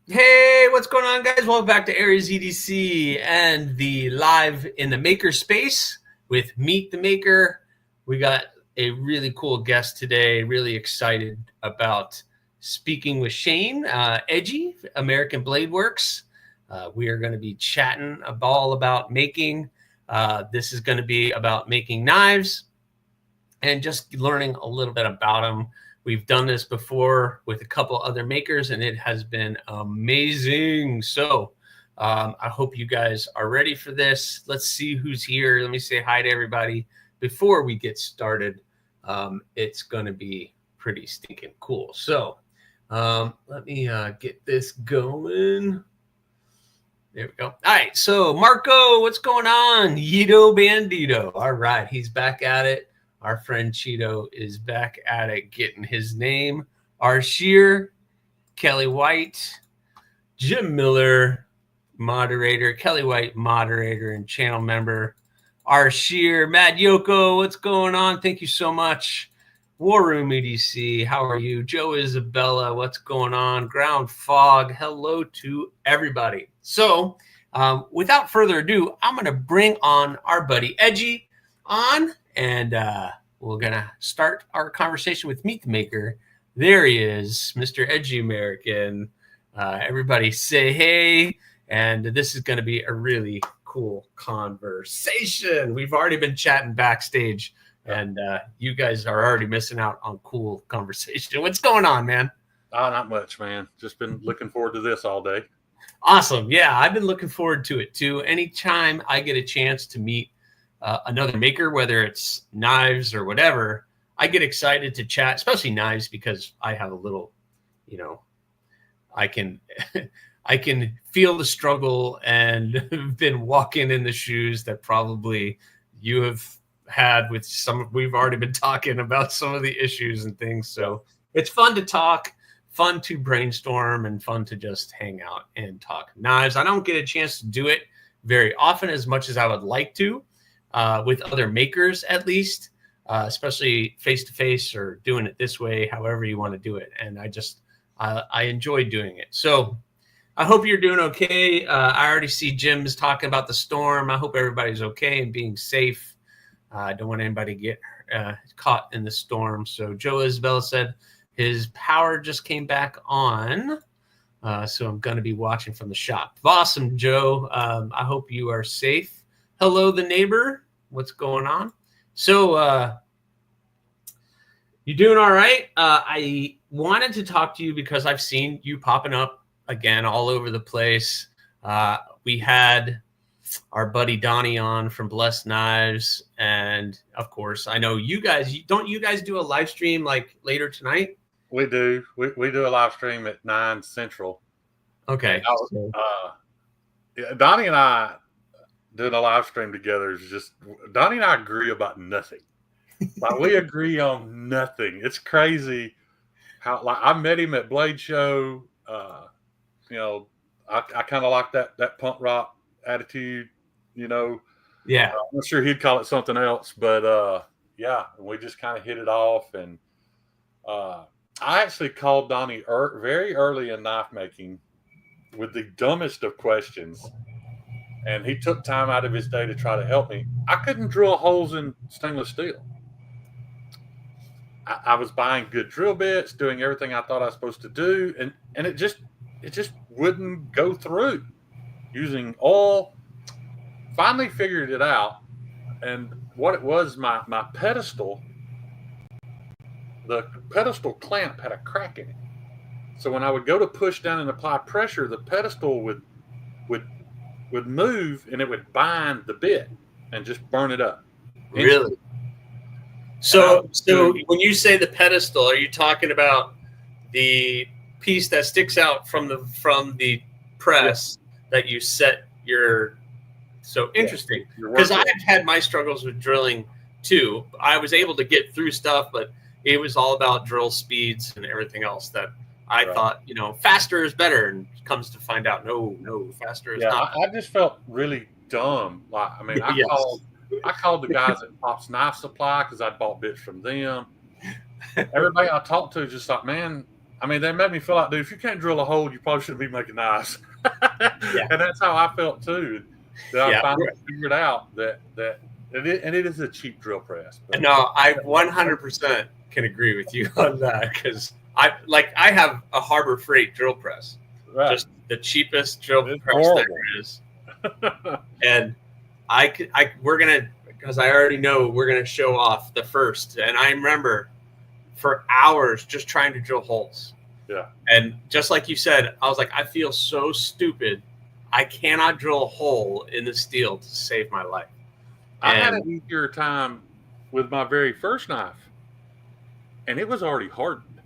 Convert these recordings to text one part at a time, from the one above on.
Hey, what's going on, guys? Welcome back to Aries EDC and the live in the maker space with Meet the Maker. We got a really cool guest today. Really excited about speaking with Shane Edgy, American Blade Works. We are going to be chatting all about making. This is going to be about making knives and just learning a little bit about them. We've done this before with a couple other makers, and it has been amazing. So I hope you guys are ready for this. Let's see who's here. Let me say hi to everybody before we get started. It's going to be pretty stinking cool. So let me get this going. There we go. All right. So Marco, what's going on? Yito Bandito. All right. He's back at it. Our friend Cheeto is back at it, getting his name. Arsheer, Kelly White, Jim Miller, moderator, Kelly White, moderator and channel member. Arsheer, Matt Yoko, what's going on? Thank you so much. War Room EDC, how are you? Joe Isabella, what's going on? Ground Fog, hello to everybody. So, without further ado, I'm going to bring on our buddy Edgy on, and we're going to start our conversation with Meet the Maker. There he is, Mr. Edgy American. Everybody say hey, and this is going to be a really cool conversation. We've already been chatting backstage, and you guys are already missing out on cool conversation. What's going on, man? Oh, not much, man. Just been looking forward to this all day. Awesome. Yeah, I've been looking forward to it too. Anytime I get a chance to meet another maker, whether it's knives or whatever, I get excited to chat, especially knives, because I have a little, I can I can feel the struggle and been walking in the shoes that probably you have had with some. We've already been talking about some of the issues and things. So it's fun to talk, fun to brainstorm, and fun to just hang out and talk knives. I don't get a chance to do it very often, as much as I would like to, with other makers at least, especially face-to-face or doing it this way, however you want to do it. And I enjoy doing it. So I hope you're doing okay. I already see Jim's talking about the storm. I hope everybody's okay and being safe. I don't want anybody to get caught in the storm. So Joe Isabella said his power just came back on. So I'm going to be watching from the shop. Awesome, Joe. I hope you are safe. Hello, the neighbor. What's going on? So you doing all right? I wanted to talk to you because I've seen you popping up again all over the place. We had our buddy Donnie on from Blessed Knives, and of course, I know you guys. Don't you guys do a live stream like later tonight? We do. We do a live stream at 9 Central. Okay. Donnie and I doing a live stream together is just, Donnie and I agree about nothing. Like, we agree on nothing. It's crazy how, like, I met him at Blade Show. I kind of like that punk rock attitude, Yeah. I'm not sure he'd call it something else, but yeah, we just kind of hit it off. And I actually called Donnie very early in knife making with the dumbest of questions, and he took time out of his day to try to help me. I couldn't drill holes in stainless steel. I was buying good drill bits, doing everything I thought I was supposed to do, and it just wouldn't go through. Using oil, finally figured it out, and what it was, my pedestal, the pedestal clamp had a crack in it. So when I would go to push down and apply pressure, the pedestal would move, and it would bind the bit and just burn it up. Really? So when you say the pedestal, are you talking about the piece that sticks out from the press that you set your? So interesting, because I've had my struggles with drilling too. I was able to get through stuff, but it was all about drill speeds and everything else that I thought, faster is better, and comes to find out, no, faster is not. I just felt really dumb. Like, I mean, I called the guys at Pop's Knife Supply because I'd bought bits from them. Everybody I talked to just thought, man, I mean, they made me feel like, dude, if you can't drill a hole, you probably shouldn't be making knives. Yeah. And that's how I felt too. That I Yeah. finally figured out that it is a cheap drill press. But No, I 100% can agree with you on that because I have a Harbor Freight drill press, right. just the cheapest drill It's press horrible. there is, and we're gonna, because I already know we're gonna show off the first, and I remember for hours just trying to drill holes. Yeah. And just like you said, I was like, I feel so stupid. I cannot drill a hole in the steel to save my life. I had an easier time with my very first knife, and it was already hardened.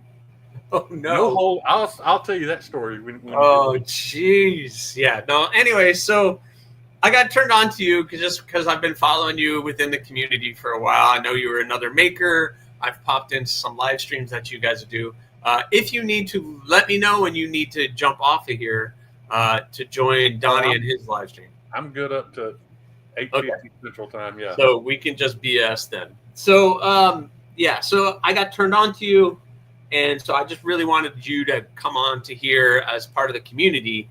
Oh no! No hole. I'll tell you that story when oh jeez, yeah. No. Anyway, so I got turned on to you because I've been following you within the community for a while. I know you were another maker. I've popped into some live streams that you guys do. If you need to, let me know when you need to jump off of here to join Donnie in his live stream. I'm good up to 8:50 Central Time. Yeah. So we can just BS then. So yeah. So I got turned on to you, and so I just really wanted you to come on to here as part of the community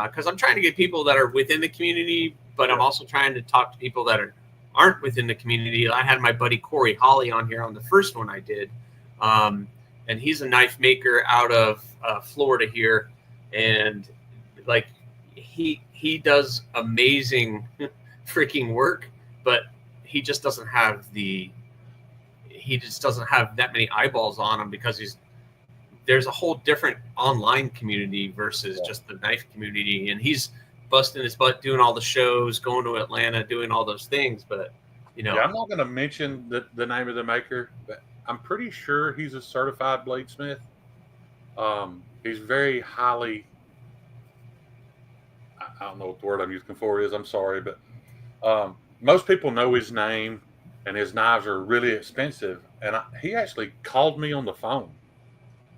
because I'm trying to get people that are within the community, but I'm also trying to talk to people that aren't within the community. I had my buddy Corey Holly on here on the first one I did. And he's a knife maker out of Florida here. And like he does amazing freaking work, but he just doesn't have that many eyeballs on him because there's a whole different online community versus just the knife community. And he's busting his butt doing all the shows, going to Atlanta, doing all those things. But, you know, I'm not going to mention the name of the maker, but I'm pretty sure he's a certified bladesmith. He's very highly, I don't know what the word I'm using for is, I'm sorry, but most people know his name and his knives are really expensive. And he actually called me on the phone,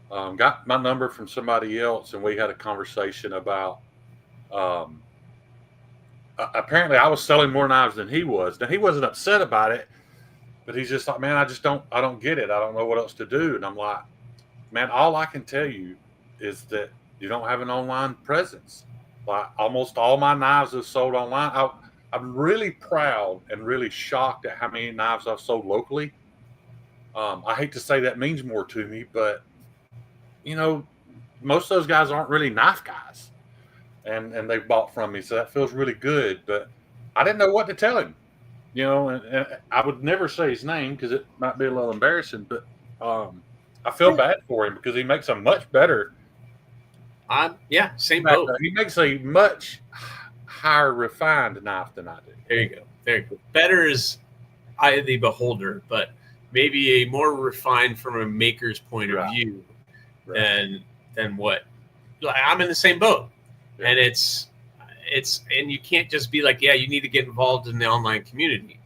got my number from somebody else, and we had a conversation about apparently I was selling more knives than he was. Now, he wasn't upset about it, but he's just like, man, I don't get it. I don't know what else to do. And I'm like, man, all I can tell you is that you don't have an online presence. Like almost all my knives are sold online. I'm really proud and really shocked at how many knives I've sold locally. I hate to say that means more to me, but you know, most of those guys aren't really knife guys, and they've bought from me, so that feels really good. But I didn't know what to tell him, you know, and I would never say his name because it might be a little embarrassing. But I feel bad for him because he makes a much better. Yeah, same boat. He makes a much higher refined knife than I do. There you go. There you go. Better is eye of the beholder, but maybe a more refined from a maker's point of view than what. Like, I'm in the same boat, and it's and you can't just be like, yeah, you need to get involved in the online community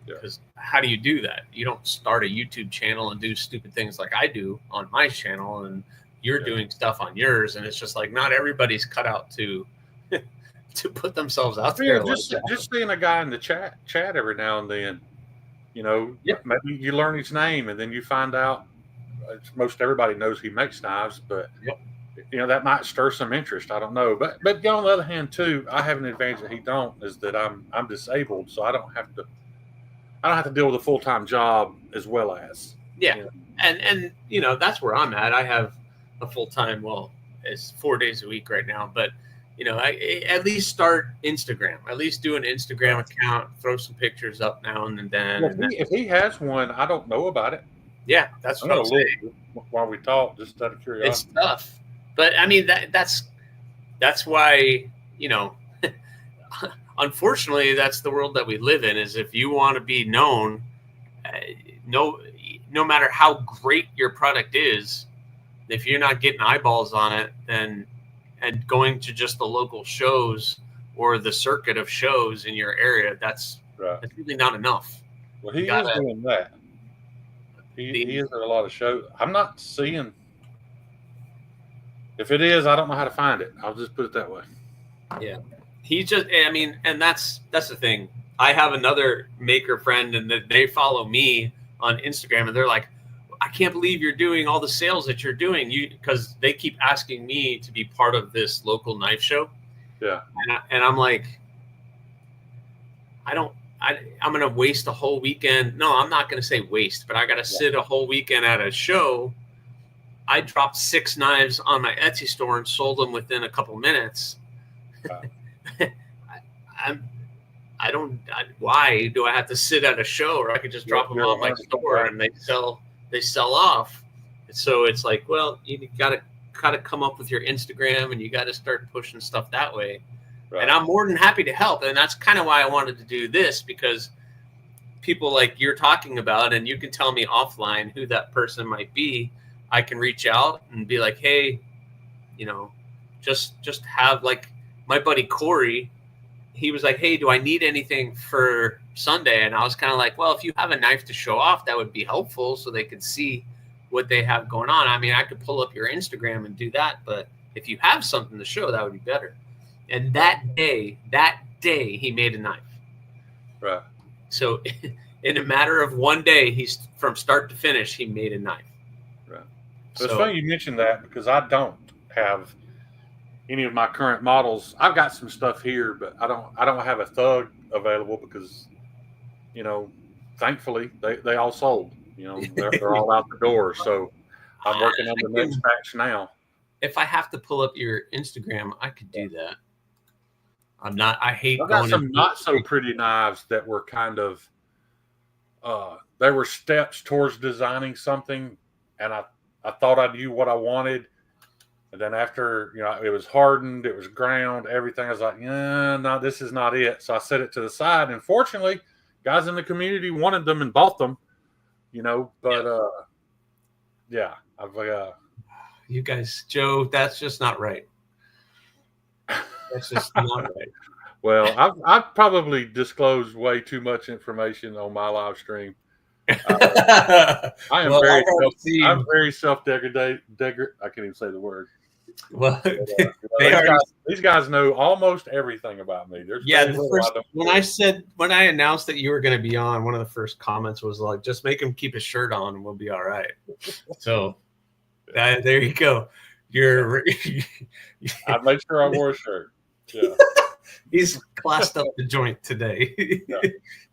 because how do you do that? You don't start a YouTube channel and do stupid things like I do on my channel, and you're doing stuff on yours, and it's just like not everybody's cut out to put themselves out there. Just seeing a guy in the chat every now and then, you know, maybe you learn his name and then you find out most everybody knows he makes knives, but you know, that might stir some interest. I don't know. But on the other hand too, I have an advantage that he don't, is that I'm disabled, so I don't have to deal with a full-time job as well as. Yeah. You know. And you know, that's where I'm at. I have a full-time, well, it's 4 days a week right now, but you know, I at least start Instagram. At least do an Instagram account, throw some pictures up now and then. Well, if he has one, I don't know about it. Yeah, that's what I'm saying. While we talk, just out of curiosity. It's tough, but I mean that's why, you know, unfortunately, that's the world that we live in. Is if you want to be known, no matter how great your product is, if you're not getting eyeballs on it, then and going to just the local shows or the circuit of shows in your area, that's really not enough. Well, he is doing that. He is at a lot of shows. I'm not seeing. If it is, I don't know how to find it. I'll just put it that way. Yeah, and that's the thing. I have another maker friend, and they follow me on Instagram, and they're like, I can't believe you're doing all the sales that you're doing. Because they keep asking me to be part of this local knife show. Yeah. And I'm like, I'm going to waste a whole weekend. No, I'm not going to say waste, but I got to sit a whole weekend at a show. I dropped 6 knives on my Etsy store and sold them within a couple minutes. Wow. Why do I have to sit at a show, or I could just drop them on my store and they sell off? So it's like, well, you gotta come up with your Instagram and you got to start pushing stuff that way. Right. And I'm more than happy to help. And that's kind of why I wanted to do this, because people like you're talking about, and you can tell me offline who that person might be. I can reach out and be like, hey, just have, like, my buddy Corey, he was like, hey, do I need anything for Sunday? And I was kind of like, well, if you have a knife to show off, that would be helpful so they could see what they have going on. I mean, I could pull up your Instagram and do that, but if you have something to show, that would be better. And that day he made a knife. Right. So in a matter of one day, he's from start to finish, he made a knife. Right. So it's funny you mentioned that, because I don't have any of my current models. I've got some stuff here, but I don't have a Thug available because, thankfully they all sold. They're all out the door. So I'm working on the next batch now. If I have to pull up your Instagram, I could do that. I've got some not so pretty knives that were kind of they were steps towards designing something, and I thought I knew what I wanted. And then after, it was hardened, it was ground, everything, I was like, no, this is not it. So I set it to the side. And fortunately, guys in the community wanted them and bought them, but you guys, Joe, that's just not right. That's just not right. Well, I've probably disclosed way too much information on my live stream. I am very self-degradated. I can't even say the word. Well, these guys know almost everything about me. When I announced that you were going to be on, one of the first comments was like, "Just make him keep his shirt on, and we'll be all right." So, there you go. I made sure I wore a shirt. Yeah. He's classed up the joint today. Yeah.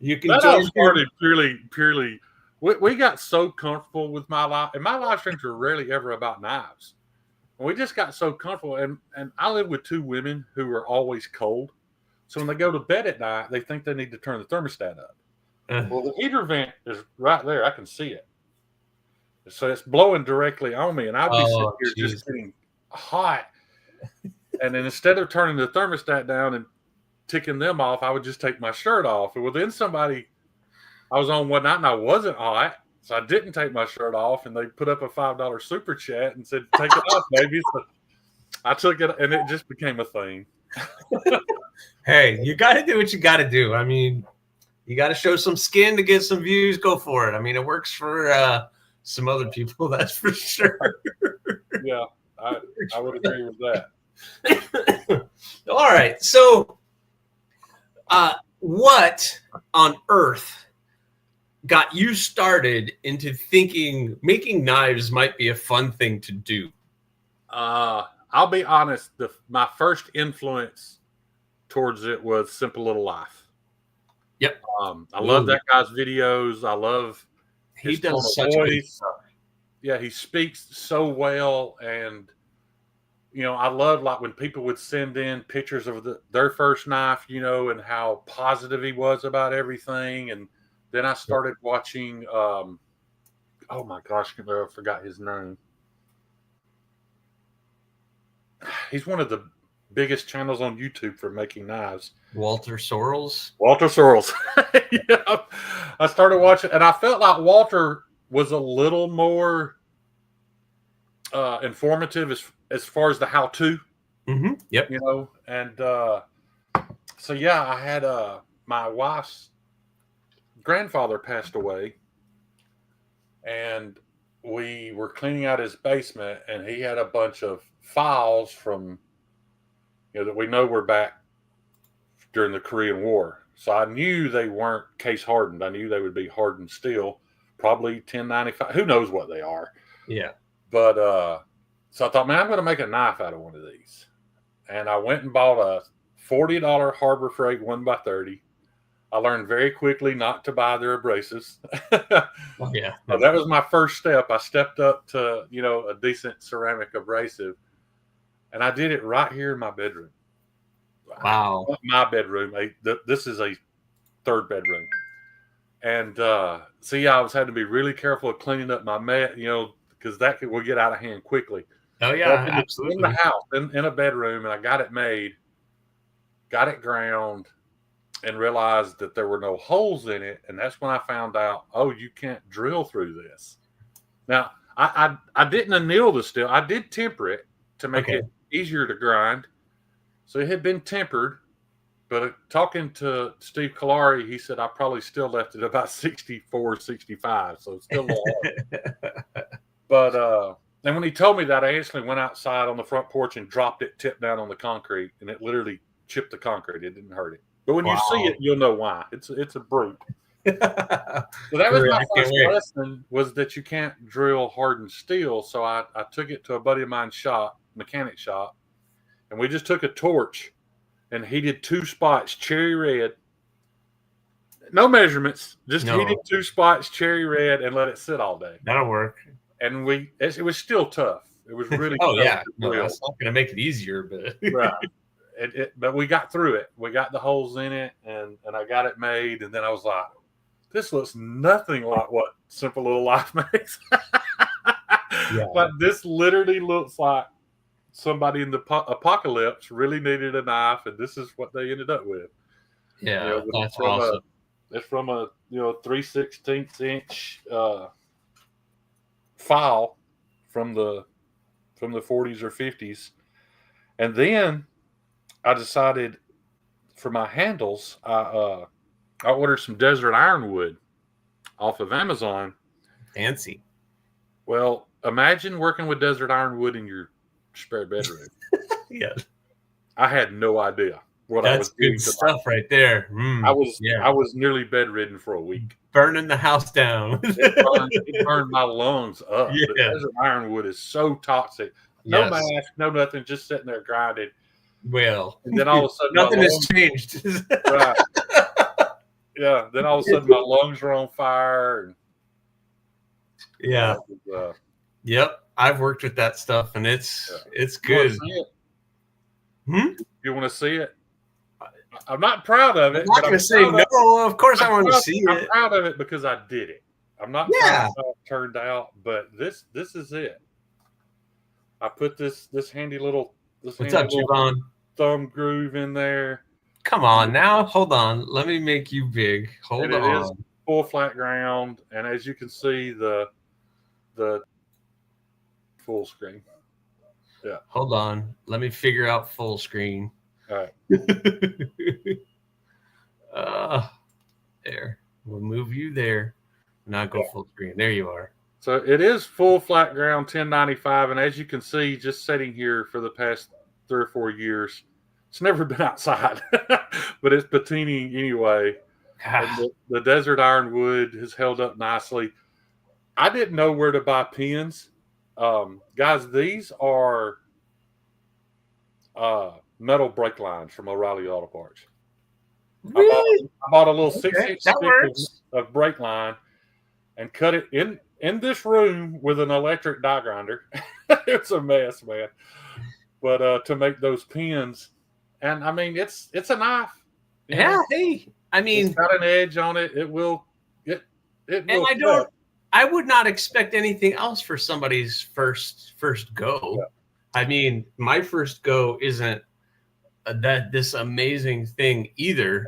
You can. That started purely. We got so comfortable with my live, and my live streams are rarely ever about knives. And we just got so comfortable, and I live with 2 women who are always cold. So when they go to bed at night, they think they need to turn the thermostat up. Well, the heater vent is right there. I can see it. So it's blowing directly on me, and I'd be sitting here just getting hot. And then instead of turning the thermostat down and ticking them off, I would just take my shirt off. And then I was on one night and I wasn't hot, so I didn't take my shirt off, and they put up a $5 super chat and said, "Take it off, baby." So I took it, and it just became a thing. Hey, you got to do what you got to do. I mean, you got to show some skin to get some views. Go for it. I mean, it works for some other people, that's for sure. Yeah, I would agree with that. All right. So what on earth got you started into thinking making knives might be a fun thing to do? I'll be honest. My first influence towards it was Simple Little Life. Yep. I love that guy's videos. I love his tone of voice. Yeah, he speaks so well, and I love, like, when people would send in pictures of their first knife, and how positive he was about everything. And then I started watching. Oh my gosh, I forgot his name. He's one of the biggest channels on YouTube for making knives. Walter Sorrells. Yeah. I started watching, and I felt like Walter was a little more informative as far as the how-to. Mm-hmm. Yep. And so yeah, I had my wife's grandfather passed away, and we were cleaning out his basement, and he had a bunch of files from that we know were back during the Korean War. So I knew they weren't case hardened. I knew they would be hardened steel, probably $10.95. Who knows what they are? Yeah. But so I thought, man, I'm going to make a knife out of one of these. And I went and bought a $40 Harbor Freight 1x30. I learned very quickly not to buy their abrasives. Oh, yeah. So that was my first step. I stepped up to, a decent ceramic abrasive. And I did it right here in my bedroom. Wow. My bedroom. This is a third bedroom. And see, I was had to be really careful of cleaning up my mat, because that will get out of hand quickly. Oh, yeah, In the house, in a bedroom, and I got it made, got it ground, and realized that there were no holes in it. And that's when I found out, oh, you can't drill through this. Now, I didn't anneal the steel. I did temper it to make it easier to grind. So it had been tempered. But talking to Steve Kalari, he said I probably still left it about 64, 65. So it's still a lot. But and when he told me that, I actually went outside on the front porch and dropped it, tipped down on the concrete, and it literally chipped the concrete. It didn't hurt it. But when you see it, you'll know why. It's a brute. So that was my first lesson, was that you can't drill hardened steel. So I took it to a buddy of mine's shop, mechanic shop, and we just took a torch and heated 2 spots cherry red. No measurements, just heated 2 spots cherry red and let it sit all day. That'll work. And it was still tough. It was really tough. Yeah. No, that's not going to make it easier, but right. But we got through it. We got the holes in it, and I got it made. And then I was like, this looks nothing like what Simple Little Life makes. But this literally looks like somebody in the apocalypse really needed a knife, and this is what they ended up with. Yeah, that's awesome. It's from a 3/16 inch file from the 40s or 50s, and then I decided for my handles, I ordered some desert ironwood off of Amazon. Fancy. Well, imagine working with desert ironwood in your spare bedroom. Yeah, I had no idea what I was. That's good stuff right there. I was nearly bedridden for a week, burning the house down. it burned my lungs up. Yeah. The desert ironwood is so toxic. No mask, no nothing, just sitting there grinding. Well, and then all of a sudden nothing has changed. Right. Yeah. Then all of a sudden my lungs were on fire. And, yeah. Yep. I've worked with that stuff, and it's good. You want to see it? I'm not proud of it. I'm not going to say no. Of course, I want to see it. I'm proud of it because I did it. I'm not proud of how it turned out, but this is it. I put this handy little thumb groove in there. Come on now, hold on. Let me make you big. Hold on. It is full flat ground, and as you can see, the full screen. Yeah. Hold on. Let me figure out full screen. All right. There. We'll move you there. Now go full screen. There you are. So it is full flat ground 1095, and as you can see, just sitting here for the past 3 or 4 years, it's never been outside, but it's patining anyway. And the desert ironwood has held up nicely. I didn't know where to buy pins. Guys, these are metal brake lines from O'Reilly Auto Parts. Really? I bought a little 6-inch stick of brake line and cut it in this room with an electric die grinder. It's a mess, man. But to make those pins, and I mean, it's a knife. Yeah. Hey, I mean, it's got an edge on it. It will. And I would not expect anything else for somebody's first go. Yeah. I mean, my first go isn't this amazing thing either.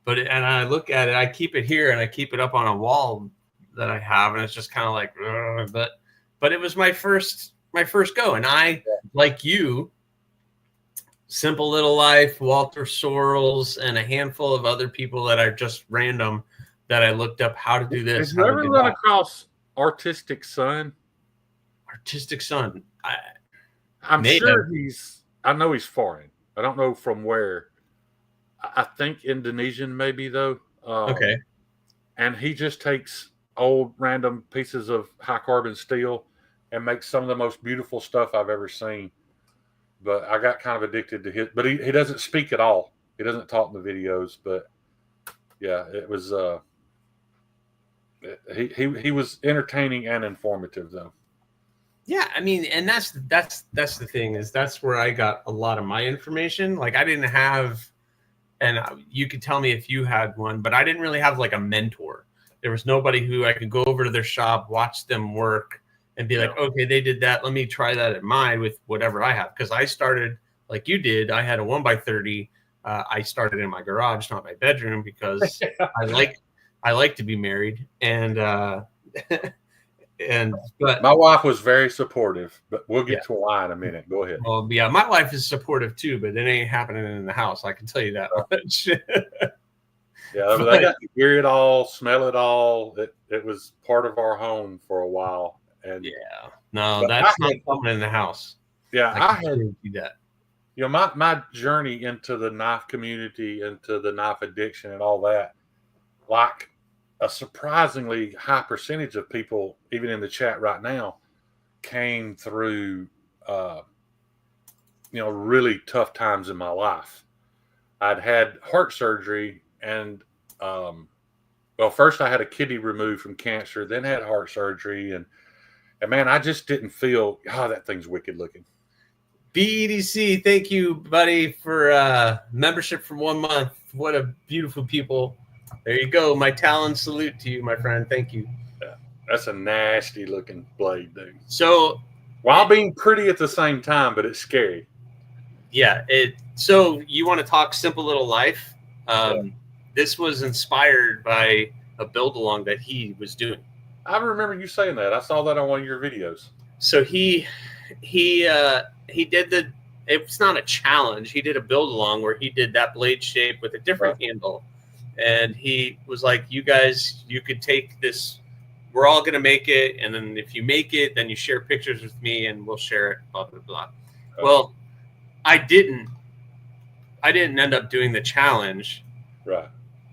But and I look at it, I keep it here and I keep it up on a wall that I have, and it's just kind of like, but it was my first go, and I like you. Simple Little Life, Walter Sorrells, and a handful of other people that are just random that I looked up how to do this. Have you ever run across Artistic Sun? Artistic Sun. I'm sure I know he's foreign. I don't know from where. I think Indonesian maybe, though. Okay. And he just takes old random pieces of high carbon steel and makes some of the most beautiful stuff I've ever seen. But I got kind of addicted to his. But he doesn't speak at all. He doesn't talk in the videos. But yeah, it was. He was entertaining and informative though. Yeah, I mean, and that's the thing is that's where I got a lot of my information. Like I didn't have, and you could tell me if you had one, but I didn't really have like a mentor. There was nobody who I could go over to their shop, watch them work, and be like, okay, they did that. Let me try that at mine with whatever I have. Because I started like you did. I had a 1x30. I started in my garage, not my bedroom, because I like to be married, and but my wife was very supportive. But we'll get to why in a minute. Go ahead. Well, yeah, my wife is supportive too, but it ain't happening in the house. I can tell you that much. Yeah, but I got to hear it all, smell it all. It was part of our home for a while. And yeah, no, that's not coming in the house. Yeah, I had that. You know, my journey into the knife community, into the knife addiction, and all that, like a surprisingly high percentage of people, even in the chat right now, came through, really tough times in my life. I'd had heart surgery, and first I had a kidney removed from cancer, then had heart surgery, and man, I just didn't feel, that thing's wicked looking. BEDC, thank you, buddy, for membership for 1 month. What a beautiful people. There you go. My talon salute to you, my friend. Thank you. Yeah, that's a nasty looking blade, dude. So, while being pretty at the same time, but it's scary. Yeah. So you want to talk Simple Little Life? This was inspired by a build along that he was doing. I remember you saying that. I saw that on one of your videos. So he did it's not a challenge. He did a build along where he did that blade shape with a different handle. And he was like, you guys, you could take this, we're all going to make it. And then if you make it, then you share pictures with me and we'll share it, blah, blah, blah. Okay. Well, I didn't end up doing the challenge. Right.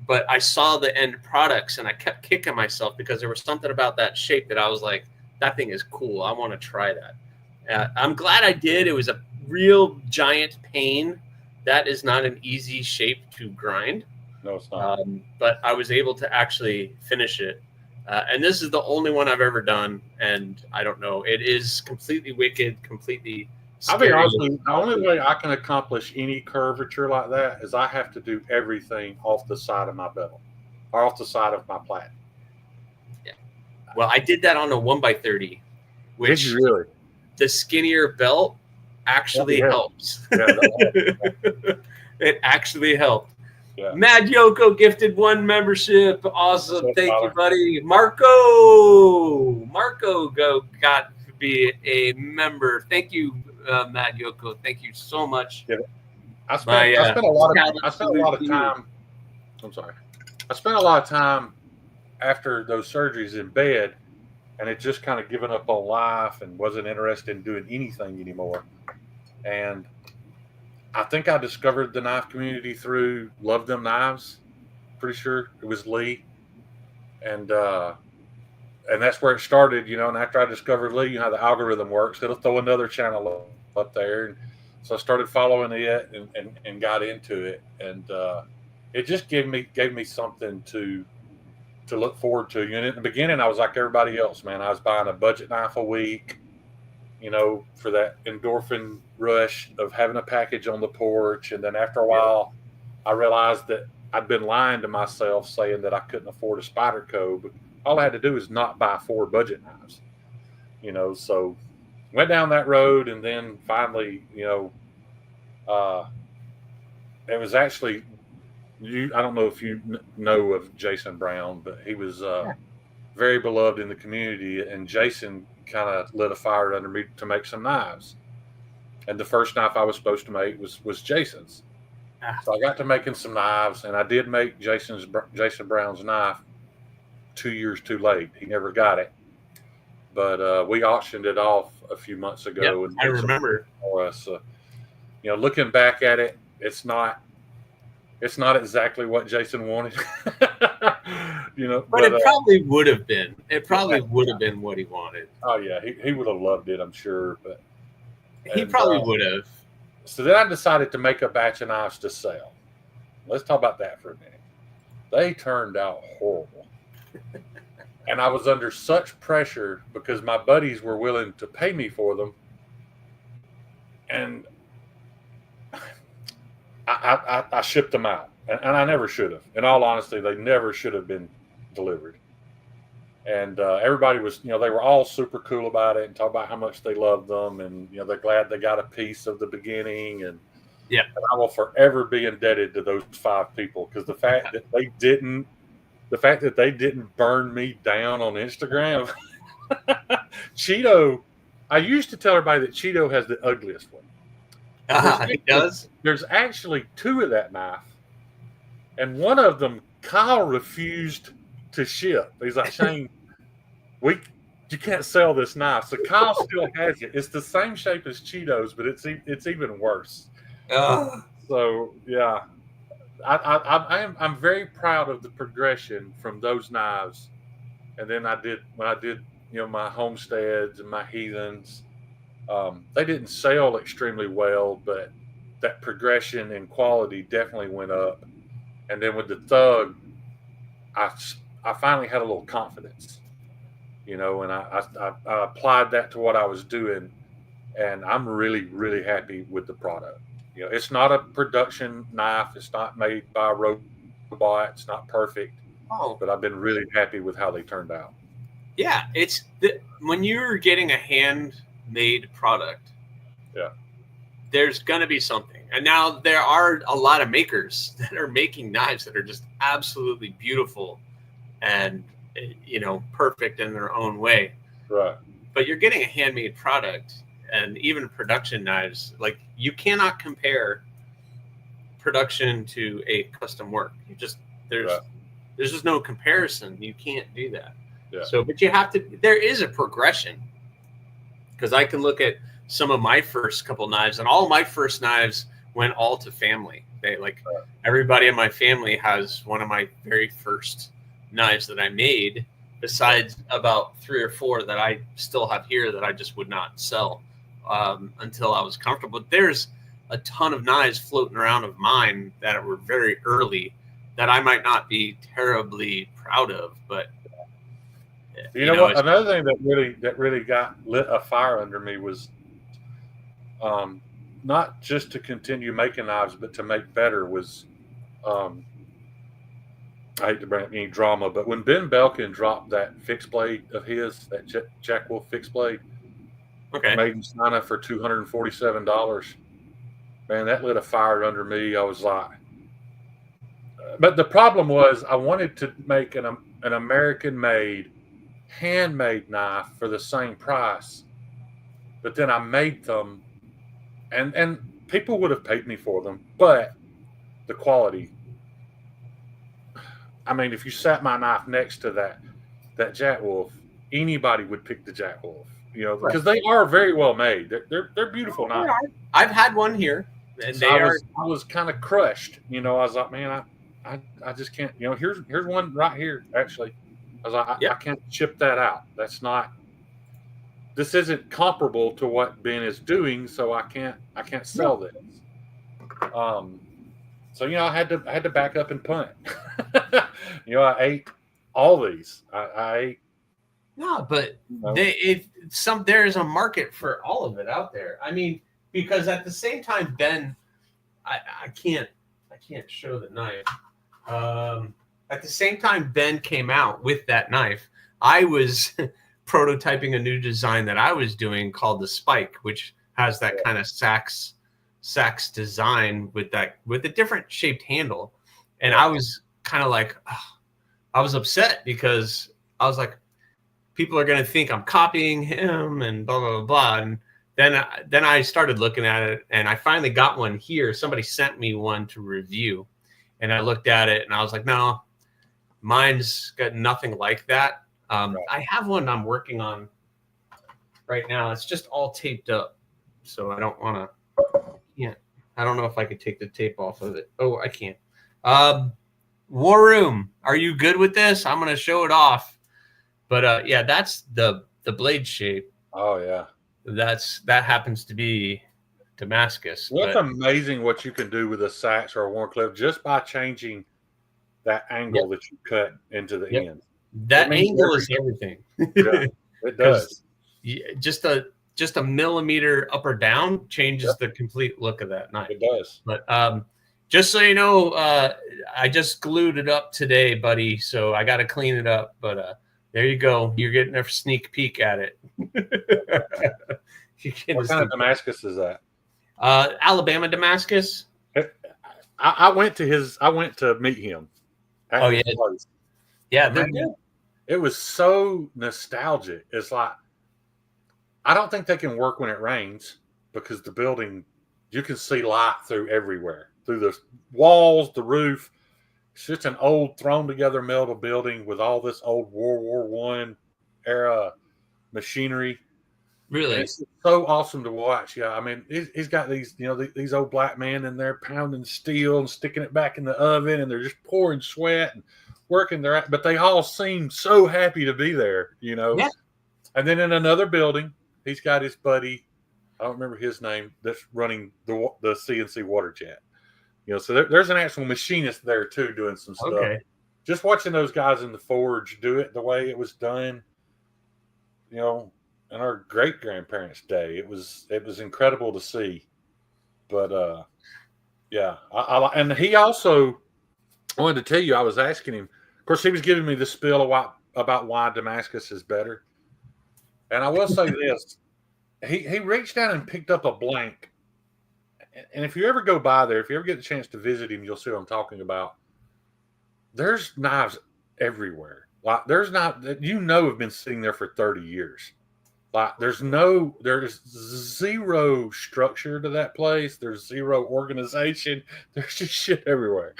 But I saw the end products and I kept kicking myself because there was something about that shape that I was like, that thing is cool. I want to try that. I'm glad I did. It was a real giant pain. That is not an easy shape to grind. No, it's not. But I was able to actually finish it. And this is the only one I've ever done. And I don't know. It is completely wicked, completely scary. I'll be honest with you, the only way I can accomplish any curvature like that is I have to do everything off the side of my bevel or off the side of my plait. Yeah. Well, I did that on a 1x30, which did you really? The skinnier belt actually helps. Yeah, it actually helped. Yeah. Mad Yoko gifted 1 membership. Awesome. Thank you, buddy. Marco got to be a member. Thank you, Mad Yoko. Thank you so much. Yeah. I spent a lot of time. I'm sorry. I spent a lot of time after those surgeries in bed, and it just kind of given up on life and wasn't interested in doing anything anymore. And I think I discovered the knife community through Love Them Knives. Pretty sure it was Lee. And that's where it started, And after I discovered Lee, how the algorithm works, it'll throw another channel up there. And so I started following it and got into it. And it just gave me something to look forward to. And in the beginning, I was like everybody else, man. I was buying a budget knife a week, for that endorphin rush of having a package on the porch. And then after a while, I realized that I'd been lying to myself saying that I couldn't afford a Spyderco, but all I had to do is not buy 4 budget knives, so went down that road. And then finally, it was actually, I don't know if you know of Jason Brown, but he was very beloved in the community. And Jason kind of lit a fire under me to make some knives. And the first knife I was supposed to make was Jason's. So I got to making some knives, and I did make Jason Brown's knife 2 years too late. He never got it, but we auctioned it off a few months ago. Yep, and I remember. For us, looking back at it, it's not It's not exactly what Jason wanted, But but it probably would have been. It probably would have been what he wanted. oh yeah, he would have loved it, I'm sure. But He probably would have. so then I decided to make a batch of knives to sell. Let's talk about that for a minute. They turned out horrible. And I was under such pressure because my buddies were willing to pay me for them. And I shipped them out. And I never should have. In all honesty, they never should have been delivered. And everybody was, they were all super cool about it and talk about how much they loved them. And, they're glad they got a piece of the beginning. And yeah, I will forever be indebted to those 5 people because the fact that they didn't burn me down on Instagram. Cheeto, I used to tell everybody that Cheeto has the ugliest one. He does? There's actually 2 of that knife. And one of them, Kyle refused to ship. He's like, Shane, you can't sell this knife. So Kyle still has it. It's the same shape as Cheeto's, but it's even worse. So yeah. I'm very proud of the progression from those knives, and then when I did my homesteads and my heathens, they didn't sell extremely well, but that progression and quality definitely went up. And then with the Thug, I finally had a little confidence, and I applied that to what I was doing, and I'm really, really happy with the product. It's not a production knife. It's not made by a robot. It's not perfect. But I've been really happy with how they turned out. Yeah, when you're getting a handmade product, yeah, there's going to be something. And now there are a lot of makers that are making knives that are just absolutely beautiful and, perfect in their own way. Right. But you're getting a handmade product. And even production knives, like you cannot compare production to a custom work. There's just no comparison. You can't do that. Yeah. So, but you have to. There is a progression because I can look at some of my first couple knives, and all of my first knives went all to family. Everybody in my family has one of my very first knives that I made. Besides about 3 or 4 that I still have here that I just would not sell. Until I was comfortable. There's a ton of knives floating around of mine that were very early that I might not be terribly proud of, but you know what? Another thing that really got lit a fire under me was not just to continue making knives, but to make better was I hate to bring up any drama, but when Ben Belkin dropped that fixed blade of his, that Jack Wolf fixed blade, made in China for $247. Man, that lit a fire under me. I was like, but the problem was I wanted to make an American-made, handmade knife for the same price, but then I made them, and people would have paid me for them, but the quality. I mean, if you sat my knife next to that Jack Wolf, anybody would pick the Jack Wolf. Because they are very well made. They're beautiful knives. I've had one here, and so I was kind of crushed. I was like, man, I just can't. Here's one right here. Actually, I was like, I can't chip that out. That's not. This isn't comparable to what Ben is doing, so I can't sell this. So I had to back up and punt. I ate all these. I ate. No, but there is a market for all of it out there. I mean, because at the same time, Ben, I can't show the knife. At the same time, Ben came out with that knife. I was prototyping a new design that I was doing called the Spike, which has that kind of sax design with a different shaped handle, and I was kind of like, I was upset because I was like, people are going to think I'm copying him and blah, blah, blah, blah. And then I started looking at it, and I finally got one here. Somebody sent me one to review, and I looked at it, and I was like, no, mine's got nothing like that. I have one I'm working on right now. It's just all taped up, so I don't want to. I don't know if I could take the tape off of it. Oh, I can't. War Room, are you good with this? I'm going to show it off. But yeah, that's the blade shape. Oh yeah, that happens to be Damascus. well, it's But amazing what you can do with a sax or a Warncliffe just by changing that yep, angle that you cut into the yep, end. It that means angle is everything. yeah, it Because does. just a millimeter up or down changes Yep, the complete look of that knife. it does. But just so you know, I just glued it up today, buddy. So I got to clean it up. But there you go. You're getting a sneak peek at it. What kind of Damascus is that? Alabama Damascus. I went to meet him at Oh his yeah, place. yeah, they're Man, good. it was so nostalgic. It's like I don't think they can work when it rains because the building you can see light through everywhere, through the walls, the roof. It's just an old thrown together metal building with all this old World War One era machinery. And Really, it's so awesome to watch. Yeah, I mean, he's got these, these old black men in there pounding steel and sticking it back in the oven, and they're just pouring sweat and working their. But they all seem so happy to be there. yeah. And then in another building, he's got his buddy. I don't remember his name. That's running the CNC water jet. So there's an actual machinist there too doing some stuff. Okay. Just watching those guys in the forge do it the way it was done. In our great grandparents' day. It was incredible to see. But yeah, and he also I wanted to tell you. I was asking him. Of course, he was giving me the spiel about why Damascus is better. And I will say this: he reached down and picked up a blank. And if you ever go by there, if you ever get the chance to visit him, you'll see what I'm talking about. There's knives everywhere. Like there's not that have been sitting there for 30 years. Like there's zero structure to that place. There's zero organization. There's just shit everywhere.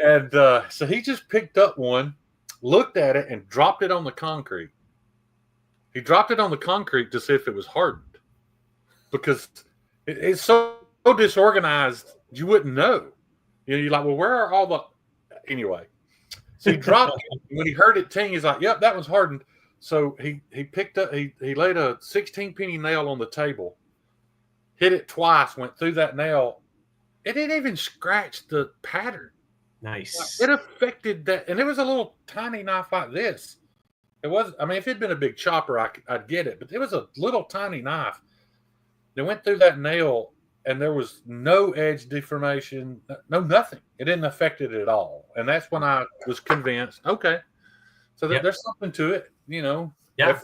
And so he just picked up one, looked at it, and dropped it on the concrete. He dropped it on the concrete to see if it was hardened because it's so disorganized you wouldn't know. You're like, well, where are all the anyway? So he dropped it. When he heard it ting, he's like, yep, that one's hardened. So he picked up, he laid a 16 penny nail on the table, hit it twice, went through that nail. It didn't even scratch the pattern. Nice. It affected that. And it was a little tiny knife like this. It was, I mean, if it'd been a big chopper, I'd get it. But it was a little tiny knife. They went through that nail and there was no edge deformation, no nothing. It didn't affect it at all. And that's when I was convinced, okay, so there's something to it. Yeah.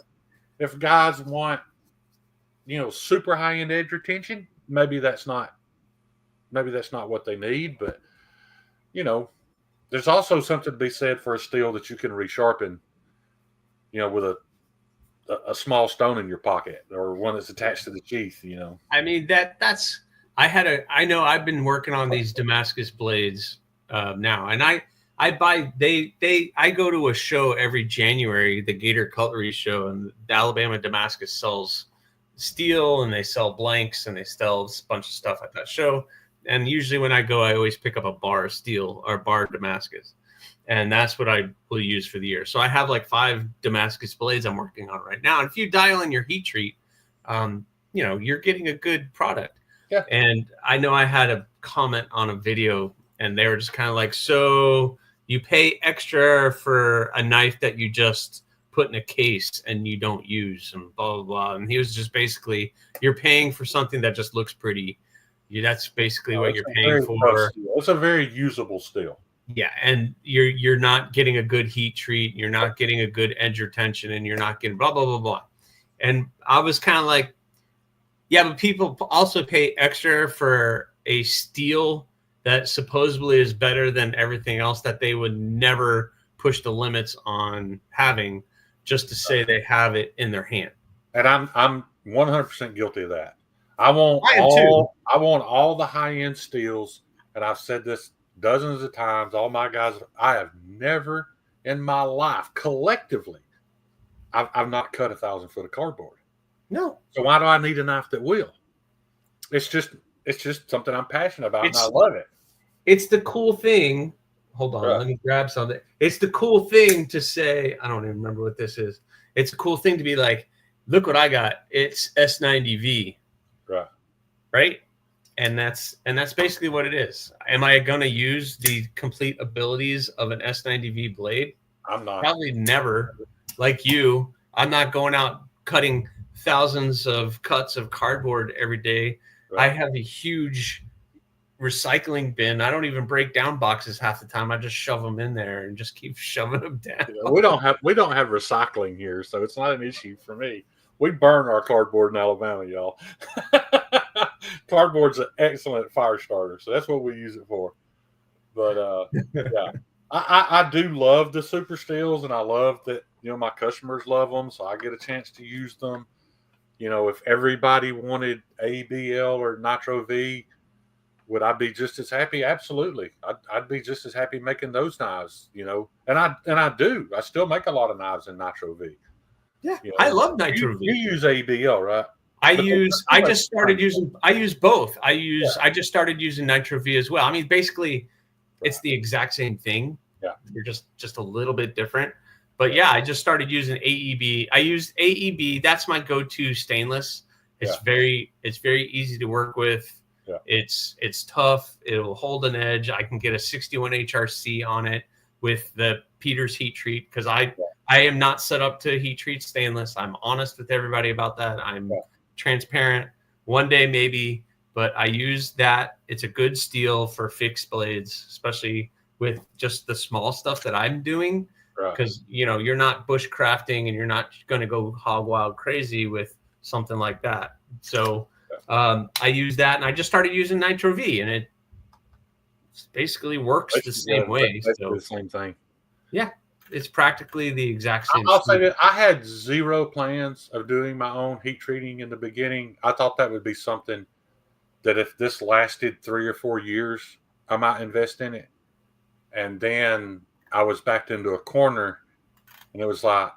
If guys want, super high end edge retention, maybe that's not what they need. But there's also something to be said for a steel that you can resharpen, with a small stone in your pocket or one that's attached to the sheath. I mean that's I know I've been working on these Damascus blades now, and I buy I go to a show every January, the Gator Cutlery Show, and the Alabama Damascus sells steel and they sell blanks and they sell a bunch of stuff at that show. And usually when I go, I always pick up a bar of steel or bar of Damascus, and that's what I will use for the year. So I have like 5 Damascus blades I'm working on right now. And if you dial in your heat treat, you're getting a good product. Yeah. And I know I had a comment on a video, and they were just kind of like, so you pay extra for a knife that you just put in a case and you don't use, and blah, blah, blah. And he was just basically, you're paying for something that just looks pretty. That's basically what you're paying for. It's a very usable steel. Yeah, and you're not getting a good heat treat. You're not getting a good edge retention, and you're not getting blah, blah, blah, blah. And I was kind of like, yeah, but people also pay extra for a steel that supposedly is better than everything else that they would never push the limits on having, just to say they have it in their hand. And I'm 100% guilty of that. I want all the high-end steels, and I've said this dozens of times. All my guys, I have never in my life collectively, I've not cut 1,000 foot of cardboard. No. So why do I need a knife that will? It's just something I'm passionate about, and I love it. It's the cool thing Hold on, Right. let me grab something. It's the cool thing to say. I don't even remember what this is. It's a cool thing to be like, look what I got. It's S90V, Right. right? And that's basically what it is. Am I going to use the complete abilities of an S90V blade? I'm not. Probably never. Like you, I'm not going out cutting thousands of cuts of cardboard every day. Right. I have a huge recycling bin. I don't even break down boxes half the time. I just shove them in there and just keep shoving them down. We don't have recycling here, so it's not an issue for me. We burn our cardboard in Alabama, y'all. Cardboard's an excellent fire starter, so that's what we use it for. But yeah, I do love the super steels, and I love that my customers love them, so I get a chance to use them. If everybody wanted ABL or Nitro V, would I be just as happy? Absolutely. I'd be just as happy making those knives, and I do. I still make a lot of knives in Nitro V. Yeah, I love Nitro V. You use ABL, right? I use both. I just started using Nitro V as well. I mean, basically, it's the exact same thing. Yeah, you're just a little bit different. But yeah, I just started using AEB. I use AEB. That's my go-to stainless. It's very easy to work with. Yeah. It's tough. It'll hold an edge. I can get a 61 HRC on it with the Peters heat treat because I am not set up to heat treat stainless. I'm honest with everybody about that. I'm transparent. One day maybe, but I use that. It's a good steel for fixed blades, especially with just the small stuff that I'm doing. Because you're not bushcrafting and you're not going to go hog wild crazy with something like that. So I use that, and I just started using Nitro V, and it basically works the same way. So the same thing. Yeah, it's practically the exact same. I'll say that I had zero plans of doing my own heat treating in the beginning. I thought that would be something that if this lasted 3 or 4 years, I might invest in it. And then I was backed into a corner, and it was like,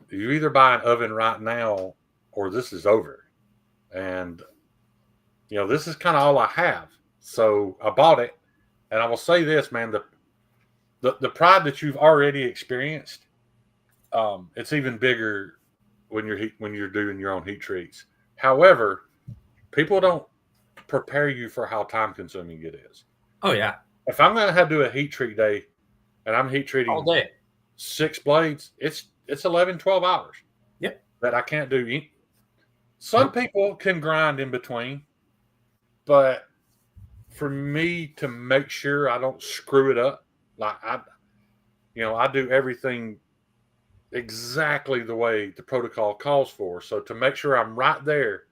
you either buy an oven right now or this is over. And, this is kind of all I have. So I bought it. And I will say this, man, the pride that you've already experienced, it's even bigger when you're doing your own heat treats. However, people don't prepare you for how time consuming it is. Oh, yeah. If I'm going to do a heat treat day, and I'm heat treating all day 6 blades, it's 11, 12 hours. Yep. That I can't do. Some people can grind in between, but for me to make sure I don't screw it up, like I do everything exactly the way the protocol calls for. So to make sure I'm right there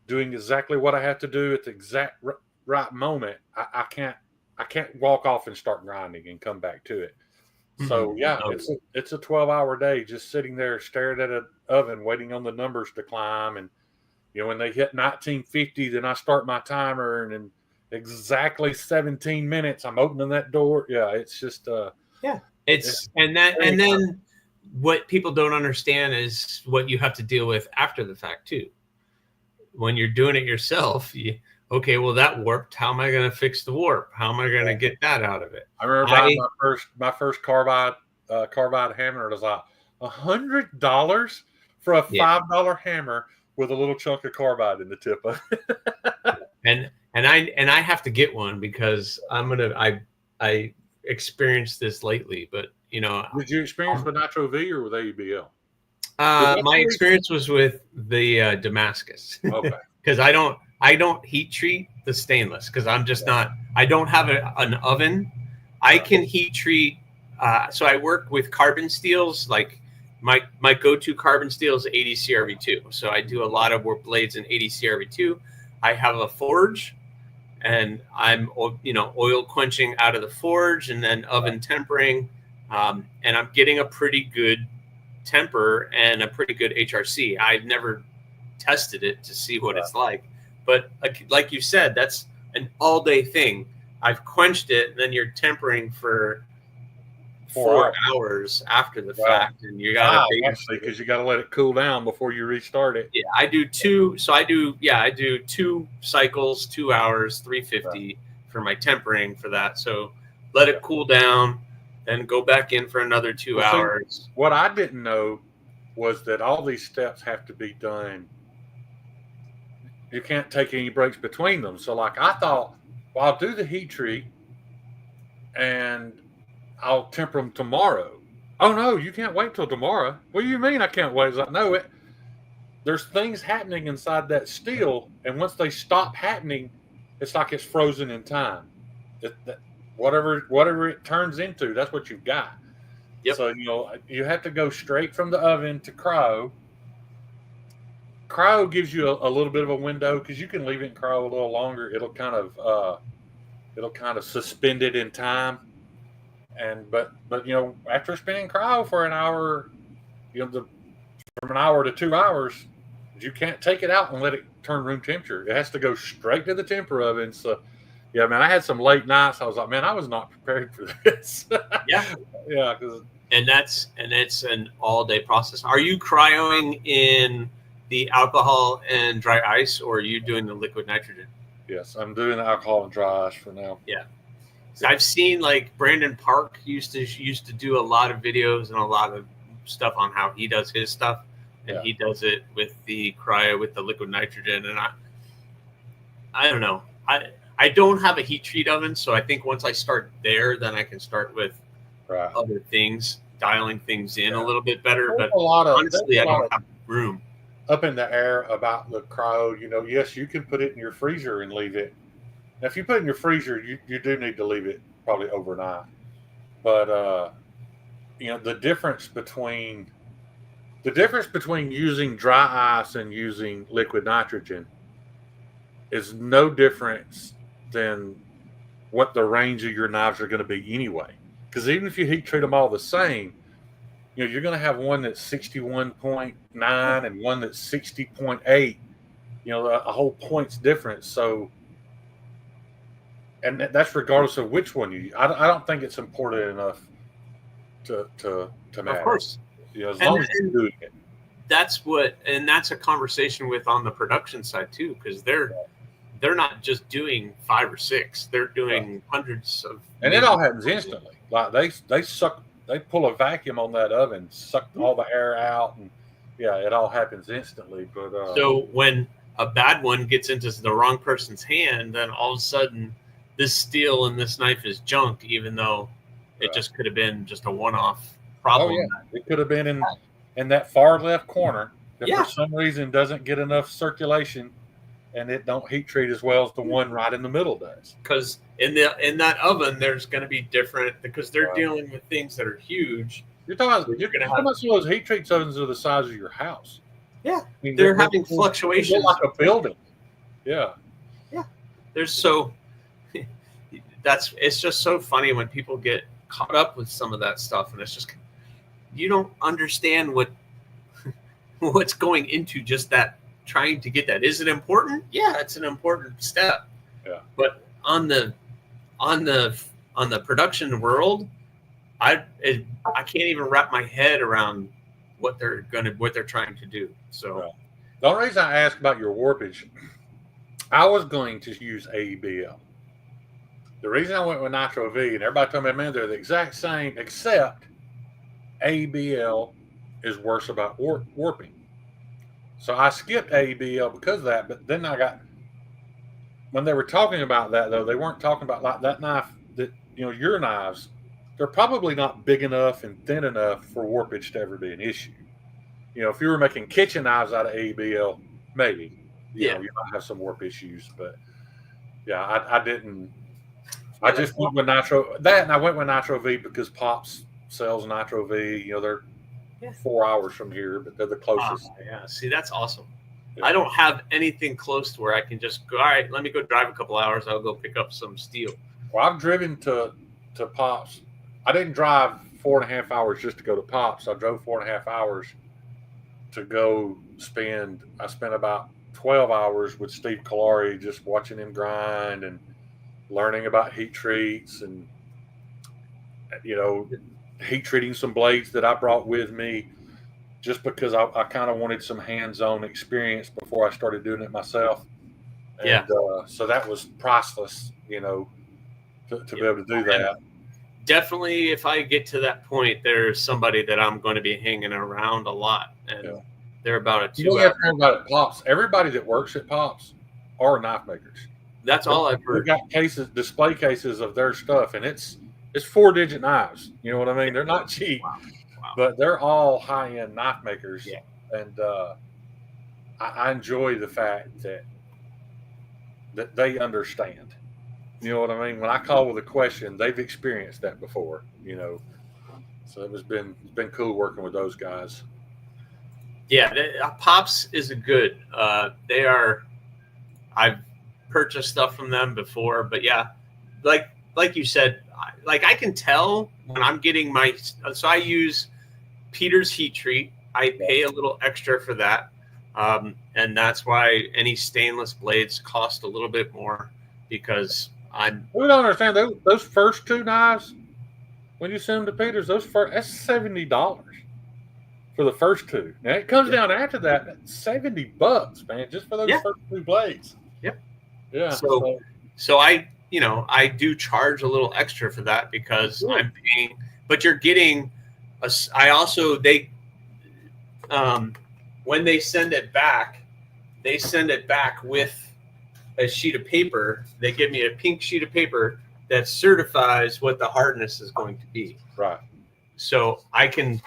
doing exactly what I have to do at the exact right moment, I can't walk off and start grinding and come back to it. So yeah, it's a 12-hour day just sitting there staring at an oven, waiting on the numbers to climb. And when they hit 1950, then I start my timer, and in exactly 17 minutes, I'm opening that door. Yeah, it's just and then what people don't understand is what you have to deal with after the fact too. When you're doing it yourself, okay, well, that warped. How am I going to fix the warp? How am I going to get that out of it? I remember buying my first carbide hammer. It was like $100 for a $5 hammer with a little chunk of carbide in the tip of it. and I have to get one because I experienced this lately. But did you experience with Nitro V or with ABL? My experience was with the Damascus. Okay. Because I don't heat treat the stainless because I'm just not. I don't have an oven. I can heat treat. So I work with carbon steels. Like my go-to carbon steel is 80 CRV2. So I do a lot of work blades in 80 CRV2. I have a forge, and I'm oil quenching out of the forge and then oven tempering, and I'm getting a pretty good temper and a pretty good HRC. I've never tested it to see what it's like, but like you said, that's an all-day thing. I've quenched it, and then you're tempering for 4 hours after the fact, and you got to actually because you got to let it cool down before you restart it. Yeah, I do 2. So I do 2 cycles, 2 hours, 350 for my tempering for that. So let it cool down, then go back in for another 2 hours. What I didn't know was that all these steps have to be done. You can't take any breaks between them. So, like, I thought, well, I'll do the heat treat and I'll temper them tomorrow. Oh no, you can't wait till tomorrow. What do you mean I can't wait? It's like, no, there's things happening inside that steel, and once they stop happening, it's like it's frozen in time. Whatever it turns into, that's what you've got. Yep. So you have to go straight from the oven to cryo. Cryo gives you a little bit of a window because you can leave it in cryo a little longer. It'll kind of suspend it in time. But after spinning cryo for an hour, from an hour to 2 hours, you can't take it out and let it turn room temperature. It has to go straight to the temper oven. So, yeah, man, I had some late nights. I was like, man, I was not prepared for this. Yeah, yeah, and it's an all-day process. Are you cryoing in the alcohol and dry ice, or are you doing the liquid nitrogen? Yes, I'm doing the alcohol and dry ice for now. Yeah. So I've seen like Brandon Park used to do a lot of videos and a lot of stuff on how he does his stuff, and he does it with the cryo with the liquid nitrogen. And I don't know. I don't have a heat treat oven, so I think once I start there, then I can start with other things, dialing things in a little bit better. But honestly, I don't have room. Up in the air about the cryo, yes, you can put it in your freezer and leave it. Now, if you put it in your freezer, you do need to leave it probably overnight. But the difference between using dry ice and using liquid nitrogen is no difference than what the range of your knives are going to be anyway. Because even if you heat treat them all the same, you're going to have one that's 61.9 and one that's 60.8. A whole point's difference. So, and that's regardless of which one you use. I don't think it's important enough to matter. Of course. As long as you're doing it. That's a conversation with on the production side too, because they're not just doing 5 or 6; they're doing hundreds of. And it all happens instantly. Like they pull a vacuum on that oven, suck all the air out, and it all happens instantly. But so when a bad one gets into the wrong person's hand, then all of a sudden this steel and this knife is junk, even though it just could have been just a one-off problem. Oh, yeah. It could have been in that far left corner that for some reason doesn't get enough circulation, and it don't heat treat as well as the one right in the middle does. Because in that oven, there's going to be different, because they're dealing with things that are huge. You're talking about you're going to have some of those heat treat ovens are the size of your house. Yeah, I mean, they're having fluctuations. Like a building. Yeah. Yeah. It's just so funny when people get caught up with some of that stuff, and it's just, you don't understand what's going into just that, trying to get that. Is it important? Yeah, it's an important step. Yeah. But on the production world, I can't even wrap my head around what they're trying to do. So the only reason I asked about your warpage, I was going to use AEBL. The reason I went with Nitro V, and everybody told me, man, they're the exact same, except AEBL is worse about warping. So I skipped AEBL because of that. But then when they were talking about that, though, they weren't talking about like that knife that, your knives, they're probably not big enough and thin enough for warpage to ever be an issue. If you were making kitchen knives out of AEBL, maybe, you might have some warp issues. But I didn't. I just went with Nitro and I went with Nitro V because Pops sells Nitro V. They're 4 hours from here, but they're the closest. See, that's awesome. Yeah. I don't have anything close to where I can just go, all right, let me go drive a couple hours. I'll go pick up some steel. Well, I've driven to Pops. I didn't drive 4.5 hours just to go to Pops. I drove 4.5 hours to go I spent about 12 hours with Steve Kalari, just watching him grind and learning about heat treats and, heat treating some blades that I brought with me just because I kind of wanted some hands-on experience before I started doing it myself. And so that was priceless, to be able to do that. definitely, if I get to that point, there's somebody that I'm going to be hanging around a lot, and Yeah. they're about a You 2 have hour. to think about it, Pops. Everybody that works at Pops are knife makers. That's all I've We've heard. got display cases of their stuff, and it's 4-digit knives. You know what I mean? They're not cheap, Wow. but they're all high end knife makers, Yeah. and I enjoy the fact that they understand. You know what I mean? When I call with a question, they've experienced that before. So it's been cool working with those guys. Yeah, Pops is a good. They are. I've purchased stuff from them before, but yeah, like you said, like I can tell when I'm getting my. So I use Peter's heat treat. I pay a little extra for that, and that's why any stainless blades cost a little bit more because I'm. We don't understand those first two knives. When you send them to Peters, that's $70 for the first two. Now it comes down after that, that's $70, man, just for those first two blades. Yep. Yeah. So I do charge a little extra for that because I'm paying, but you're getting when they send it back with a sheet of paper. They give me a pink sheet of paper that certifies what the hardness is going to be. Right. So I can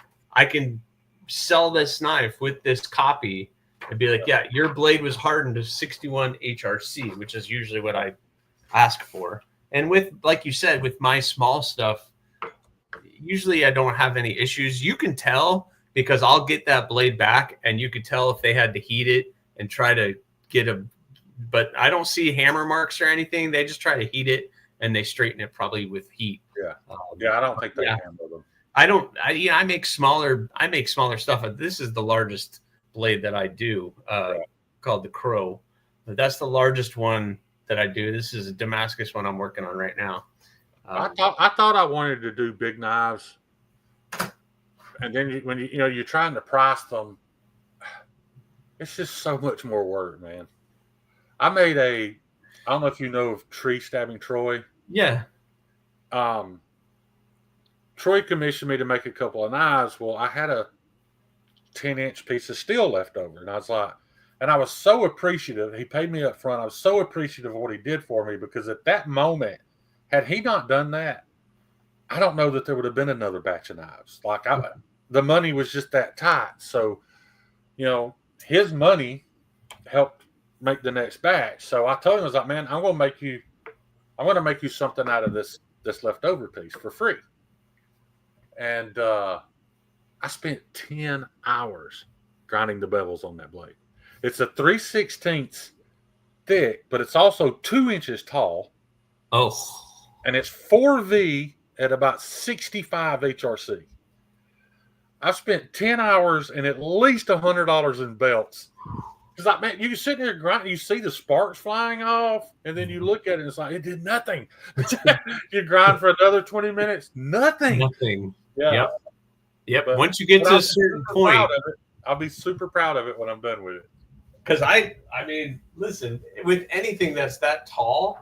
sell this knife with this copy and be like, yeah, your blade was hardened to 61 HRC, which is usually what I ask for. And with, like you said, with my small stuff, usually I don't have any issues. You can tell because I'll get that blade back and you could tell if they had to heat it and try to get but I don't see hammer marks or anything. They just try to heat it and they straighten it probably with heat. Yeah. I don't think they hammer them. I make smaller stuff. This is the largest blade that I do, called the Crow. That's the largest one that I do. This is a Damascus one I'm working on right now. I thought I wanted to do big knives, and then when you're trying to price them, it's just so much more work, man. I don't know if you know of Tree Stabbing Troy. Yeah. Troy commissioned me to make a couple of knives. Well, I had a 10-inch piece of steel left over, and I was so appreciative. He paid me up front. I was so appreciative of what he did for me because at that moment, had he not done that, I don't know that there would have been another batch of knives. The money was just that tight. So, his money helped make the next batch. So I told him, I was like, man, I'm going to make you something out of this leftover piece for free. And I spent 10 hours grinding the bevels on that blade. It's a 3/16 thick, but it's also 2 inches tall. Oh. And it's 4V at about 65 HRC. I've spent 10 hours and at least $100 in belts. It's like, man, you sit there grinding, you see the sparks flying off, and then you look at it and it's like, it did nothing. You grind for another 20 minutes, nothing. Yeah. Yep. But once you get to a certain point, I'll be super proud of it when I'm done with it. Because I mean, listen, with anything that's that tall,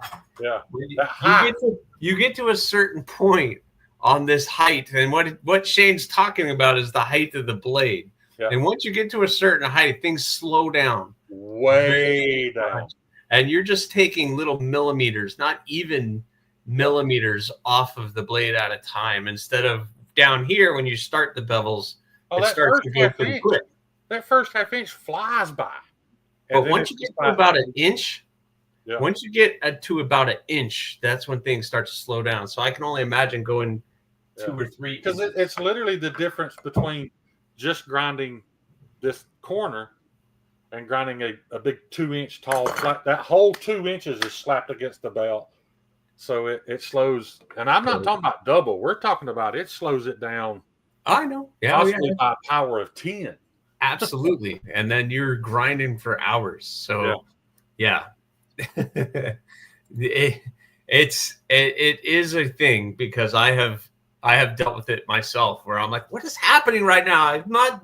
you get to a certain point on this height, and what Shane's talking about is the height of the blade. Yeah. And once you get to a certain height, things slow down, way down, and you're just taking little millimeters, not even millimeters, off of the blade at a time. Instead of down here when you start the bevels, it starts to go pretty quick. That first half inch flies by. But once you get to about an inch, that's when things start to slow down. So I can only imagine going 2 or 3. Because it's literally the difference between just grinding this corner and grinding a big 2-inch tall flat. That whole 2 inches is slapped against the belt. So it slows. And I'm not talking about double. We're talking about it slows it down. I know. Possibly by a power of 10. Absolutely. And then you're grinding for hours. So it is a thing because I have dealt with it myself where I'm like, what is happening right now? I'm not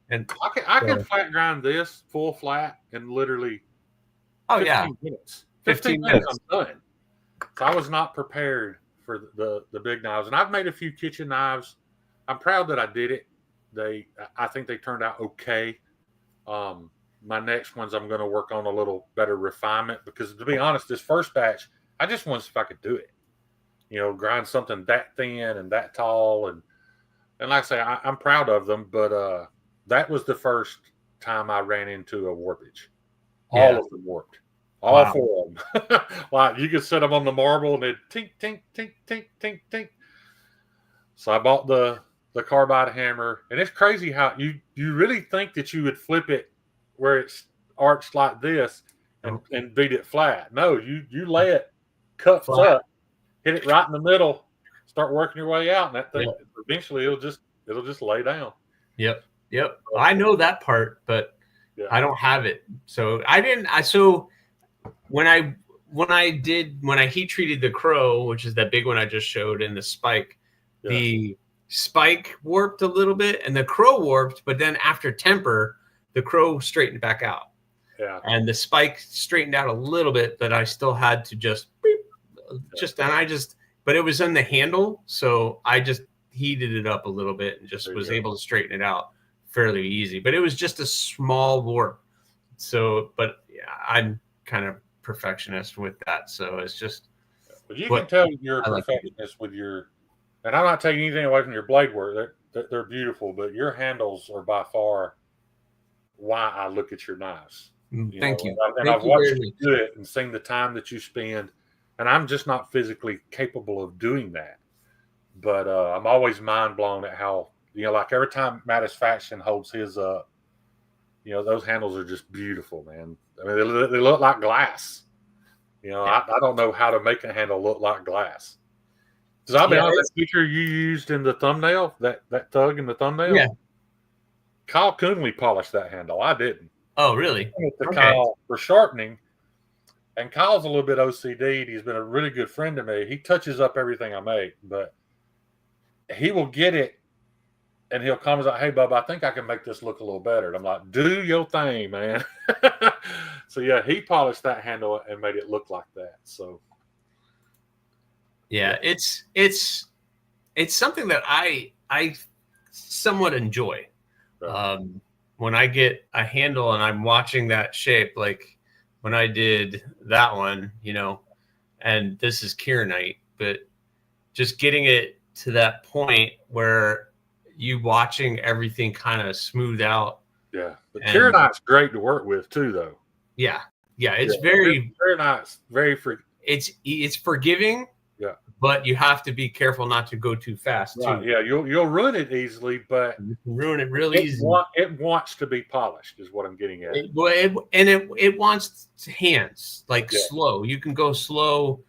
and I can flat grind this full flat in literally 15 minutes. 15 minutes I'm done. So I was not prepared for the big knives, and I've made a few kitchen knives. I'm proud that I did it. I think they turned out okay. My next ones, I'm going to work on a little better refinement because, to be honest, this first batch, I just wanted to see if I could do it. Grind something that thin and that tall, and like I say, I'm proud of them. But that was the first time I ran into a warpage. All of them warped. All four of them. Like you could set them on the marble and they'd tink, tink, tink, tink, tink, tink. So I bought the carbide hammer, and it's crazy how you really think that you would flip it where it's arched like this and beat it flat. No, you lay it cups up, hit it right in the middle, start working your way out, and that thing eventually it'll just lay down. Yep. I know that part, but I don't have it. So I didn't. So when I heat treated the crow, which is that big one I just showed, and the spike, the spike warped a little bit and the crow warped, but then after temper, the crow straightened back out. Yeah. And the spike straightened out a little bit, but I still had to but it was in the handle. So I just heated it up a little bit and just was able to straighten it out fairly easy, but it was just a small warp. So, but I'm kind of perfectionist with that. So it's just, but you can tell you're a perfectionist with your, and I'm not taking anything away from your blade work. They're beautiful, but your handles are by far why I look at your knives. Thank you. And I've watched you do it and seen the time that you spend, and I'm just not physically capable of doing that. But I'm always mind blown at how, like every time Mattisfaction holds his up, those handles are just beautiful, man. I mean, they look like glass. I don't know how to make a handle look like glass. Because I'll be honest, that picture you used in the thumbnail, that thug in the thumbnail, Kyle Coonley polished that handle. I didn't. Oh, really? Kyle for sharpening. And Kyle's a little bit OCD. He's been a really good friend to me. He touches up everything I make, but he will get it and he'll comment like, "Hey, Bub, I think I can make this look a little better." And I'm like, "Do your thing, man." So he polished that handle and made it look like that. So it's something that I somewhat enjoy. Right. When I get a handle and I'm watching that shape, like when I did that one, and this is Kieranite, but just getting it to that point where you watching everything kind of smooth out. Yeah. But Kieranite's great to work with too, though. Yeah. It's very Kieranite's very it's forgiving. Yeah. But you have to be careful not to go too fast too. Yeah, you'll ruin it easily, but you can ruin it really easy. It wants to be polished, is what I'm getting at. It wants hands, like slow. You can go slow,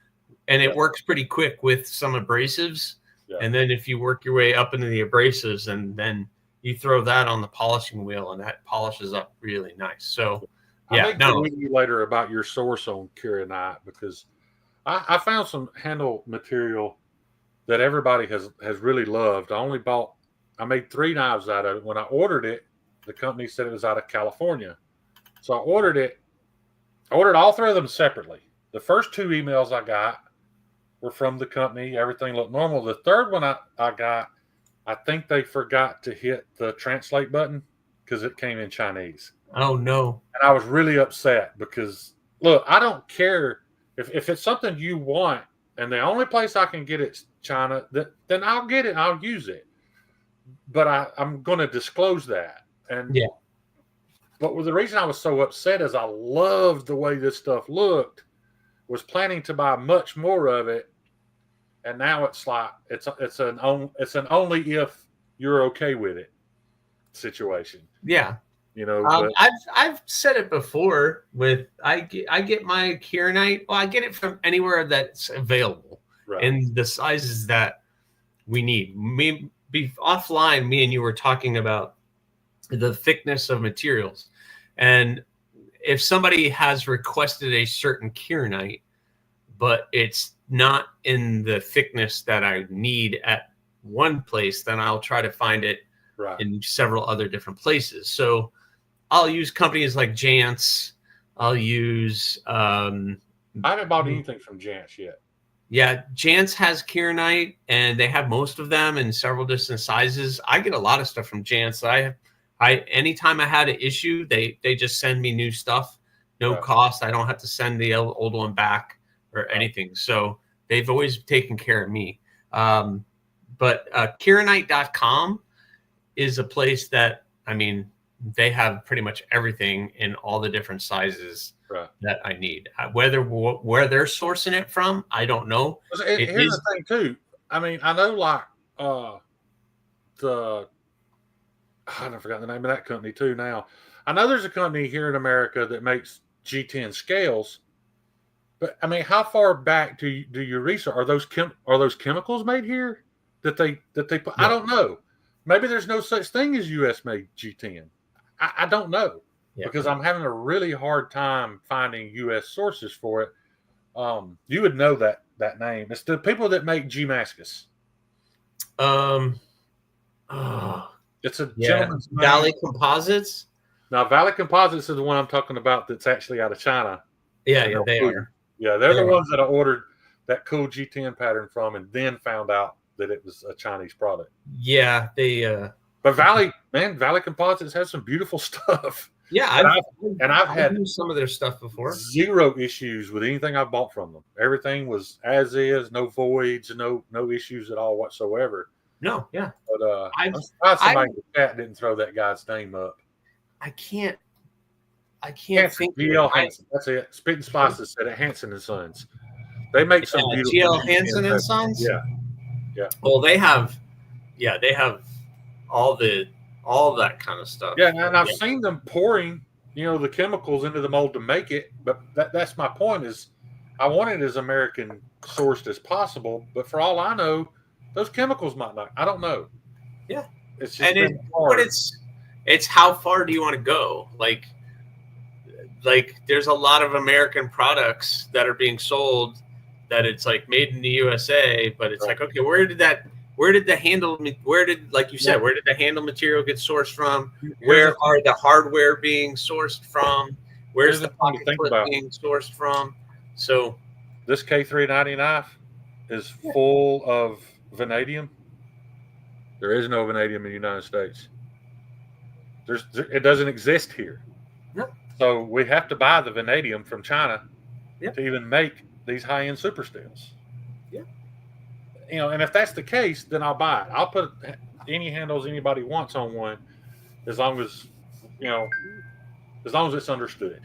and it works pretty quick with some abrasives. Yeah. And then if you work your way up into the abrasives, and then you throw that on the polishing wheel, and that polishes up really nice. So, I may talk with you later about your source on Kieranite, because I found some handle material that everybody has really loved. I made 3 knives out of it. When I ordered it, the company said it was out of California. So I ordered it. I ordered all 3 of them separately. The first 2 emails I got were from the company. Everything looked normal. The third one I got, I think they forgot to hit the translate button because it came in Chinese. Oh, no. And I was really upset because, look, I don't care. If it's something you want and the only place I can get it's China, then I'll get it and I'll use it. But I'm going to disclose that. And but the reason I was so upset is I loved the way this stuff looked, was planning to buy much more of it, and now it's like it's an only if you're okay with it situation. Yeah. I've said it before. I get my Kieranite. Well, I get it from anywhere that's available, in the sizes that we need. Offline, me and you were talking about the thickness of materials, and if somebody has requested a certain Kieranite, but it's not in the thickness that I need at one place, then I'll try to find it in several other different places. So I'll use companies like Jantz. I'll use. I haven't bought anything from Jantz yet. Yeah, Jantz has Kieranite, and they have most of them in several different sizes. I get a lot of stuff from Jantz. I anytime I had an issue, they just send me new stuff, no Right. cost. I don't have to send the old one back or anything. So they've always taken care of me. But Kieranite.com is a place that, I mean, they have pretty much everything in all the different sizes that I need. Where they're sourcing it from, I don't know. Here's the thing too. I mean, I know like I forgot the name of that company too. Now I know there's a company here in America that makes G10 scales, but I mean, how far back do you research? Are those chemicals made here that they put? Yeah. I don't know. Maybe there's no such thing as U.S. made G10. I don't know because I'm having a really hard time finding U.S. sources for it. You would know that name. It's the people that make G Mascus. It's a gentleman's name. Valley Composites. Now, Valley Composites is the one I'm talking about that's actually out of China. Yeah, they are. Yeah, they're the ones that I ordered that cool G10 pattern from and then found out that it was a Chinese product. Yeah, But Valley Composites has some beautiful stuff. Yeah, I've had used some of their stuff before. Zero issues with anything I bought from them. Everything was as is, no voids, no issues at all whatsoever. No, yeah. But I'm surprised somebody in the chat didn't throw that guy's name up. I can't think. GL Hansen. That's it. Spitting Spices said it. Hansen and Sons. They make some beautiful. GL Hansen and Sons. Yeah. Well, they have all that kind of stuff. Yeah, and I've seen them pouring, the chemicals into the mold to make it. But that's my point is, I want it as American sourced as possible. But for all I know, those chemicals might not. I don't know. Yeah, it's just but it's how far do you want to go? Like there's a lot of American products that are being sold that it's like made in the USA, but it's like, okay, where did the handle material get sourced from? Where are the hardware being sourced from? Where's the pocket clip being sourced from? So this K390 knife is full of vanadium. There is no vanadium in the United States. It doesn't exist here. No. So we have to buy the vanadium from China to even make these high-end super steels. Yeah. And if that's the case, then I'll buy it. I'll put any handles anybody wants on one, as long as it's understood.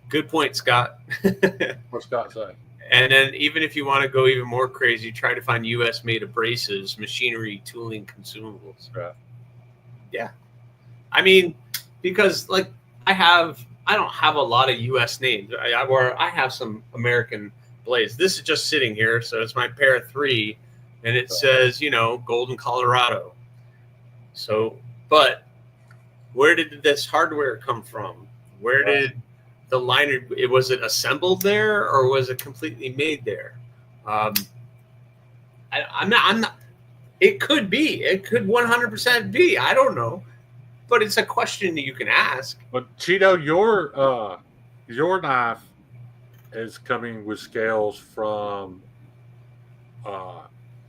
Good point, Scott. What's Scott say? And then even if you want to go even more crazy, try to find U.S. made abrasives, machinery, tooling, consumables. Right. Yeah. I mean, because I don't have a lot of U.S. names. I have some American blades. This is just sitting here, so it's my pair of 3, and it says, Golden, Colorado. So, but where did this hardware come from? Where did the liner? Was it assembled there, or was it completely made there? I'm not. It could be. It could 100% be. I don't know. But it's a question that you can ask. But Cheeto, your knife is coming with scales from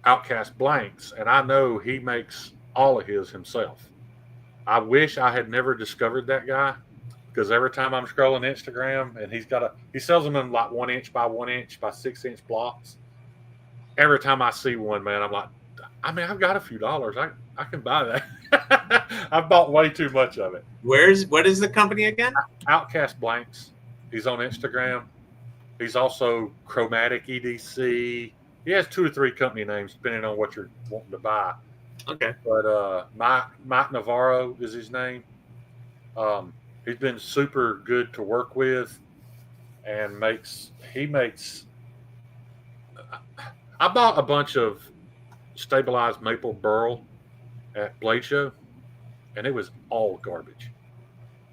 Outcast Blanks, and I know he makes all of his himself. I wish I had never discovered that guy, because every time I'm scrolling Instagram and he sells them in like 1 inch by 1 inch by 6 inch blocks. Every time I see one, man, I'm like, I've got a few dollars. I can buy that. I've bought way too much of it. What is the company again? Outcast Blanks. He's on Instagram. He's also Chromatic EDC. He has 2 or 3 company names depending on what you're wanting to buy. Okay. But Mike Navarro is his name. He's been super good to work with, and he makes. I bought a bunch of stabilized maple burl at Blade Show, and it was all garbage.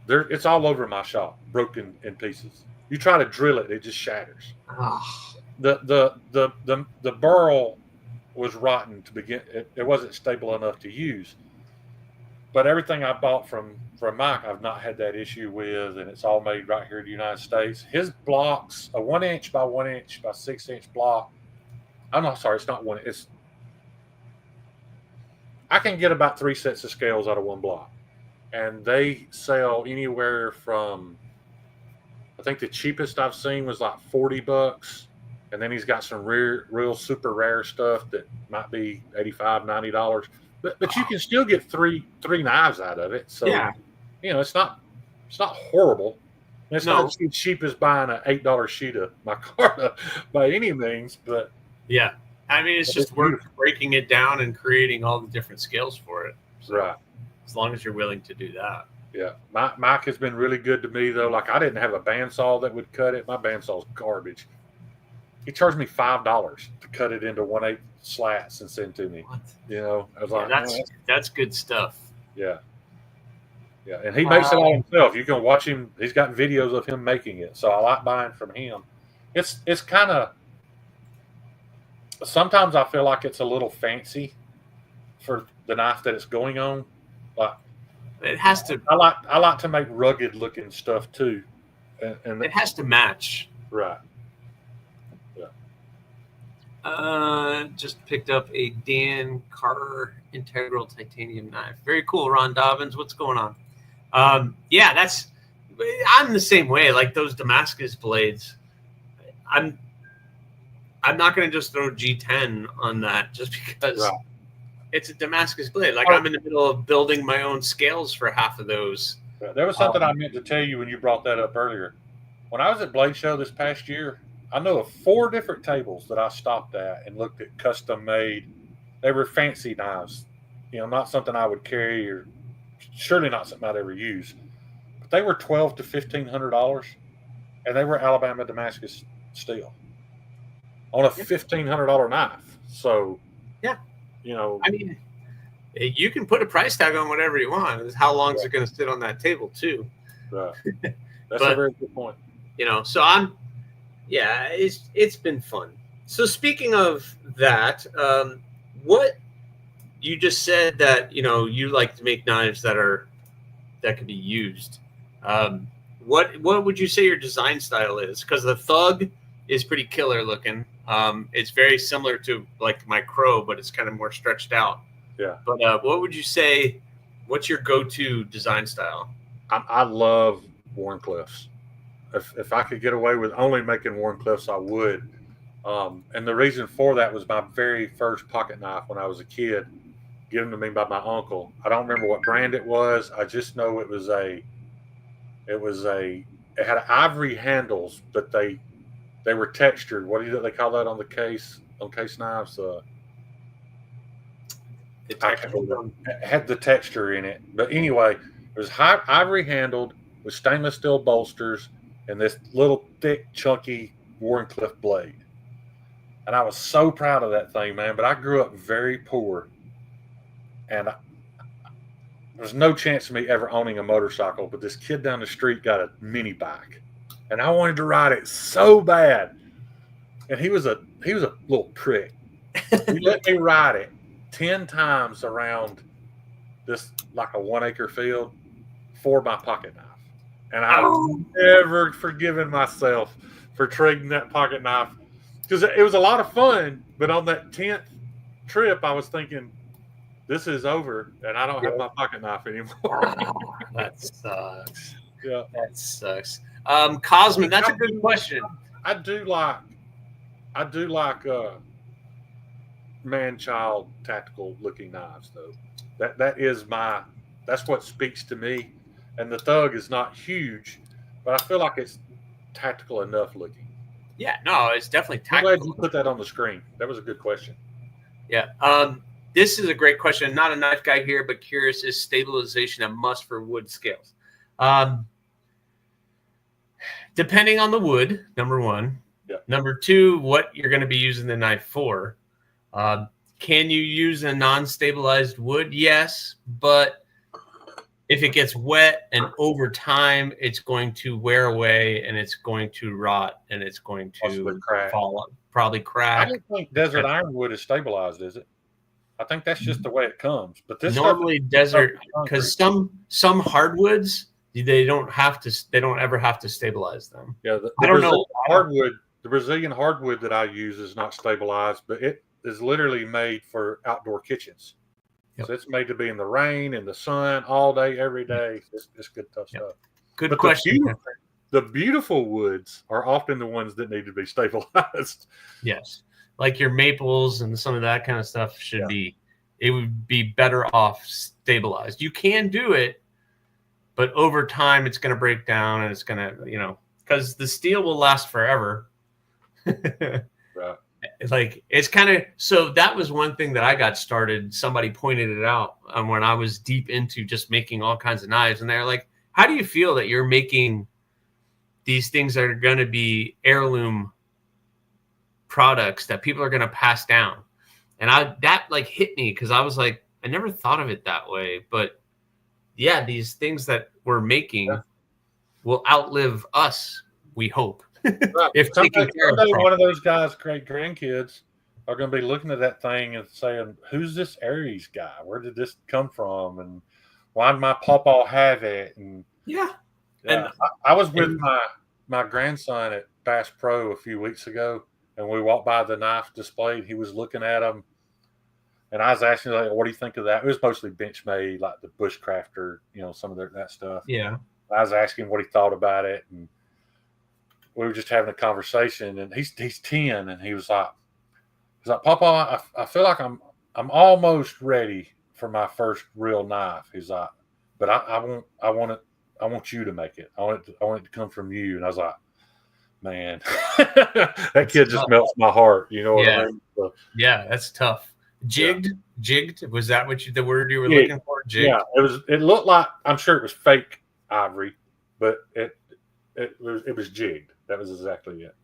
It's all over my shop, broken in pieces. You try to drill it, it just shatters. Oh. The burl was rotten to begin. It wasn't stable enough to use. But everything I bought from Mike, I've not had that issue with, and it's all made right here in the United States. His blocks, a 1 inch by 1 inch by 6 inch block, I'm not sorry, it's not one. It's I can get about 3 sets of scales out of one block, and they sell anywhere from I think the cheapest I've seen was like $40, and then he's got some real super rare stuff that might be $85, $90. But you can still get three knives out of it. So Yeah. it's not horrible. And it's No. not as cheap as buying an $8 sheet of micarta by any means, but Yeah. I mean, it's just worth breaking it down and creating all the different scales for it. So, right. as long as you're willing to do that. Yeah, Mike has been really good to me though. Like I didn't have a bandsaw that would cut it. My bandsaw's garbage. He charged me $5 to cut it into 1/8 slats and send to me. What? You know, I was Yeah, like, that's good stuff. yeah, yeah. And he makes it all himself. You can watch him. He's got videos of him making it. So I like buying from him. It's kind of sometimes I feel like it's a little fancy for the knife that it's going on. Like It has to. I like to make rugged looking stuff too, and It has to match. right. Just picked up a Dan Carter integral titanium knife. Very cool, Ron Dobbins. What's going on? Yeah, I'm the same way. Like those Damascus blades, I'm not going to just throw G10 on that just because Right. it's a Damascus blade. Like I'm in the middle of building my own scales for half of those. There was something I meant to tell you when you brought that up earlier. When I was at Blade Show this past year, I know of 4 different tables that I stopped at and looked at custom made. They were fancy knives, not something I would carry or surely not something I'd ever use. But they were $1,200 to $1,500, and they were Alabama Damascus steel on a $1,500 knife. So, yeah, I mean, you can put a price tag on whatever you want. How long is it going to sit on that table too? Right. That's a very good point. So it's been fun. So speaking of that, what you just said that you like to make knives that can be used. What would you say your design style is? Because the Thug is pretty killer looking. It's very similar to like my Crow, but it's kind of more stretched out. Yeah. But what would you say? What's your go-to design style? I love Warncliffs. If I could get away with only making Warncliffs, I would. And the reason for that was my very first pocket knife when I was a kid, given to me by my uncle. I don't remember what brand it was. I just know it had ivory handles, but they were textured. What do they call that on the case? On case knives? It had the texture in it. But anyway, it was ivory handled with stainless steel bolsters and this little thick, chunky Warncliffe blade. And I was so proud of that thing, man. But I grew up very poor. And there's no chance of me ever owning a motorcycle. But this kid down the street got a mini bike. And I wanted to ride it so bad. And he was a little prick. He let me ride it 10 times around this, like a 1 acre field, for my pocket knife. And I've never forgiven myself for trading that pocket knife because it was a lot of fun. But on that 10th trip, I was thinking, this is over and I don't have my pocket knife anymore. That sucks. Yeah. That sucks. Cosmin, that's a good question. I do like man-child tactical looking knives though. That's what speaks to me. And the Thug is not huge, but I feel like it's tactical enough looking. Yeah, no, it's definitely tactical. I'm glad you put that on the screen. That was a good question. Yeah. This is a great question. Not a knife guy here, but curious, is stabilization a must for wood scales? Depending on the wood, number one. Yeah. Number two, what you're going to be using the knife for. Can you use a non-stabilized wood? Yes, but if it gets wet and over time, it's going to wear away and it's going to rot and it's going to fall up, probably crack. I don't think desert ironwood is stabilized, is it? I think that's just the way it comes. But this normally desert, because some hardwoods they don't ever have to stabilize them. Yeah, I don't know. the Brazilian hardwood that I use is not stabilized, but it is literally made for outdoor kitchens. Yep. So it's made to be in the rain, in the sun, all day, every day. It's good, tough stuff. Good but question. The beautiful woods are often the ones that need to be stabilized. Yes. Like your maples and some of that kind of stuff should be, it would be better off stabilized. You can do it, but over time it's going to break down and it's going to, because the steel will last forever. Right. Like it's kind of, so that was one thing that I got started. Somebody pointed it out when I was deep into just making all kinds of knives. And they're like, how do you feel that you're making these things that are going to be heirloom products that people are going to pass down? And that like hit me, because I was like, I never thought of it that way. But yeah, these things that we're making will outlive us, we hope. Right. If someday one of those guys' great grandkids are going to be looking at that thing and saying, "Who's this Aries guy? Where did this come from? And why did my pawpaw have it?" And and I was with my grandson at Bass Pro a few weeks ago, and we walked by the knife display. And he was looking at them, and I was asking, like, "What do you think of that?" It was mostly Benchmade, like the Bushcrafter, some of that stuff. Yeah, I was asking what he thought about it, and we were just having a conversation. And he's 10, and he was like, "Papa, I feel like I'm almost ready for my first real knife." He's like, "But I want you to make it. I want it to come from you." And I was like, "Man, that kid just melts my heart." You know what I mean? So, yeah, that's tough. Jigged? Was that the word you were looking for? Jigged? Yeah, it looked like, I'm sure it was fake ivory, but it was jigged. That was exactly it.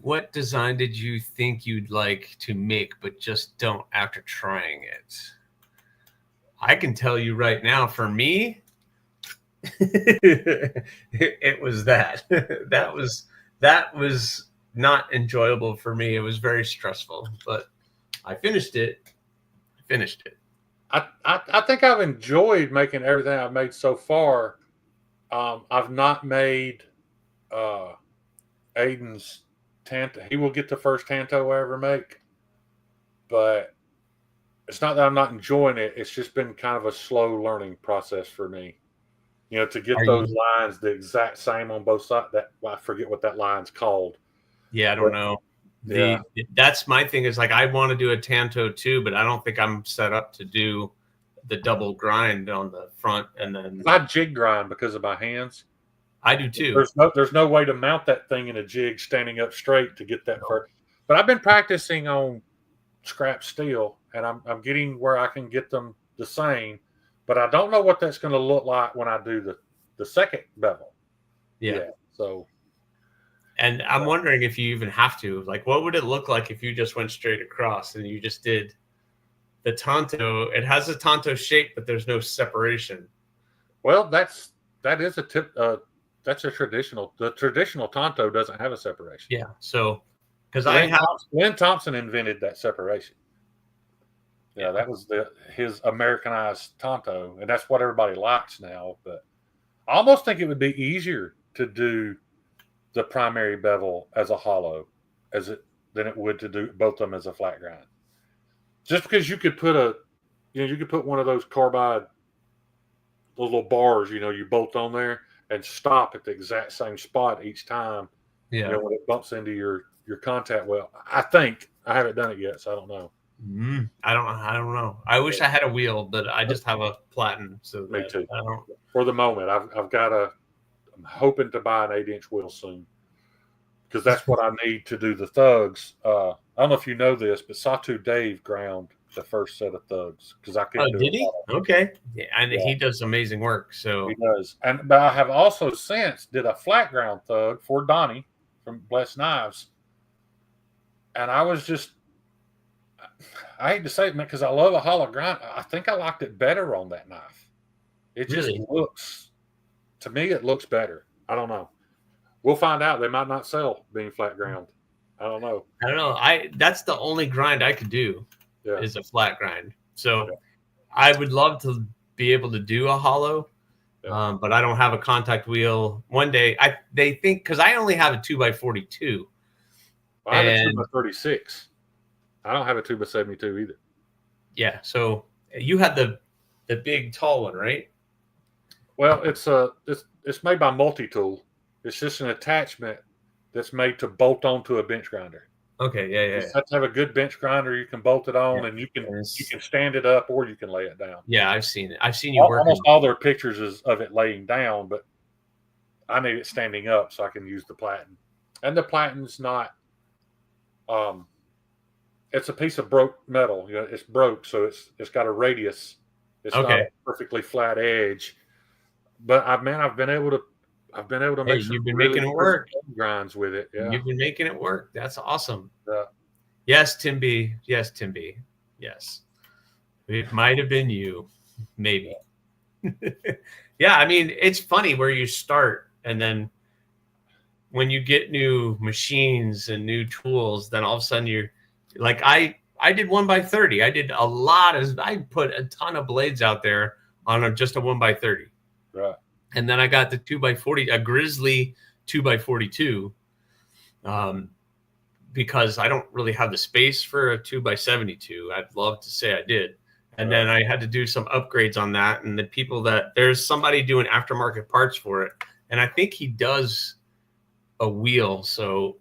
What design did you think you'd like to make but just don't after trying it? I can tell you right now, for me, it was that. that was not enjoyable for me. It was very stressful, but I finished it. I think I've enjoyed making everything I've made so far. I've not made Aiden's Tanto. He will get the first Tanto I ever make, but it's not that I'm not enjoying it. It's just been kind of a slow learning process for me. To get those lines the exact same on both sides. I forget what that line's called. Yeah, I don't know. That's my thing, is like, I want to do a Tanto too, but I don't think I'm set up to do the double grind on the front. And then I jig grind because of my hands. I do too. There's no way to mount that thing in a jig standing up straight to get that first. But I've been practicing on scrap steel, and I'm getting where I can get them the same. But I don't know what that's going to look like when I do the second bevel. Yeah. So. And I'm wondering if you even have to. Like, what would it look like if you just went straight across and you just did the Tanto? It has a Tanto shape, but there's no separation. Well, that is a tip. That's a traditional. The traditional Tanto doesn't have a separation. Yeah. So, because Lynn Thompson invented that separation. Yeah, that was his Americanized Tanto, and that's what everybody likes now. But I almost think it would be easier to do the primary bevel as a hollow than it would to do both of them as a flat grind. Just because you could put you could put one of those carbide, those little bars, you bolt on there and stop at the exact same spot each time. Yeah. When it bumps into your contact well. I think I haven't done it yet, so I don't know. I don't know. I wish I had a wheel, but I just have a platen. So me too. For the moment, I'm hoping to buy an 8-inch wheel soon, because that's what I need to do the thugs. I don't know if you know this, but Satu Dave ground the first set of thugs because I couldn't do it. Did he? Okay. Yeah, and he does amazing work. So he does. But I have also since did a flat ground thug for Donnie from Blessed Knives, and I hate to say it, man, because I love a hollow grind. I think I liked it better on that knife. It just looks. To me, it looks better. I don't know. We'll find out. They might not sell being flat ground. I don't know. That's the only grind I could do is a flat grind. So I would love to be able to do a hollow, Yeah. But I don't have a contact wheel. One day, they think because I only have a 2x42, I have a 2 by and 36. I don't have a 2 by 72 either. yeah. So you had the big tall one, right? Well, it's made by Multi Tool. It's just an attachment that's made to bolt onto a bench grinder. Okay. You just have to have a good bench grinder. You can bolt it on, Yeah. and you can stand it up or you can lay it down. Yeah, I've seen it. I've seen you working. Almost all their pictures is of it laying down, but I need it standing up so I can use the platen. And the platen's not. It's a piece of broke metal. You know, it's broke, so it's got a radius. It's not a perfectly flat edge. But I've been able to make some you've been really making it work. grinds with it. Yeah. You've been making it work. That's awesome. Yeah. Yes, Tim B. Yes, Tim B. Yes. It might have been you. Maybe. Yeah, I mean, it's funny where you start, and then when you get new machines and new tools, then all of a sudden you're like, I did 1x30. I put a ton of blades out there on just a 1x30. Right. And then I got the 2x40, a Grizzly 2x42, because I don't really have the space for a 2x72. I'd love to say I did. And then I had to do some upgrades on that. And there's somebody doing aftermarket parts for it. And I think he does a wheel. So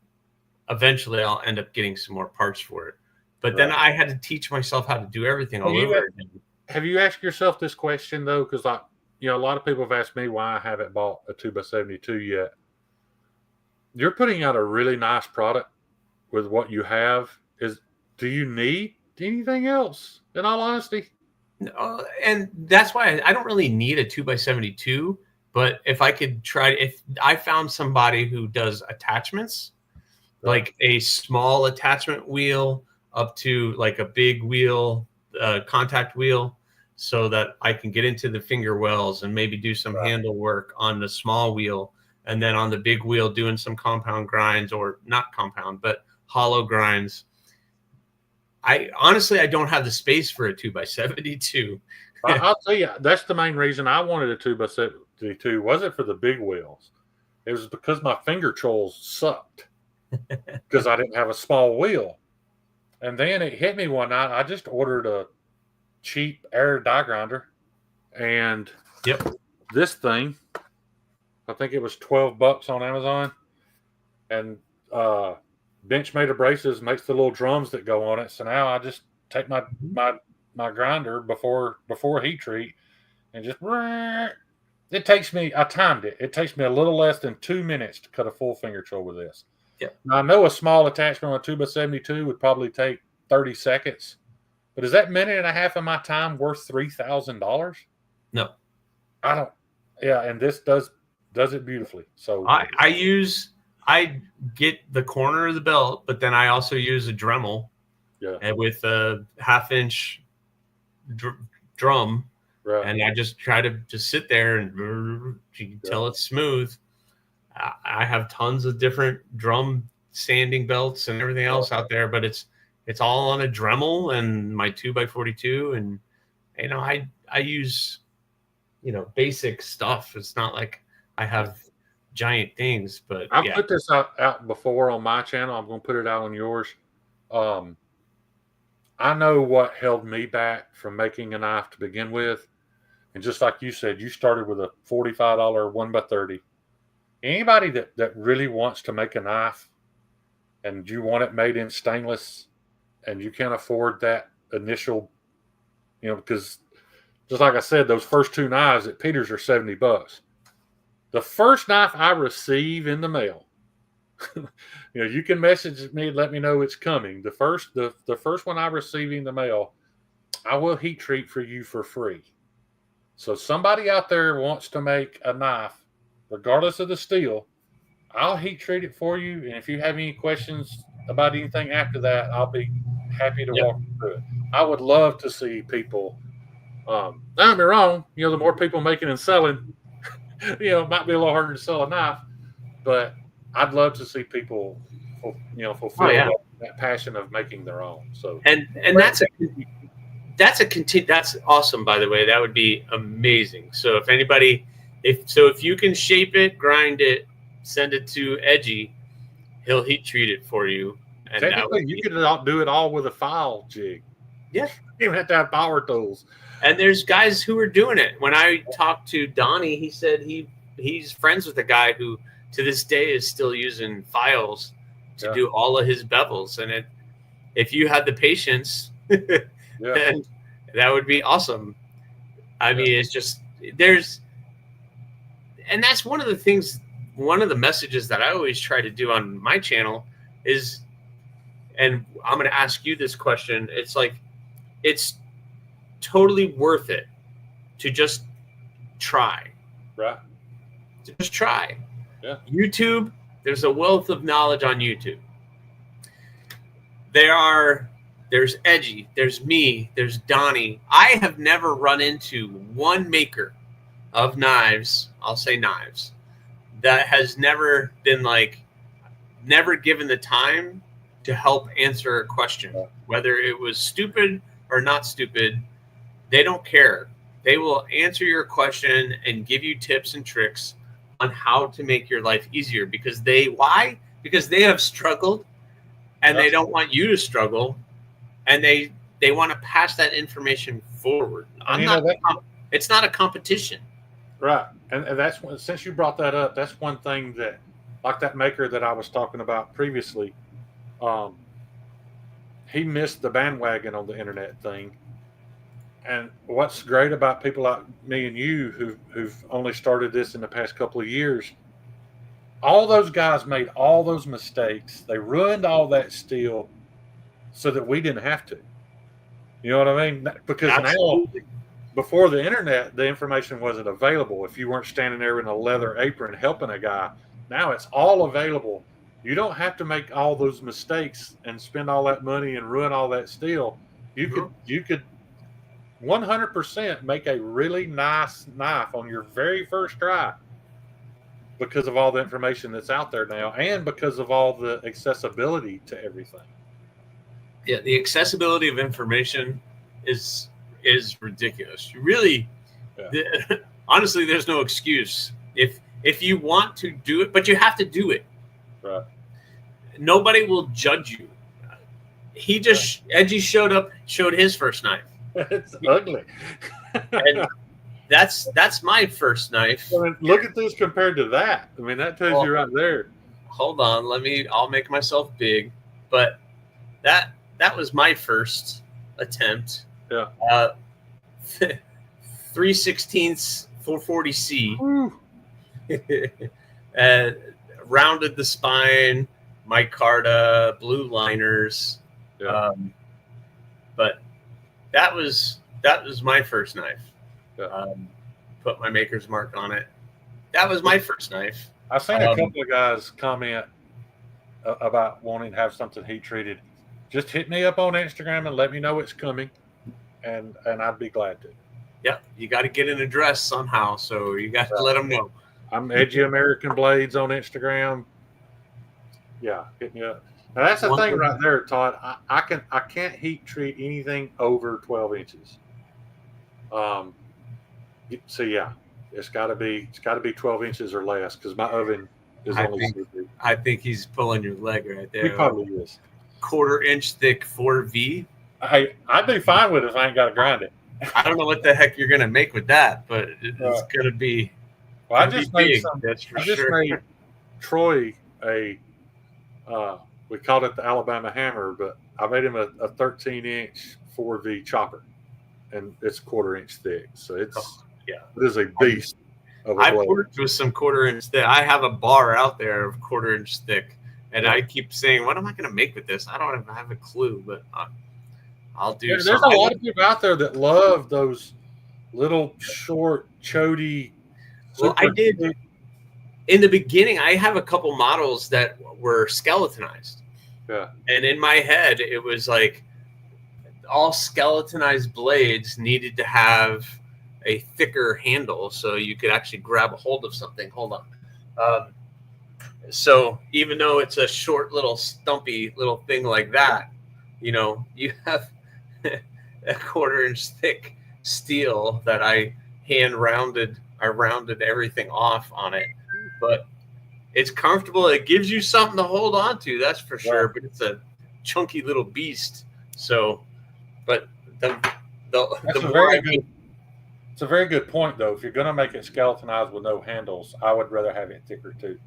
eventually I'll end up getting some more parts for it. But then I had to teach myself how to do everything all over again. Have you asked yourself this question, though? Because a lot of people have asked me why I haven't bought a 2x72 yet. You're putting out a really nice product with what you have. Do you need anything else, in all honesty? No, and that's why I don't really need a 2x72. But if I found somebody who does attachments, like a small attachment wheel up to like a big wheel, contact wheel, so that I can get into the finger wells and maybe do some handle work on the small wheel, and then on the big wheel doing some compound grinds, or not compound, but hollow grinds. I don't have the space for a 2x72. I'll tell you, that's the main reason I wanted a 2x72. Wasn't for the big wheels. It was because my finger trolls sucked because I didn't have a small wheel. And then it hit me one night. I just ordered a cheap air die grinder, and this thing, I think it was $12 on Amazon, and Benchmade Abrasives makes the little drums that go on it. So now I just take my grinder before heat treat, and just I timed it. It takes me a little less than 2 minutes to cut a full finger troll with this. Yeah. Now, I know a small attachment on a 2x72 would probably take 30 seconds, but is that minute and a half of my time worth $3,000? No, I don't. Yeah, and this does it beautifully. So I get the corner of the belt, but then I also use a Dremel, with a 1/2-inch drum, and I just try to just sit there and until it's smooth. I have tons of different drum sanding belts and everything else out there, but it's all on a Dremel and my 2x42, and I use basic stuff. It's not like I have giant things, but I've put this out before on my channel. I'm going to put it out on yours. I know what held me back from making a knife to begin with, and just like you said, you started with a $45 1x30. Anybody that really wants to make a knife, and you want it made in stainless, and you can't afford that initial, because just like I said, those first two knives at Peter's are $70. The first knife I receive in the mail, you can message me and let me know it's coming. The first one I receive in the mail, I will heat treat for you for free. So somebody out there wants to make a knife, regardless of the steel, I'll heat treat it for you. And if you have any questions about anything after that, I'll be happy to walk you through it. I would love to see people. Don't get me wrong. The more people making and selling, it might be a little harder to sell a knife, but I'd love to see people, fulfill that passion of making their own. So, and that's awesome. By the way, that would be amazing. So if anybody If you can shape it, grind it, send it to Edgy, he'll heat treat it for you. And technically, you could do it all with a file jig. Yeah. You don't have to have power tools. And there's guys who are doing it. When I talked to Donnie, he said he's friends with a guy who to this day is still using files to do all of his bevels. And if you had the patience, then that would be awesome. I mean, it's just and that's one of the things, one of the messages that I always try to do on my channel is, and I'm going to ask you this question. It's like, it's totally worth it to just try. Right. To just try. Yeah. YouTube, there's a wealth of knowledge on YouTube. There's Edgy, there's me, there's Donnie. I have never run into one maker of knives, I'll say knives, that has never been never given the time to help answer a question. Whether it was stupid or not stupid, they don't care. They will answer your question and give you tips and tricks on how to make your life easier because why? Because they have struggled and they don't want you to struggle. And they want to pass that information forward. It's not a competition. Right. And that's since you brought that up, that's one thing that, like that maker that I was talking about previously, he missed the bandwagon on the internet thing. And what's great about people like me and you who've only started this in the past couple of years, all those guys made all those mistakes. They ruined all that steel so that we didn't have to. You know what I mean? Because now, before the internet, the information wasn't available. If you weren't standing there in a leather apron helping a guy, now it's all available. You don't have to make all those mistakes and spend all that money and ruin all that steel. You could 100% make a really nice knife on your very first try because of all the information that's out there now and because of all the accessibility to everything. Yeah, the accessibility of information is ridiculous. You really, honestly, there's no excuse. If you want to do it, but you have to do it. Right. Nobody will judge you. Edgy showed his first knife. It's ugly. And that's my first knife. I mean, look at this compared to that. I mean, that tells you right there. Hold on, I'll make myself big. But that was my first attempt. Yeah. 3/16 440C. And rounded the spine, micarta, blue liners. Yeah. But that was my first knife. Yeah. Put my maker's mark on it. That was my first knife. I've seen a couple of guys comment about wanting to have something heat treated. Just hit me up on Instagram and let me know it's coming, and I'd be glad to. Yeah, you got to get an address somehow, so you got to let them know. I'm Edgy American Blades on Instagram. Yeah, hit me up. Now that's the thing right there, Todd. I can't heat treat anything over 12 inches. So yeah, it's got to be 12 inches or less because my oven is only. I think he's pulling your leg right there. He probably is. 1/4 inch thick 4V. Hey, I'd be fine with it if I ain't got to grind it. I don't know what the heck you're gonna make with that, but it's gonna be. Well, I just made big, some. That's for I just sure. made Troy we called it the Alabama Hammer, but I made him a 13-inch 4V chopper, and it's 1/4 inch thick. So it is a beast. I've worked with some 1/4 inch thick. I have a bar out there of 1/4 inch thick, and I keep saying, "What am I going to make with this?" I don't have a clue, but I'll do. There's a lot of people out there that love those little short, chody. Well, I did. In the beginning, I have a couple models that were skeletonized. Yeah. And in my head, it was like all skeletonized blades needed to have a thicker handle so you could actually grab a hold of something. Hold on. So even though it's a short little stumpy little thing like that, you have a 1/4 inch thick steel that I hand rounded I rounded everything off on it, but it's comfortable. It gives you something to hold on to, that's for sure. But it's a chunky little beast. So, but the That's a more very good. It's a very good point, though. If you're going to make it skeletonized with no handles, I would rather have it thicker too.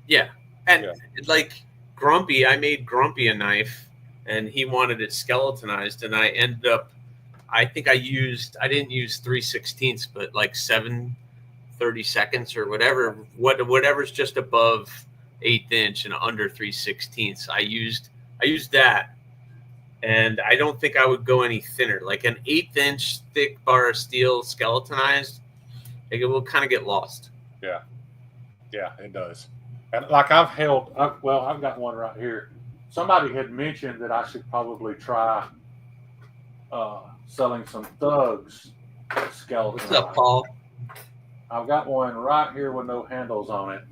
yeah, and like Grumpy, I made Grumpy a knife, and he wanted it skeletonized, and I ended up. I think I didn't use 3/16, but like 7/32 or whatever's just above 1/8 inch and under 3/16. I used that, and I don't think I would go any thinner. Like an 1/8 inch thick bar of steel skeletonized, like it will kind of get lost. Yeah, it does. And like I've got one right here. Somebody had mentioned that I should probably try selling some thugs skeletonized. What's up, Paul? I've got one right here with no handles on it.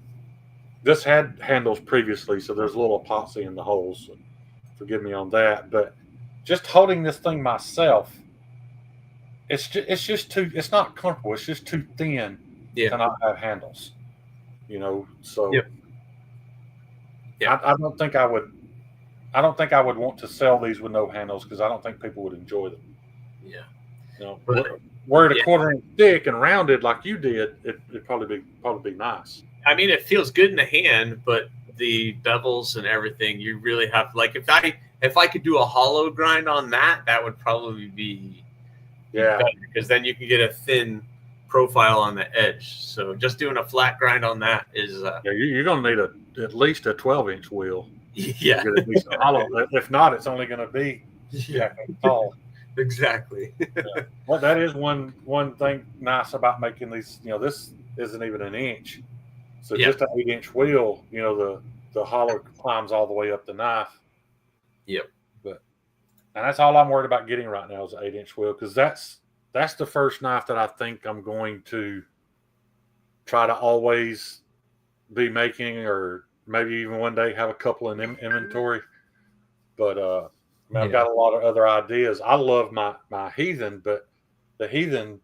This had handles previously, so there's a little epoxy in the holes. So forgive me on that. But just holding this thing myself, it's just too. It's not comfortable. It's just too thin to not have handles. So I don't think I would. I don't think I would want to sell these with no handles because I don't think people would enjoy them. Yeah. Were it a quarter inch thick and rounded like you did, it'd probably be nice. I mean, it feels good in the hand, but the bevels and everything, you really have if I could do a hollow grind on that, that would probably be better, because then you can get a thin profile on the edge. So just doing a flat grind on that is you're going to need at least a 12-inch wheel. Yeah. At least a hollow. If not, it's only going to be tall. Exactly. Well, that is one thing nice about making these. This isn't even an inch, so just an 8-inch wheel. The hollow climbs all the way up the knife. Yep. And that's all I'm worried about getting right now is an 8-inch wheel, because that's the first knife that I think I'm going to try to always be making, or maybe even one day have a couple in inventory. But I've got a lot of other ideas. I love my Heathen, but the Heathen,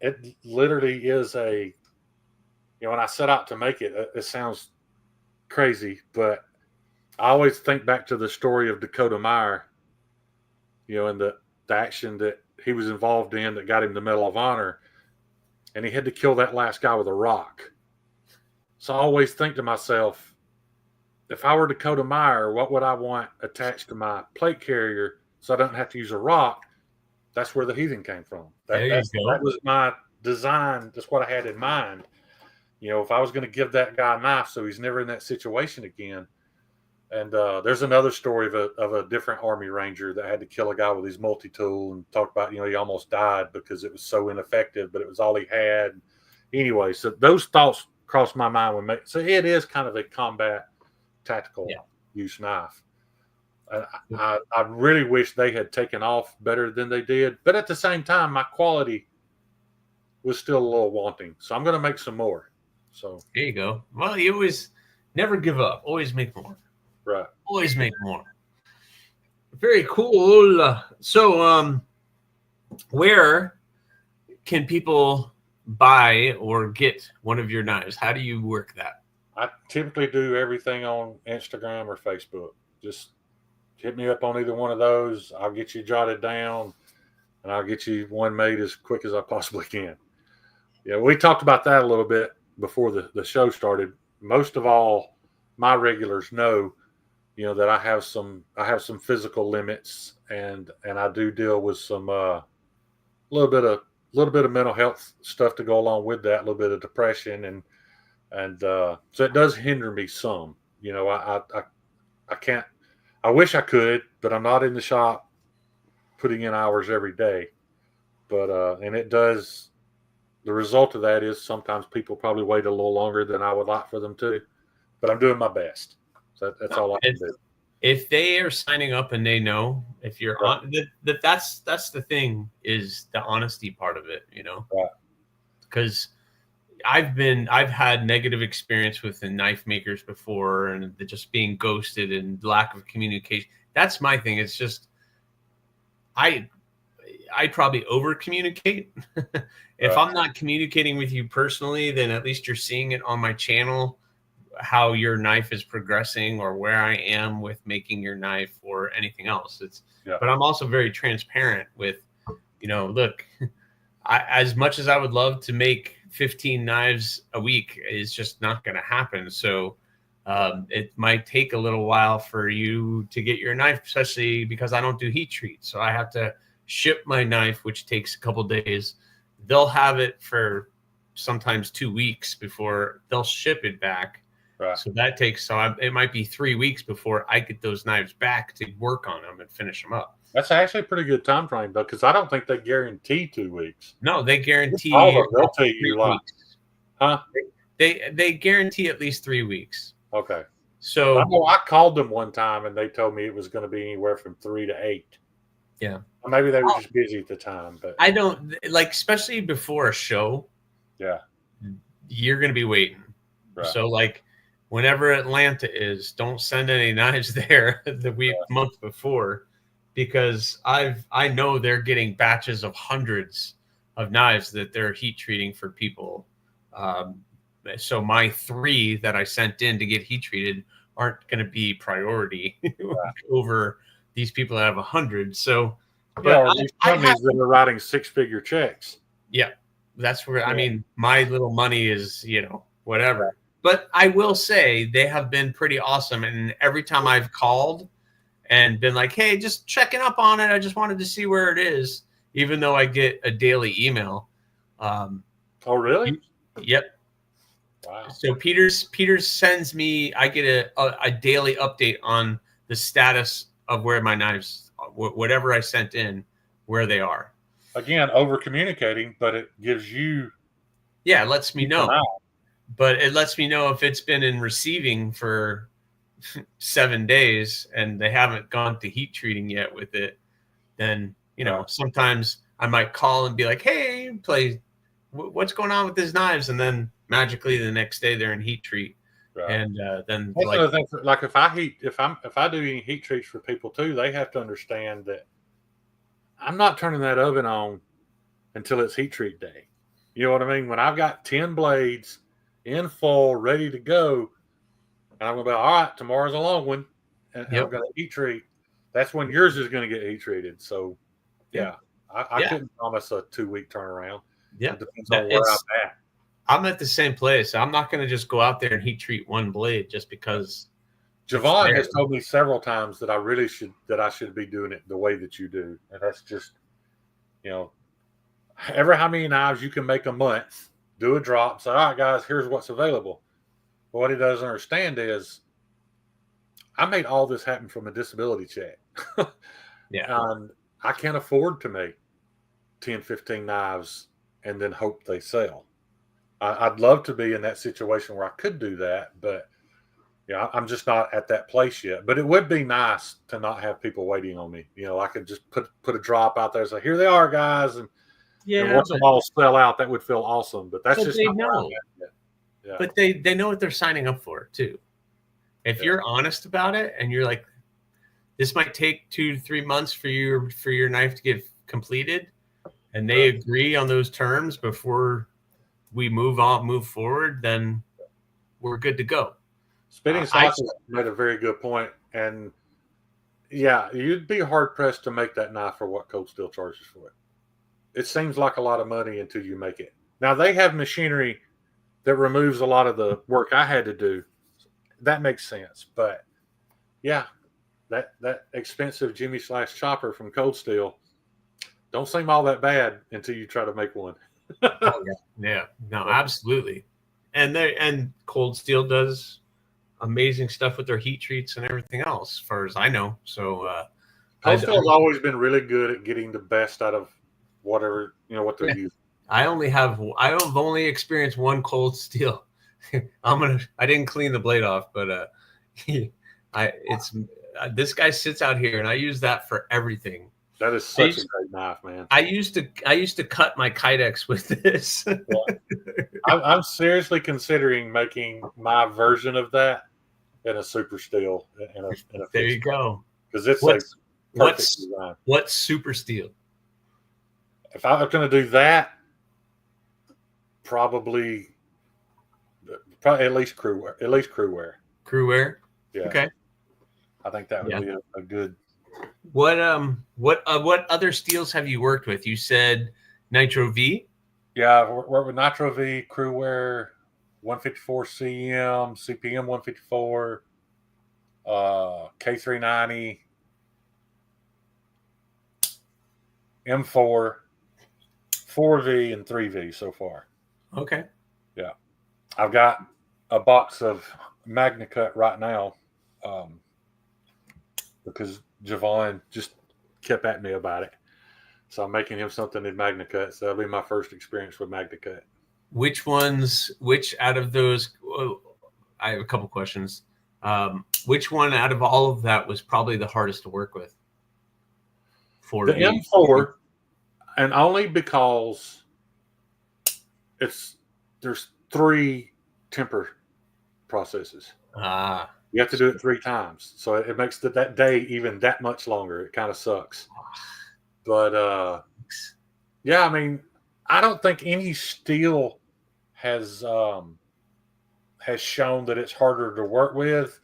it literally is when I set out to make it, it sounds crazy, but I always think back to the story of Dakota Meyer, and the action that he was involved in that got him the Medal of Honor, and he had to kill that last guy with a rock. So I always think to myself, if I were Dakota Meyer, what would I want attached to my plate carrier so I don't have to use a rock? That's where the Heathen came from. That was my design. That's what I had in mind. If I was going to give that guy a knife so he's never in that situation again. And there's another story of a different Army Ranger that had to kill a guy with his multi-tool, and talk about, he almost died because it was so ineffective, but it was all he had. Anyway, so those thoughts crossed my mind so it is kind of a combat tactical use knife. I really wish they had taken off better than they did, but at the same time, my quality was still a little wanting. So I'm going to make some more. So there you go. Well, you always never give up. Always make more. Right. Always make more. Very cool. So, where can people buy or get one of your knives? How do you work that? I typically do everything on Instagram or Facebook. Just hit me up on either one of those. I'll get you jotted down, and I'll get you one made as quick as I possibly can. Yeah, we talked about that a little bit before the show started. Most of all, my regulars know, that I have some physical limits, and I do deal with some little bit of mental health stuff to go along with that, a little bit of depression, and so it does hinder me some. I can't. I wish I could, but I'm not in the shop putting in hours every day. But and it does. The result of that is sometimes people probably wait a little longer than I would like for them to, but I'm doing my best. So that's all I can do. If they are signing up and they know, if you're on that's the thing, is the honesty part of it, Right. Because I've had negative experience with the knife makers before, and just being ghosted and lack of communication. That's my thing. It's just, I probably over communicate. If Right. I'm not communicating with you personally, then at least you're seeing it on my channel, how your knife is progressing or where I am with making your knife or anything else. Yeah. But I'm also very transparent with, look, as much as I would love to make 15 knives a week, is just not going to happen. So it might take a little while for you to get your knife, especially because I don't do heat treat. So I have to ship my knife, which takes a couple days. They'll have it for sometimes 2 weeks before they'll ship it back. Right. So that takes, it might be 3 weeks before I get those knives back to work on them and finish them up. That's actually a pretty good time frame, though, because I don't think they guarantee 2 weeks. No, they guarantee They'll tell you 3 like, weeks. huh? They guarantee at least 3 weeks. Okay. So I know I called them one time and they told me it was going to be anywhere from 3 to 8. yeah, Or maybe they were just busy at the time, but I don't like, especially before a show. yeah, You're going to be waiting. right. So like, whenever Atlanta is, don't send any knives there the month before, because I know they're getting batches of hundreds of knives that they're heat treating for people. So my 3 that I sent in to get heat treated aren't going to be priority over these people that have 100. So, Yeah, or these companies that are writing 6-figure checks. Yeah, that's where, I mean, my little money is, whatever. But I will say they have been pretty awesome. And every time I've called and been like, hey, just checking up on it, I just wanted to see where it is, even though I get a daily email. Oh, really? Yep. Wow. So Peters sends me, I get a daily update on the status of where my knives, whatever I sent in, where they are. Again, over communicating, but it gives you. Yeah, it lets me know. But it lets me know if it's been in receiving for 7 days and they haven't gone to heat treating yet with it. Then, sometimes I might call and be like, hey, what's going on with these knives? And then magically the next day they're in heat treat. Right. And then that's another thing. Like if I do any heat treats for people too, they have to understand that I'm not turning that oven on until it's heat treat day. You know what I mean? When I've got 10 blades in full, ready to go, and I'm going to be, all right, tomorrow's a long one, and I'm going to heat treat. That's when yours is going to get heat treated. So, I couldn't promise a 2-week turnaround. Yeah. It depends on where I'm at. I'm at the same place. I'm not going to just go out there and heat treat one blade just because. Javon has told me several times that I should be doing it the way that you do. And that's just, ever how many knives you can make a month, do a drop, say, all right, guys, here's what's available. But what he doesn't understand is I made all this happen from a disability check. And I can't afford to make 10, 15 knives and then hope they sell. I'd love to be in that situation where I could do that, but I'm just not at that place yet. But it would be nice to not have people waiting on me. I could just put a drop out there and say, here they are, guys. And once them all sell out, that would feel awesome. But that's just not where I'm at yet. Yeah. But they know what they're signing up for too. If you're honest about it and you're like, this might take 2 to 3 months for your knife to get completed, and they agree on those terms before we move forward, then we're good to go. Spinning Sausage made a very good point. And you'd be hard pressed to make that knife for what Cold Steel charges for it. It seems like a lot of money until you make it. Now they have machinery that removes a lot of the work I had to do. That makes sense. But that expensive Jimmy Slash chopper from Cold Steel don't seem all that bad until you try to make one. No, absolutely. And Cold Steel does amazing stuff with their heat treats and everything else, as far as I know. So Cold Steel has always been really good at getting the best out of whatever what they're using. I've only experienced one Cold Steel. I didn't clean the blade off, but this guy sits out here and I use that for everything. That is such a great knife, man. I used to cut my Kydex with this. I'm seriously considering making my version of in a super steel. There you go. Because it's what's super steel? if I was going to do that, probably at least crew wear. At least crew wear. Crew wear. Yeah. Okay. I think that would be a good. What other steels have you worked with? You said Nitro V. Yeah, I've worked with Nitro V, crew wear, 154 CM, CPM 154, K390, M4, 4V, and 3V so far. Okay. Yeah. I've got a box of MagnaCut right now because Javon just kept at me about it. So I'm making him something in MagnaCut. So that'll be my first experience with MagnaCut. Which out of those? I have a couple questions. Which one out of all of that was probably the hardest to work with? For the M4, and only because there's 3 temper processes. You have to do it 3 times, so it makes that day even that much longer. It kind of sucks, but yeah, I mean, I don't think any steel has shown that it's harder to work with.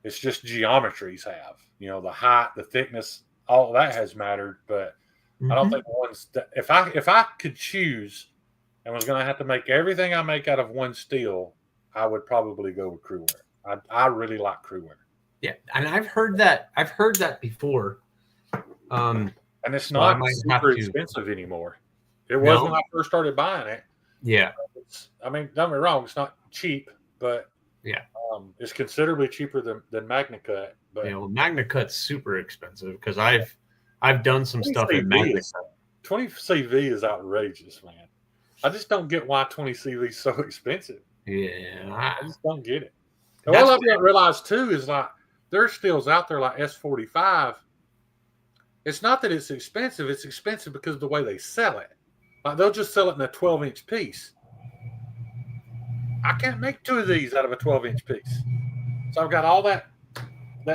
It's just geometries have, the height, the thickness, all that has mattered, but I don't think if I could choose and was going to have to make everything I make out of one steel, I would probably go with crew wear. I really like crew wear. Yeah, and I've heard that before. And it's not super expensive anymore. It was when I first started buying it. Yeah. I mean, don't get me wrong, it's not cheap, but yeah, it's considerably cheaper than MagnaCut. But well, MagnaCut's super expensive because I've done some stuff in MagnaCut. 20 CV is outrageous, man. I just don't get why 20 CV is so expensive. Yeah, I just don't get it. And what I've realized too is like there's steels out there like S45. It's not that it's expensive; it's expensive because of the way they sell it. Like they'll just sell it in a 12-inch piece. I can't make 2 of these out of a 12-inch piece. So I've got all that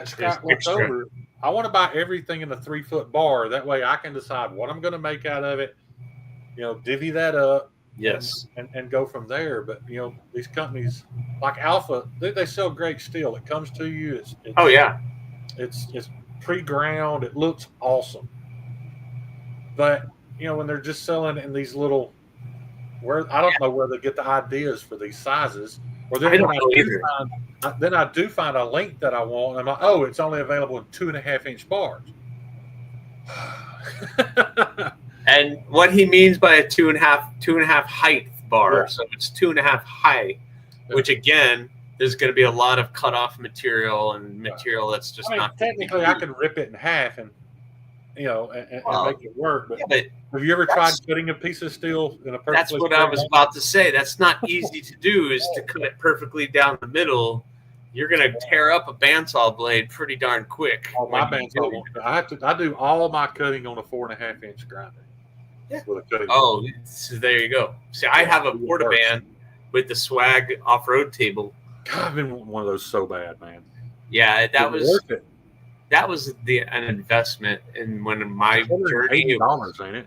scrap left over. I want to buy everything in a 3-foot bar. That way I can decide what I'm going to make out of it, divvy that up. Yes. And go from there. But, these companies like Alpha, they sell great steel. It comes to you. It's pre-ground. It looks awesome. But, when they're just selling in these little, I don't know where they get the ideas for these sizes. Or then I do find a length that I want, and I'm like, oh, it's only available in 2.5-inch bars. And what he means by a 2.5 height bar, so it's 2.5 high, which again, there's going to be a lot of cut off material and material that's just not. Technically, I could rip it in half and make it work. But have you ever tried cutting a piece of steel in a perfectly? That's what I was about to say. That's not easy to do. Is to cut it perfectly down the middle. You're going to tear up a bandsaw blade pretty darn quick. Oh, my bandsaw! I do all my cutting on a 4.5-inch grinder. Yeah. So there you go. See, I have a Portaband with the Swag off-road table. God, I've been wanting one of those so bad, man. Yeah, that was worth it. That was an investment in when my journey. $80, ain't it?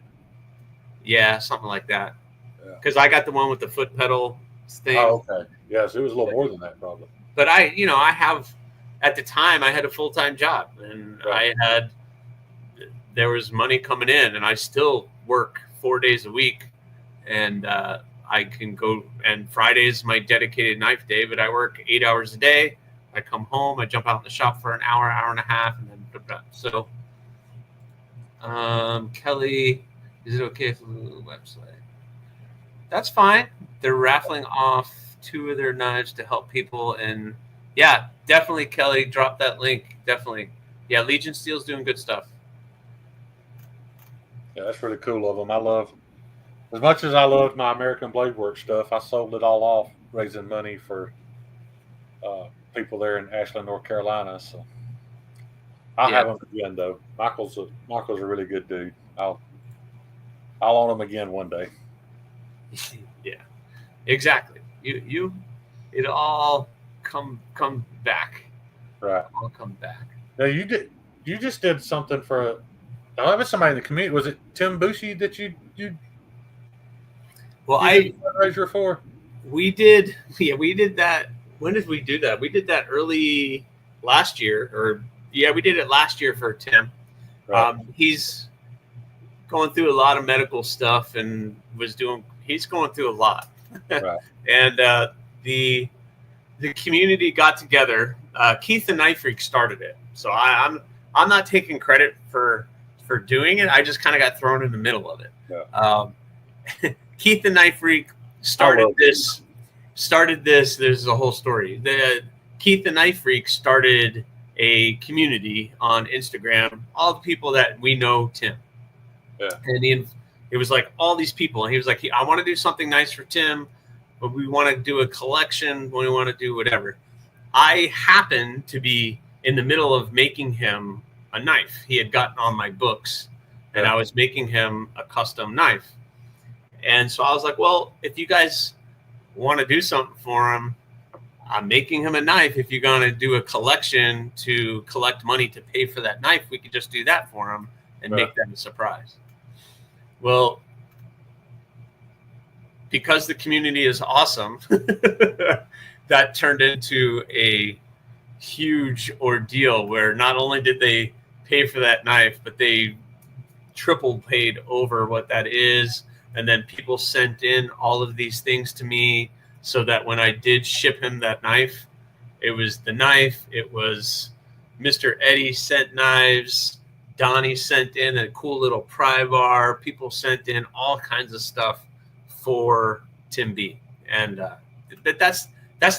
Yeah, something like that. Because I got the one with the foot pedal thing. Oh, okay. Yes, it was a little more than that, probably. But I have, at the time, I had a full-time job, and there was money coming in, and I still work 4 days a week, and I can go. And Friday's my dedicated knife day, but I work 8 hours a day. I come home, I jump out in the shop for an hour and a half, and then so. Kelly, is it okay if we move the website? That's fine. They're raffling off 2 of their knives to help people, and yeah, definitely, Kelly, drop that link. Definitely, yeah. Legion Steel's doing good stuff. Yeah, that's really cool of them. As much as I loved my American Blade Works stuff, I sold it all off, raising money for people there in Ashland, North Carolina. So I'll have him again, though. Michael's a really good dude. I'll own him again one day. Yeah, exactly. It'll all come back. Right. All come back. Now you just did something for Oh, that was somebody in the community. Was it Tim Bushy that you Well, did the fundraiser for? we did that. When did we do that? We did that early last year, we did it last year for Tim. Right. He's going through a lot of medical stuff and he's going through a lot. Right. And the community got together. Keith the Knife Freak started it, so I'm not taking credit for doing it. I just kind of got thrown in the middle of it. Yeah. Keith the Knife Freak started this. There's a whole story. Keith the Knife Freak started a community on Instagram. All the people that we know Tim. Yeah. And it was like all these people, and he was like, I want to do something nice for Tim, but we want to do a collection. We want to do whatever. I happened to be in the middle of making him a knife. He had gotten on my books, and I was making him a custom knife. And so I was like, well, if you guys want to do something for him, I'm making him a knife. If you're going to do a collection to collect money to pay for that knife, we could just do that for him and make that a surprise. Well, because the community is awesome, that turned into a huge ordeal where not only did they pay for that knife, but they triple paid over what that is. And then people sent in all of these things to me so that when I did ship him that knife, it was the knife. It was Mr. Eddy sent knives. Donnie sent in a cool little pry bar. People sent in all kinds of stuff for Tim B. And that's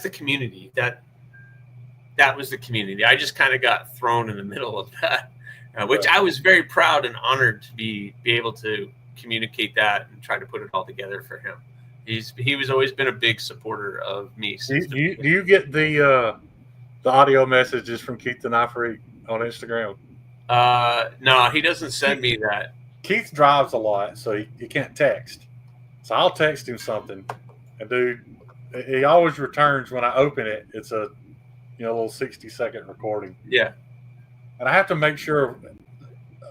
the community. That was the community. I just kind of got thrown in the middle of that, which I was very proud and honored to be able to communicate that and try to put it all together for him. He was always been a big supporter of me. Do you get the audio messages from Keith the Knife Freak on Instagram? No, he doesn't send me that. Keith drives a lot, so he can't text. So I'll text him something, and dude, he always returns when I open it. It's a little 60-second recording. Yeah, and I have to make sure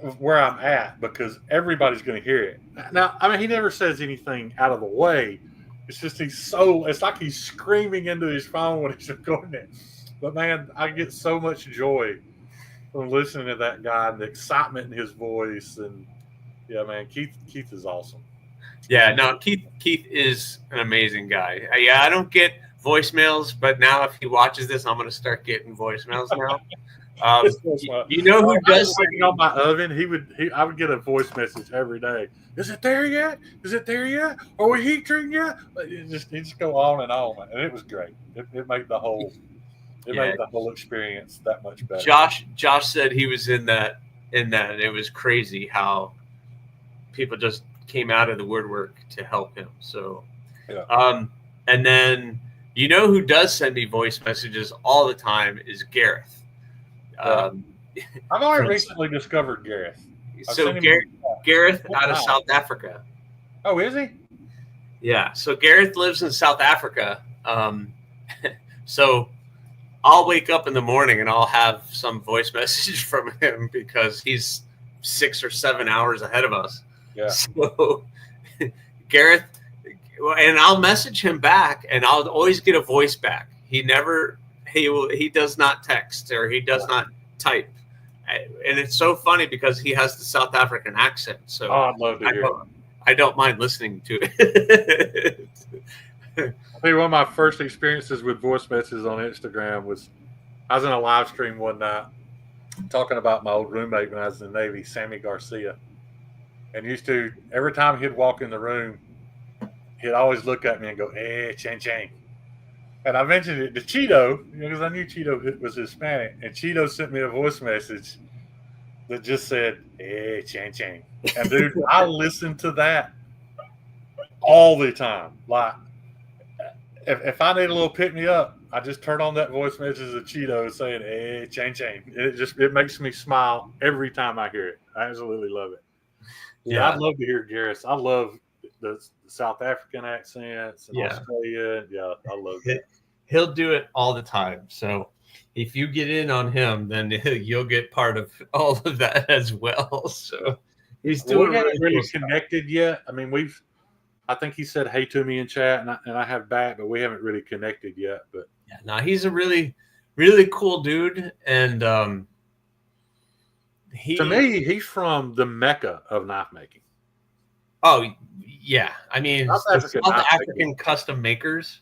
of where I'm at because everybody's going to hear it. Now, I mean, he never says anything out of the way. It's just it's like he's screaming into his phone when he's recording it. But man, I get so much joy from listening to that guy and the excitement in his voice. And yeah, man, Keith is awesome. Yeah, no, Keith is an amazing guy. Yeah, I don't get voicemails, but now if he watches this, I'm going to start getting voicemails now. You know who does something on my oven? I would get a voice message every day. Is it there yet? Is it there yet? Are we heat treating yet? It just go on, and it was great. It made the whole made the whole experience that much better. Josh said he was in that, and it was crazy how people just came out of the woodwork to help him. So, and then who does send me voice messages all the time is Gareth. I've only recently discovered Gareth. So Gareth out of South Africa. Oh, is he? Yeah. So Gareth lives in South Africa. So I'll wake up in the morning and I'll have some voice message from him because he's 6 or 7 hours ahead of us. Yeah. So Gareth, and I'll message him back and I'll always get a voice back. He does not text or he does not type. And it's so funny because he has the South African accent. So I'd love to hear it. I don't mind listening to it. I think one of my first experiences with voice messages on Instagram was I was in a live stream one night talking about my old roommate when I was in the Navy, Sammy Garcia. And every time he'd walk in the room, he'd always look at me and go, "Hey, Chang Chang." And I mentioned it to Cheeto because I knew Cheeto was Hispanic. And Cheeto sent me a voice message that just said, "Hey, Chang Chang." And dude, I listened to that all the time. Like, if I need a little pick me up, I just turn on that voice message of Cheeto saying, "Hey, Chang Chang." It makes me smile every time I hear it. I absolutely love it. Yeah, I'd love to hear Gareth. I love the South African accents and Australia. Yeah, I love it. He'll do it all the time. So if you get in on him, then you'll get part of all of that as well. So he's doing We haven't really really cool stuff. connected yet. I mean, I think he said hey to me in chat, and I have back, but we haven't really connected yet. But Yeah, no, he's a really, really cool dude, and to me, he's from the mecca of knife making. Oh yeah, I mean South the African South knife making. African custom makers.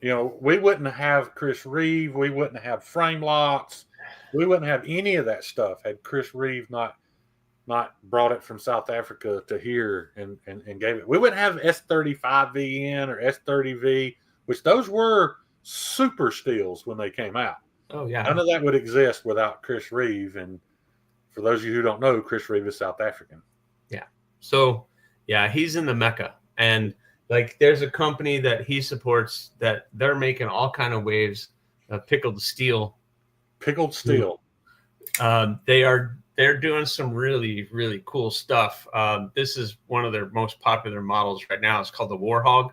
You know, we wouldn't have Chris Reeve. We wouldn't have frame locks. We wouldn't have any of that stuff had Chris Reeve not brought it from South Africa to here and gave it. We wouldn't have S35VN or S30V, which those were super steels when they came out. Oh yeah, None of that would exist without Chris Reeve. And for those of you who don't know, Chris Reeve is South African. yeah. So yeah, he's in the Mecca, and like there's a company that he supports that they're making all kind of waves of pickled steel. Pickled steel. They're doing some really, really cool stuff. This is one of their most popular models right now. It's called the Warhog.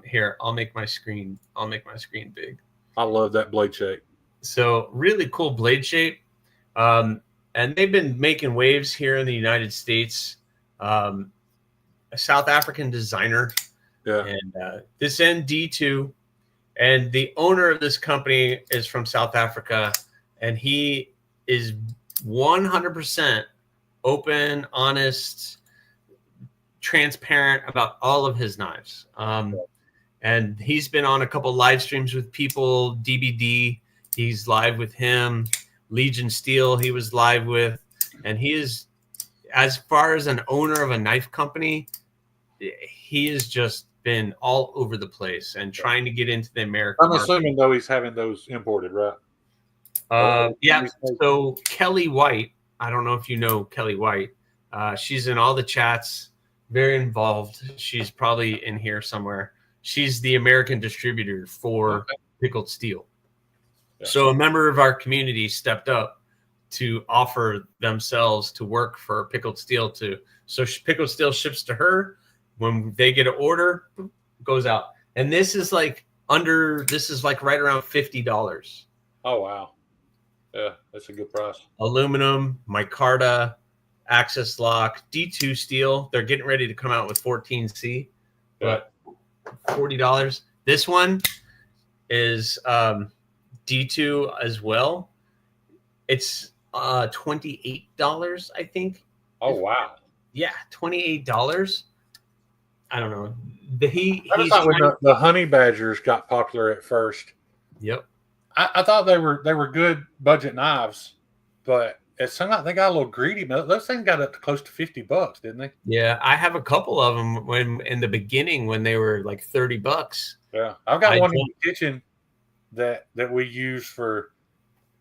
Here, I'll make my screen big. I love that blade shape. So really cool blade shape. And they've been making waves here in the United States. A South African designer. Yeah. And this ND2. And the owner of this company is from South Africa. And he is 100% open, honest, transparent about all of his knives. And he's been on a couple live streams with people. DBD, he's live with him. Legion Steel, he was live with. And he is, as far as an owner of a knife company, he has just been all over the place and trying to get into the American I'm assuming, though, he's having those imported, right? Yeah. So Kelly White, I don't know if you know Kelly White. She's in all the chats, very involved. She's probably in here somewhere. She's the American distributor for pickled steel. Yeah. So a member of our community stepped up to offer themselves to work for pickled steel so pickled steel ships to her. When they get an order, goes out. And this is like right around $50. Oh, wow. Yeah, that's a good price. Aluminum, micarta, access lock, D2 steel. They're getting ready to come out with 14C, but $40. This one is D2 as well. It's $28, I think. Oh, wow. Yeah, $28. I don't know. The honey badgers got popular at first. Yep. I thought they were good budget knives, but it seemed like they got a little greedy. Those things got up to close to $50, didn't they? Yeah, I have a couple of them when in the beginning when they were like $30. Yeah, I've got one in the kitchen that we use for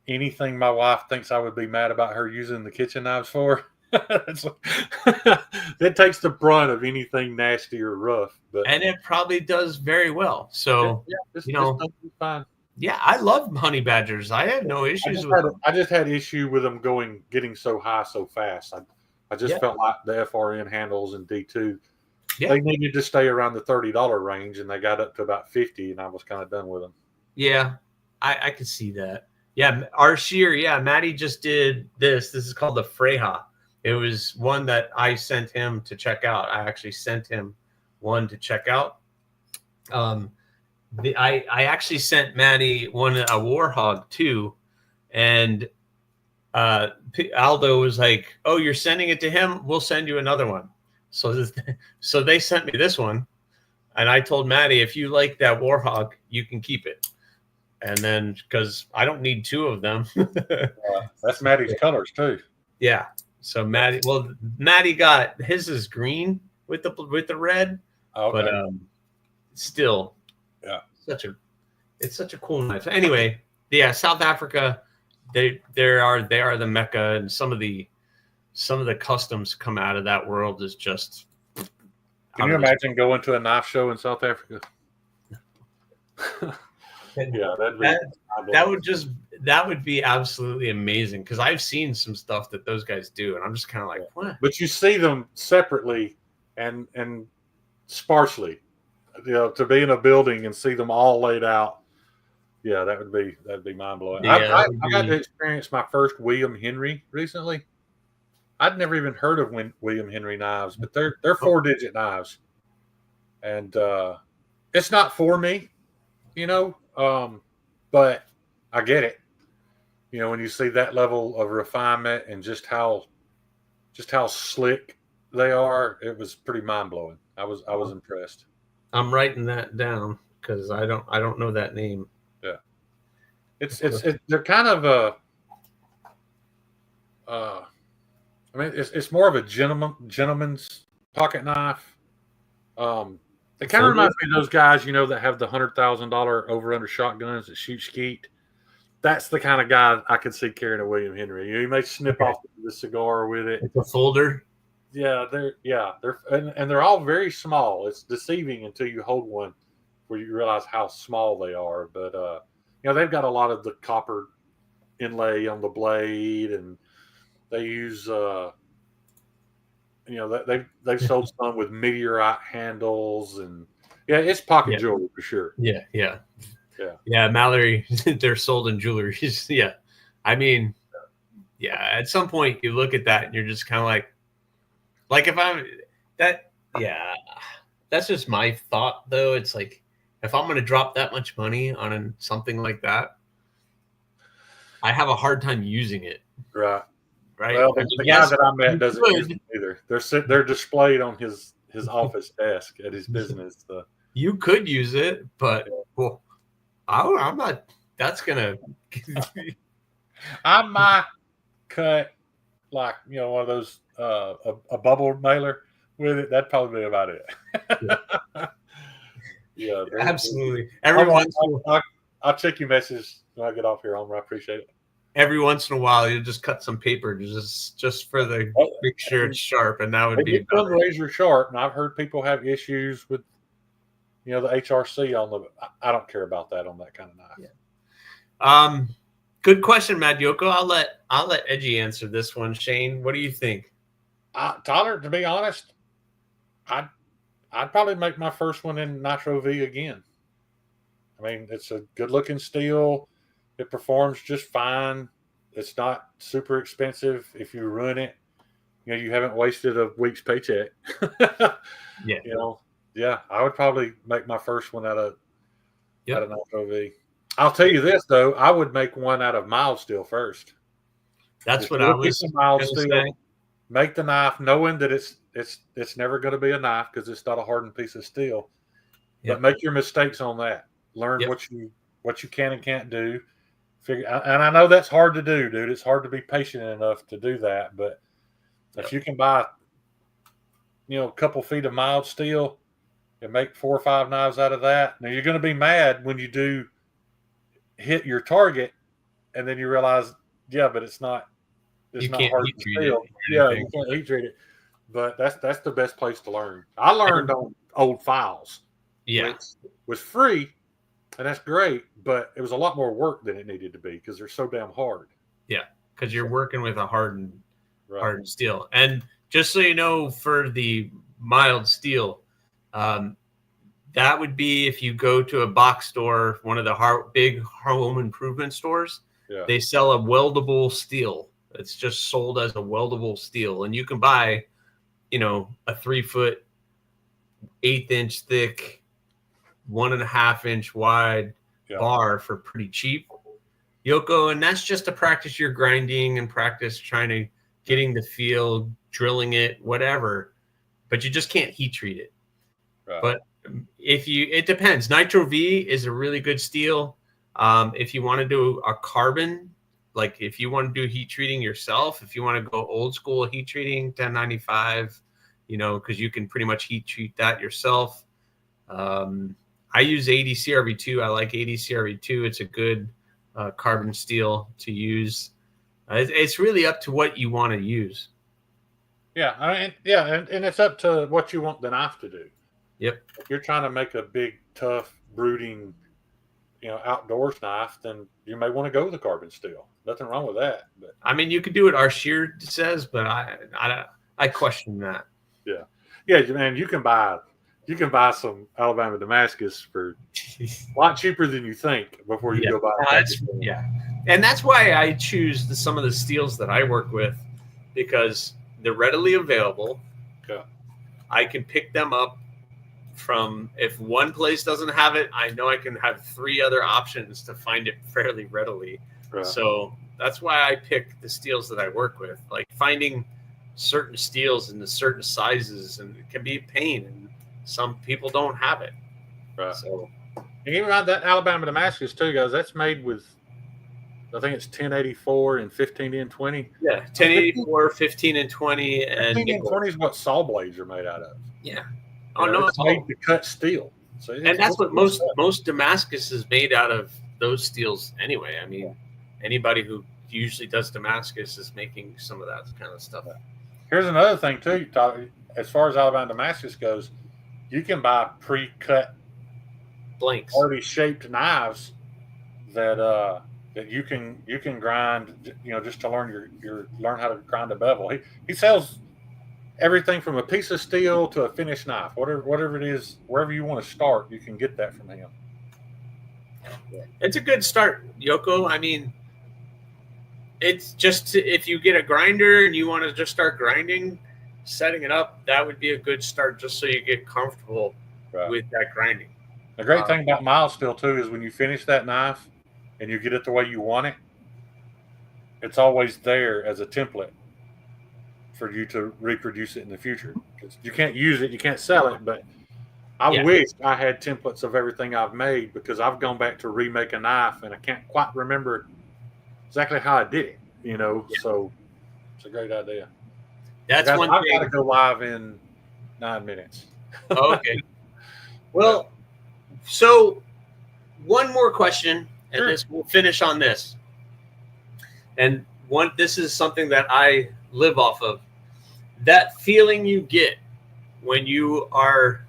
anything my wife thinks I would be mad about her using the kitchen knives for. It takes the brunt of anything nasty or rough, and it probably does very well. So this fine. Yeah, I love honey badgers. I have no issues with them. I just had issue with them getting so high so fast. I just felt like the FRN handles and D2, they needed to stay around the $30 range, and they got up to about $50, and I was kind of done with them. Yeah, I could see that. Yeah, our shear. Yeah, Maddie just did this. This is called the Freja. It was one that I sent him to check out. I actually sent him one to check out. I actually sent Maddie a Warhog too, and Aldo was like, "Oh, you're sending it to him? We'll send you another one." So they sent me this one, and I told Maddie, "If you like that Warhog, you can keep it." And then because I don't need two of them, that's Maddie's colors too. Yeah. So Maddie got his is green with the red, but still. Yeah, it's such a cool knife. Anyway, yeah, South Africa, they are the Mecca, and some of the customs come out of that world is just. Can you imagine going to a knife show in South Africa? Yeah, that would be absolutely amazing because I've seen some stuff that those guys do, and I'm just kind of like, what? But you see them separately and sparsely. To be in a building and see them all laid out, Yeah, that'd be mind blowing. Yeah, I got to experience my first William Henry recently. I'd never even heard of William Henry knives, but they're 4-digit knives, and it's not for me, you know. But I get it. You know, when you see that level of refinement and just how slick they are, it was pretty mind blowing. I was impressed. I'm writing that down because I don't know that name. Yeah, they're kind of I mean, it's more of a gentleman's pocket knife. It kind of reminds me of those guys, you know, that have the $100,000 over under shotguns that shoot skeet. That's the kind of guy I could see carrying a William Henry. You know, you may snip off the cigar with it. It's a folder. Yeah, they're all very small. It's deceiving until you hold one, where you realize how small they are. But you know, they've got a lot of the copper inlay on the blade, and they use you know, they've sold some with meteorite handles, and yeah, it's pocket jewelry for sure. Yeah, Mallory, they're sold in jewelry. Yeah, I mean, yeah, at some point you look at that and you're just kind of like if I'm that, yeah, that's just my thought though. It's like, if I'm going to drop that much money on something like that, I have a hard time using it. Right. Well, the guy that I met doesn't use them either. They're displayed on his office desk at his business. You could use it, but well, I'm not. That's gonna. I might cut, like, you know, one of those a bubble mailer with it. That'd probably be about it. Yeah, absolutely. I'll check your message when I get off here, Homer. I appreciate it. Every once in a while, you just cut some paper just for the make sure it's sharp, and that would be razor sharp. And I've heard people have issues with, you know, the HRC on the. I don't care about that on that kind of knife. Yeah. Good question, Mad Yoko. I'll let Edgy answer this one. Shane, what do you think? Tyler, to be honest, I'd probably make my first one in Nitro V again. I mean, it's a good looking steel. It performs just fine. It's not super expensive. If you run it, you know, you haven't wasted a week's paycheck. Yeah. You know, yeah, I would probably make my first one out of Nitro V. I'll tell you this though, I would make one out of mild steel first. That's what I was mild steel. Make the knife knowing that it's never going to be a knife because it's not a hardened piece of steel. But make your mistakes on that. Learn what you can and can't do. And I know that's hard to do, dude. It's hard to be patient enough to do that. But if you can buy, you know, a couple feet of mild steel and make 4 or 5 knives out of that, now you're going to be mad when you do hit your target, and then you realize, but it's not hard steel. Yeah, you can't heat treat it. But that's the best place to learn. I learned on old files. Yeah, which was free. And that's great, but it was a lot more work than it needed to be because they're so damn hard. Yeah, because you're working with a hardened steel. And just so you know, for the mild steel, that would be if you go to a box store, one of the big home improvement stores, they sell a weldable steel. It's just sold as a weldable steel. And you can buy, you know, a 3-foot, 1/8 inch thick, 1.5 inch wide bar for pretty cheap, Yoko. And that's just to practice your grinding and practice trying to getting the feel, drilling it, whatever. But you just can't heat treat it. Right. But it depends. Nitro V is a really good steel. If you want to do a carbon, like if you want to do heat treating yourself, if you want to go old school heat treating, 1095, you know, because you can pretty much heat treat that yourself. I use 80 CRV2. I like 80 CRV2. It's a good carbon steel to use. It's really up to what you want to use. Yeah, and it's up to what you want the knife to do. Yep. If you're trying to make a big, tough, brooding, you know, outdoors knife, then you may want to go with the carbon steel. Nothing wrong with that. But I mean, you could do what our shear says, but I question that. Yeah, man. You can buy you can buy some Alabama Damascus for a lot cheaper than you think before you go buy it. Yeah. And that's why I choose some of the steels that I work with, because they're readily available. Yeah. I can pick them up from, if one place doesn't have it, I know I can have 3 other options to find it fairly readily. Right. So that's why I pick the steels that I work with. Like finding certain steels in the certain sizes, and it can be a pain, and some people don't have it. Right. So, and even about that Alabama Damascus too, guys. That's made with, I think it's 1084 and 15 and 20. Yeah, 1084, 15 and 20, and 15 and 20 is what saw blades are made out of. Yeah. Oh no, it's made to cut steel. So and that's what most Damascus is made out of, those steels anyway. I mean, anybody who usually does Damascus is making some of that kind of stuff. Here's another thing too, as far as Alabama Damascus goes, you can buy pre-cut blanks, already shaped knives that you can grind, just to learn how to grind a bevel. He sells everything from a piece of steel to a finished knife, whatever it is, wherever you want to start, you can get that from him. It's a good start, Yoko. I mean, it's just, if you get a grinder and you want to just start grinding, setting it up, that would be a good start, just so you get comfortable with that grinding. The great thing about mild steel too is when you finish that knife and you get it the way you want it, it's always there as a template for you to reproduce it in the future. You can't use it, you can't sell it, but I wish I had templates of everything I've made, because I've gone back to remake a knife and I can't quite remember exactly how I did it, so it's a great idea. That's one thing. I've got to go live in 9 minutes. Okay. Well, so one more question, and we'll finish on this. And this is something that I live off of. That feeling you get when you are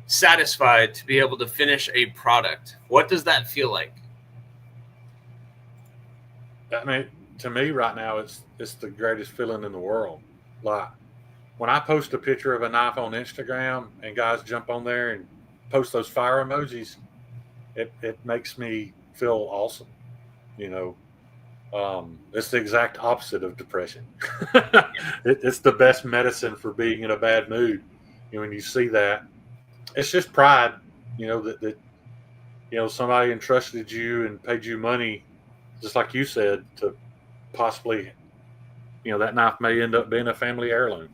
satisfied to be able to finish a product. What does that feel like? I mean, to me right now, it's the greatest feeling in the world. Like when I post a picture of a knife on Instagram and guys jump on there and post those fire emojis, it makes me feel awesome. It's the exact opposite of depression. It's the best medicine for being in a bad mood. When you see that, it's just pride, that somebody entrusted you and paid you money, just like you said, to possibly, that knife may end up being a family heirloom.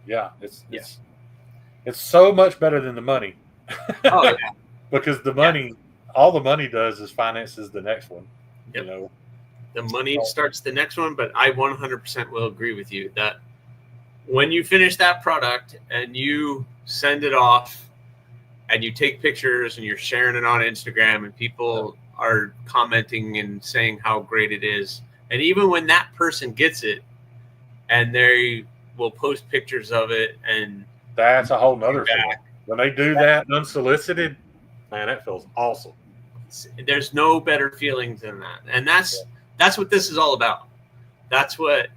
Yeah, it's so much better than the money. Oh, yeah. Because the money, all the money does is finances the next one. Yep. The money starts the next one, but I 100% will agree with you that when you finish that product and you send it off and you take pictures and you're sharing it on Instagram and people are commenting and saying how great it is, and even when that person gets it and they will post pictures of it, and that's a whole nother thing. When they do that unsolicited, man, that feels awesome. There's no better feeling than that. And that's what this is all about. That's what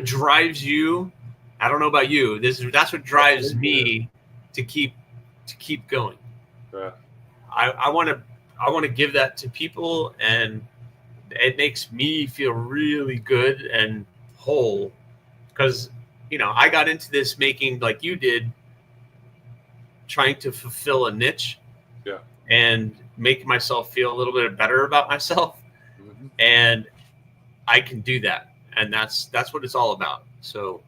drives you. I don't know about you. That's what drives me to keep going. Right. I want to give that to people, and it makes me feel really good and whole, because I got into this making, like you did, trying to fulfill a niche. Yeah. And make myself feel a little bit better about myself. Mm-hmm. And I can do that. And that's what it's all about. So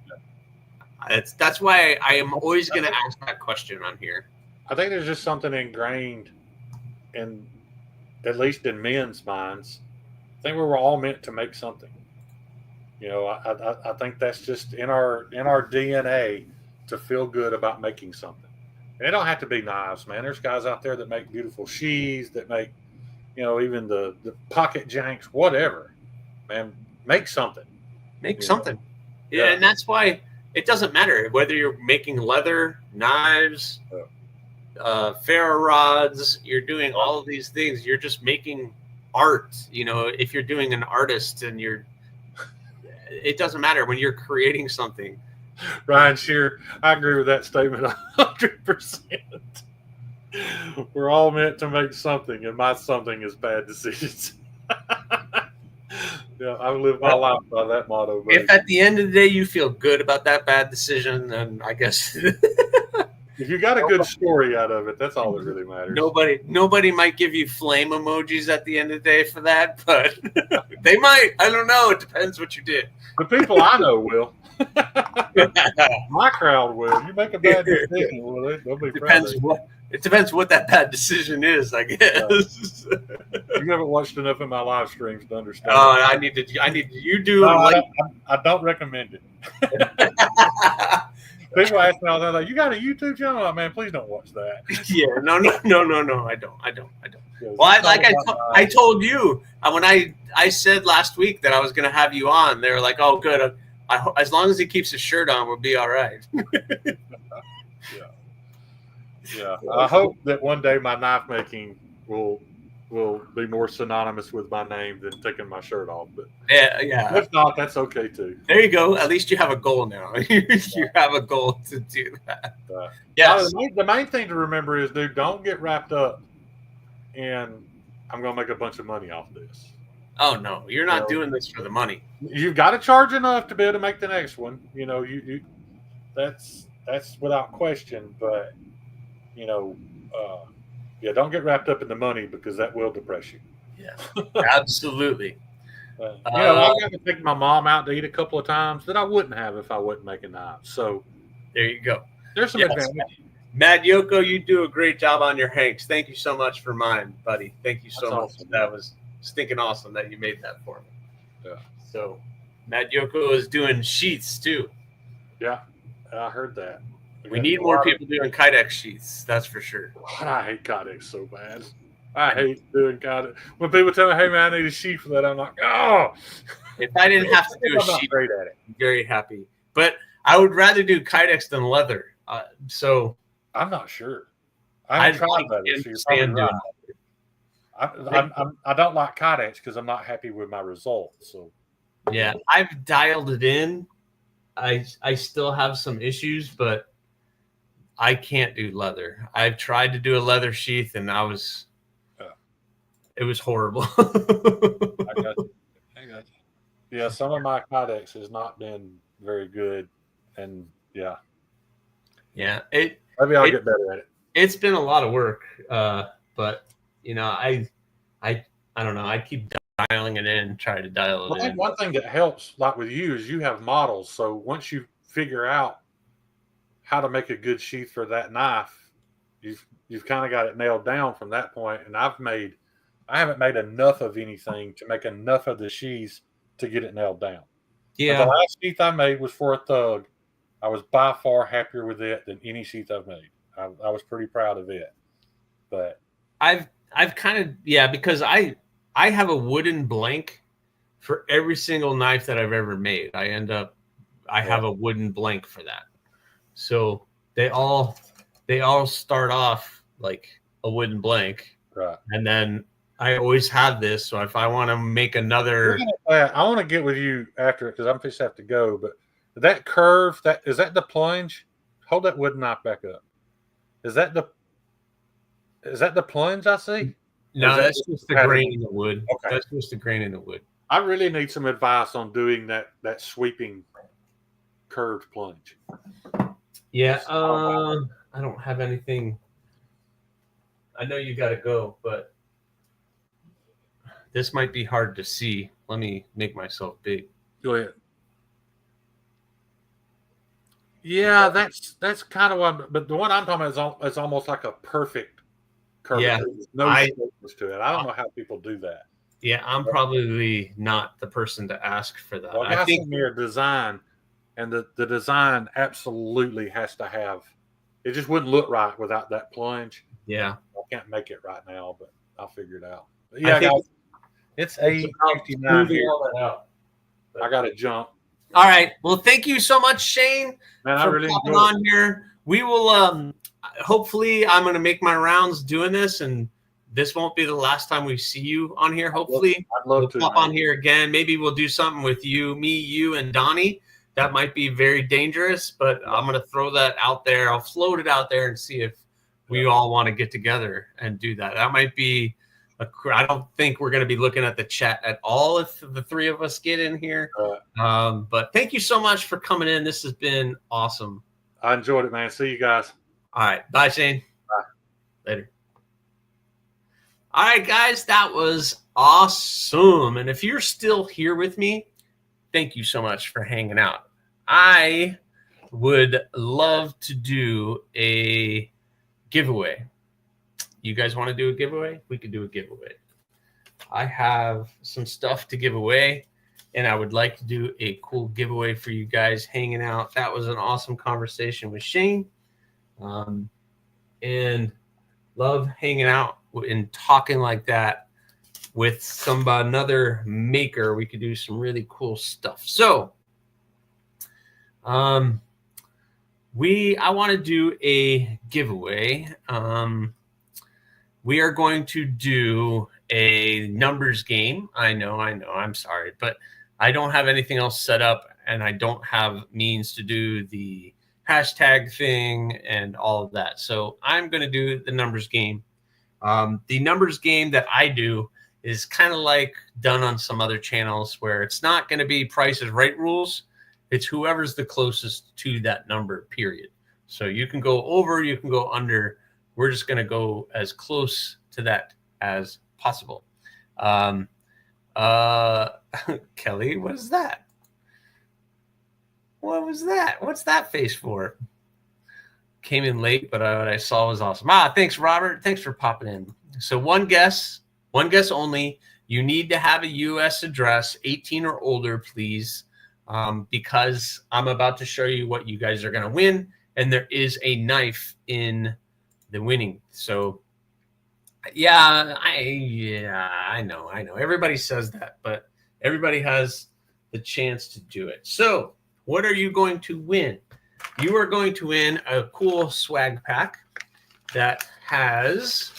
that's why I am always going to ask that question on here. I think there's just something ingrained in, at least in men's minds. I think we were all meant to make something. I think that's just in our DNA to feel good about making something. And it don't have to be knives, man. There's guys out there that make beautiful sheaths, that make, even the pocket janks, whatever. Man, make something. Make something. Yeah, and that's why it doesn't matter whether you're making leather, knives, ferro rods, you're doing all of these things. You're just making art. If you're doing an artist and it doesn't matter when you're creating something. Ryan Shear, I agree with that statement 100%. We're all meant to make something, and my something is bad decisions. Yeah, I live my life by that motto. Buddy. If at the end of the day you feel good about that bad decision, then I guess if you got a good story out of it, that's all that really matters. Nobody might give you flame emojis at the end of the day for that, but they might. I don't know. It depends what you did. The people I know will. My crowd will. You make a bad decision, will they? They'll be proud of it. It depends what that bad decision is, I guess. You haven't watched enough of my live streams to understand. Oh, I need to. You do. No, I don't recommend it. People ask me all the time, like, "You got a YouTube channel?" Like, man, please don't watch that. Yeah, no. I don't. Well, I told you when I said last week that I was going to have you on. They were like, "Oh, good. As long as he keeps his shirt on, we'll be all right." Yeah. I hope that one day my knife making will be more synonymous with my name than taking my shirt off. But yeah. If not, that's okay too. There you go. At least you have a goal now. You have a goal to do that. Yes. The main thing to remember is, dude, don't get wrapped up in I'm going to make a bunch of money off this. Oh no, you're not doing this for the money. You've got to charge enough to be able to make the next one. You know, you that's without question. But don't get wrapped up in the money, because that will depress you. Yeah, absolutely. I've got to take my mom out to eat a couple of times that I wouldn't have if I wasn't making knives. So there you go. There's some advantage. Mad Yoko, you do a great job on your Hanks. Thank you so much for mine, buddy. Thank you so much. Awesome. That was stinking awesome that you made that for me. Yeah. So Mad Yoko is doing sheaths too. Yeah, I heard that. We need more people doing Kydex sheaths. That's for sure. I hate Kydex so bad. I hate doing Kydex. When people tell me, "Hey man, I need a sheath for that," I'm like, "Oh." If I didn't have to do a sheath, great at it. I'm very happy. But I would rather do Kydex than leather. So I'm not sure. I haven't tried leather. So you're probably right. I don't like Kydex because I'm not happy with my results. So yeah, I've dialed it in. I still have some issues, but I can't do leather. I've tried to do a leather sheath, and it was horrible. I got you. Yeah, some of my Kydex has not been very good, and yeah. Maybe I'll get better at it. It's been a lot of work, but I don't know. I keep dialing it in, try to dial it in. I think one thing that helps, like with you, is you have models. So once you figure out how to make a good sheath for that knife, you've kind of got it nailed down from that point. And I haven't made enough of anything to make enough of the sheaths to get it nailed down. Yeah. But the last sheath I made was for a Thug. I was by far happier with it than any sheath I've made. I was pretty proud of it. But I've kind of, because I have a wooden blank for every single knife that I've ever made. I have a wooden blank for that. So they all start off like a wooden blank. Right. And then I always have this. So if I want to make another, I want to get with you after, because I'm just have to go. But that curve, is that the plunge? Hold that wooden knife back up. Is that the plunge I see? No, that's just the grain in the wood. Okay. That's just the grain in the wood. I really need some advice on doing that sweeping curved plunge. Yeah, I don't have anything. I know you got to go, but this might be hard to see. Let me make myself big. Go ahead. Yeah, that's kind of one, but the one I'm talking about is almost like a perfect curve. Yeah, there's no shapes to it. I don't know how people do that. Yeah, I'm probably not the person to ask for that. Well, I think your design, and the design absolutely has to have. It just wouldn't look right without that plunge. Yeah, I can't make it right now, but I'll figure it out. But yeah, guys, it's 8:59 here. I got to jump. All right. Well, thank you so much, Shane, man, for coming on here. We will. Hopefully, I'm going to make my rounds doing this, and this won't be the last time we see you on here. Hopefully, I'd love to pop on here again. Maybe we'll do something with you, and Donnie. that might be very dangerous, but I'm going to throw that out there. I'll float it out there and see if we all want to get together and do that. That might be I don't think we're going to be looking at the chat at all if the three of us get in here. But thank you so much for coming in. This has been awesome. I enjoyed it, man. See you guys. All right. Bye, Shane. Bye. Later. All right, guys, that was awesome. And if you're still here with me, thank you so much for hanging out. I would love to do a giveaway. You guys want to do a giveaway? We could do a giveaway. I have some stuff to give away, and I would like to do a cool giveaway for you guys hanging out. That was an awesome conversation with Shane. And love hanging out and talking like that with another maker. We could do some really cool stuff. So I want to do a giveaway. We are going to do a numbers game. I know, I'm sorry, but I don't have anything else set up, and I don't have means to do the hashtag thing and all of that. So I'm going to do the numbers game. The numbers game that I do is kind of like done on some other channels where it's not going to be Price is Right rules. It's whoever's the closest to that number, period. So you can go over, you can go under. We're just going to go as close to that as possible. Kelly, what is that? What was that? What's that face for? Came in late, but what I saw was awesome. Thanks, Robert. Thanks for popping in. So one guess only. You need to have a U.S. address, 18 or older, please, because I'm about to show you what you guys are going to win, and there is a knife in the winning. So, I know. Everybody says that, but everybody has the chance to do it. So, what are you going to win? You are going to win a cool swag pack that has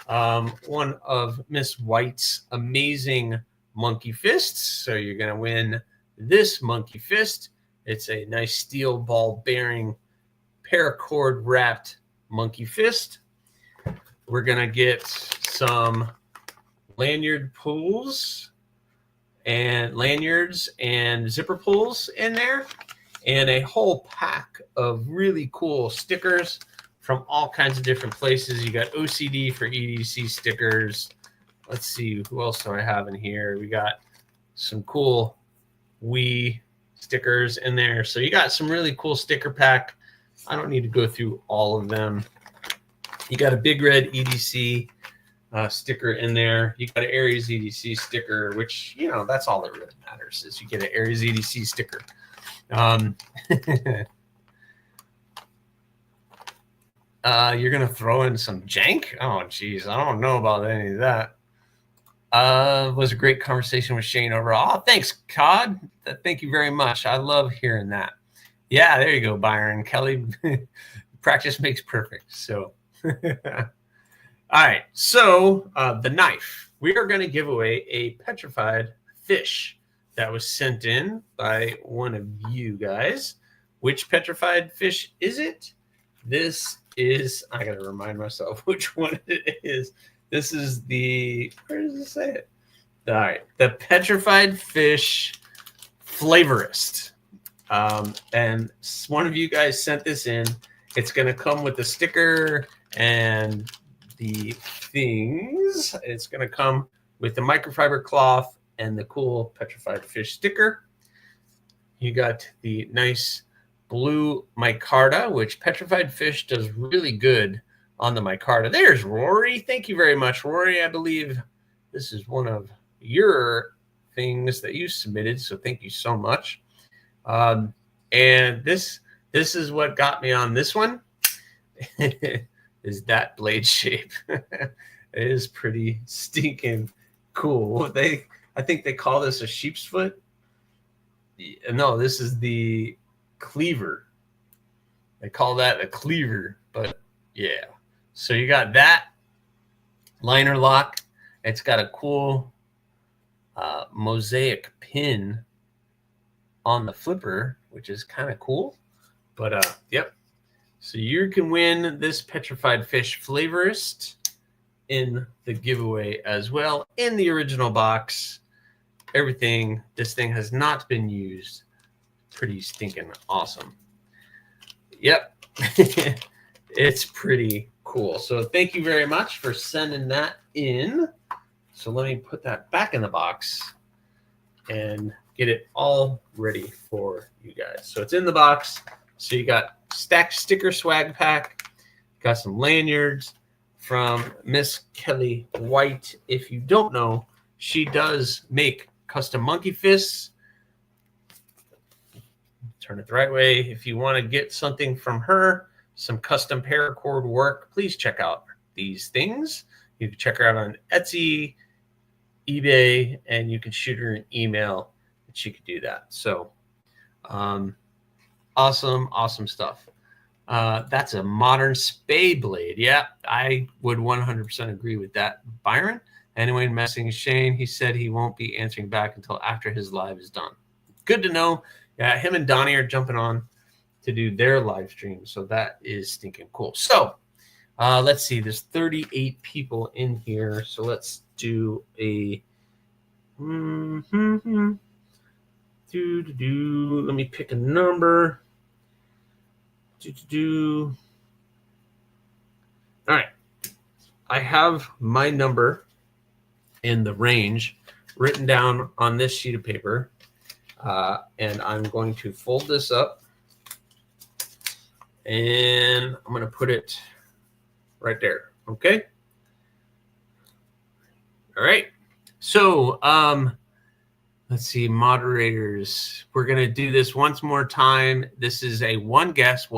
one of Miss White's amazing monkey fists. So you're going to win this monkey fist. It's a nice steel ball bearing paracord wrapped monkey fist. We're going to get some lanyards and zipper pulls in there, and a whole pack of really cool stickers from all kinds of different places. You got OCD for EDC stickers. Let's see, who else do I have in here? We got some cool Wii stickers in there. So you got some really cool sticker pack. I don't need to go through all of them. You got a Big Red EDC sticker in there. You got an Aries EDC sticker, which, that's all that really matters, is you get an Aries EDC sticker. You're going to throw in some jank? Oh, geez. I don't know about any of that. It was a great conversation with Shane overall. Oh, thanks, Cod. Thank you very much. I love hearing that. Yeah, there you go, Byron. Kelly, practice makes perfect. So, all right. So the knife. We are going to give away a petrified fish that was sent in by one of you guys. Which petrified fish is it? This is, I got to remind myself which one it is. This is where does it say it? All right. The petrified fish flavorist. And one of you guys sent this in. It's going to come with the sticker and the things. It's going to come with the microfiber cloth and the cool petrified fish sticker. You got the nice blue micarta, which petrified fish does really good on the micarta. There's Rory. Thank you very much, Rory. I believe this is one of your things that you submitted, so thank you so much. And this is what got me on this one. Is that blade shape. It is pretty stinking cool. I think they call this a sheep's foot. No, this is the cleaver. They call that a cleaver, but yeah. So you got that liner lock. It's got a cool mosaic pin on the flipper. which is kind of cool. But yep. So you can win this petrified fish flavorist in the giveaway as well in the original box. Everything. This thing has not been used. Pretty stinking awesome. Yep. It's pretty cool. So thank you very much for sending that in. So let me put that back in the box and get it all ready for you guys. So it's in the box. So you got stacked sticker swag pack, got some lanyards from Miss Kelly White. If you don't know, she does make custom monkey fists. Turn it the right way. If you want to get something from her, some custom paracord work, please check out these things. You can check her out on Etsy, eBay, and you can shoot her an email and she could do that. So awesome stuff. That's a modern spade blade. Yeah, I would 100% agree with that, Byron. Anyway, messaging Shane, he said he won't be answering back until after his live is done. Good to know. Yeah, him and Donnie are jumping on to do their live stream, so that is stinking cool. So let's see. There's 38 people in here, so let's do a let me pick a number. All right. I have my number in the range written down on this sheet of paper, and I'm going to fold this up, and I'm going to put it right there. Okay. All right. So let's see, moderators. We're going to do this once more time. This is a one guess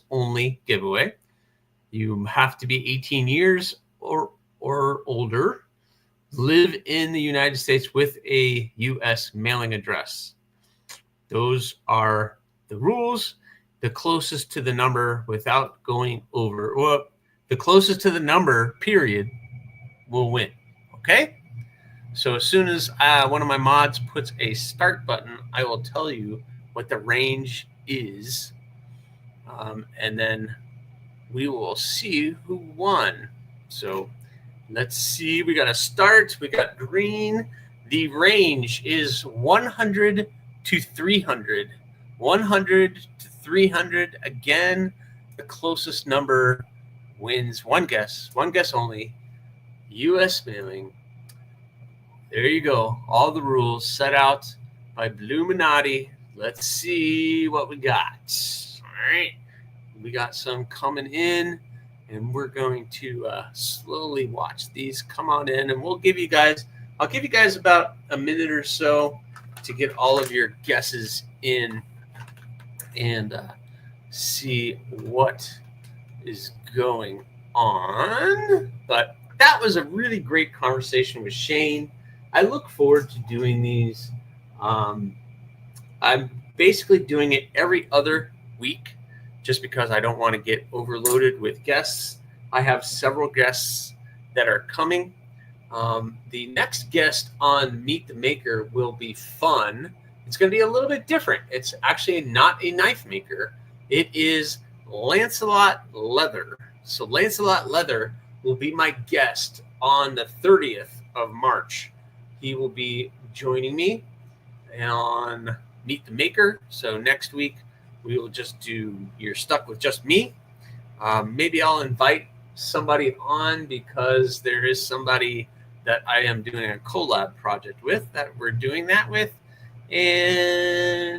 only giveaway. You have to be 18 years or older, live in the United States with a U.S. mailing address. Those are the rules. The closest to the number without going over, well, the closest to the number, period, will win. Okay? So as soon as one of my mods puts a start button, I will tell you what the range is. And then we will see who won. So let's see. We got a start. We got green. The range is 100 to 300. 100 to 300. Again, the closest number wins. One guess only. U.S. mailing. There you go. All the rules set out by Bluminati. Let's see what we got. All right. We got some coming in, and we're going to slowly watch these come on in, and I'll give you guys about a minute or so to get all of your guesses in and see what is going on. But that was a really great conversation with Shane. I look forward to doing these. I'm basically doing it every other week just because I don't want to get overloaded with guests. I have several guests that are coming. The next guest on Meet the Maker will be fun. It's going to be a little bit different. It's actually not a knife maker. It is Lancelot Leather. So Lancelot Leather will be my guest on the 30th of March. He will be joining me on Meet the Maker. So next week we will just do You're Stuck with Just Me. Maybe I'll invite somebody on because there is somebody that I am doing a collab project with that we're doing that with.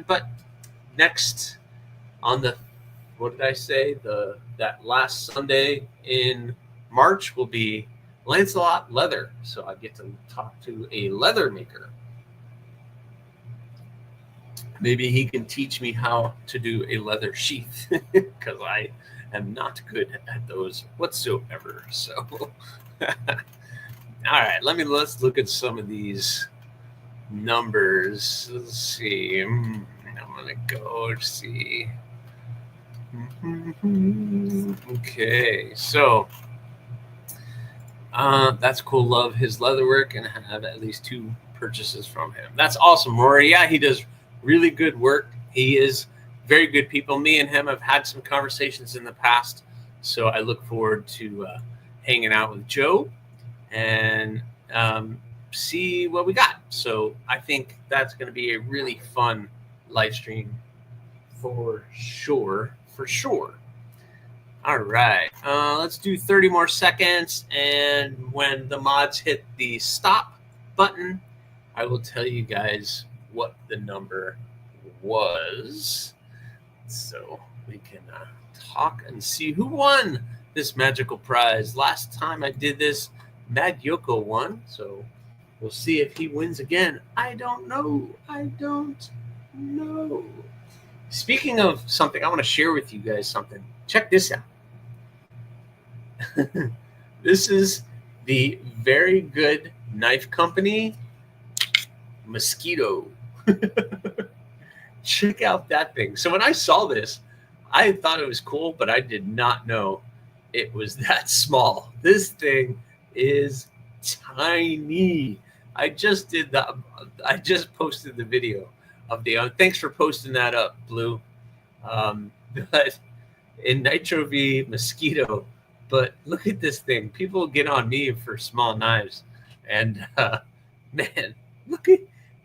But next on the, what did I say? That last Sunday in March will be Lancelot Leather. So I get to talk to a leather maker. Maybe he can teach me how to do a leather sheath because I am not good at those whatsoever. So, all right, let's look at some of these numbers. Let's see. I'm gonna go see. Okay, so that's cool. Love his leatherwork and have at least 2 purchases from him. That's awesome, Rory. Yeah, he does really good work. He is very good people. Me and him have had some conversations in the past, so I look forward to hanging out with Joe and see what we got. So I think that's going to be a really fun live stream for sure. For sure. All right. Let's do 30 more seconds. And when the mods hit the stop button, I will tell you guys what the number was. So we can talk and see who won this magical prize. Last time I did this, Mad Yoko won. So we'll see if he wins again. I don't know. Speaking of something, I want to share with you guys something. Check this out. This is the Very Good Knife Company Mosquito. Check out that thing. So when I saw this, I thought it was cool, but I did not know it was that small. This thing is tiny. I just posted the video of the. Thanks for posting that up, Blue. But in Nitro V Mosquito. But look at this thing. People get on me for small knives, and man, look at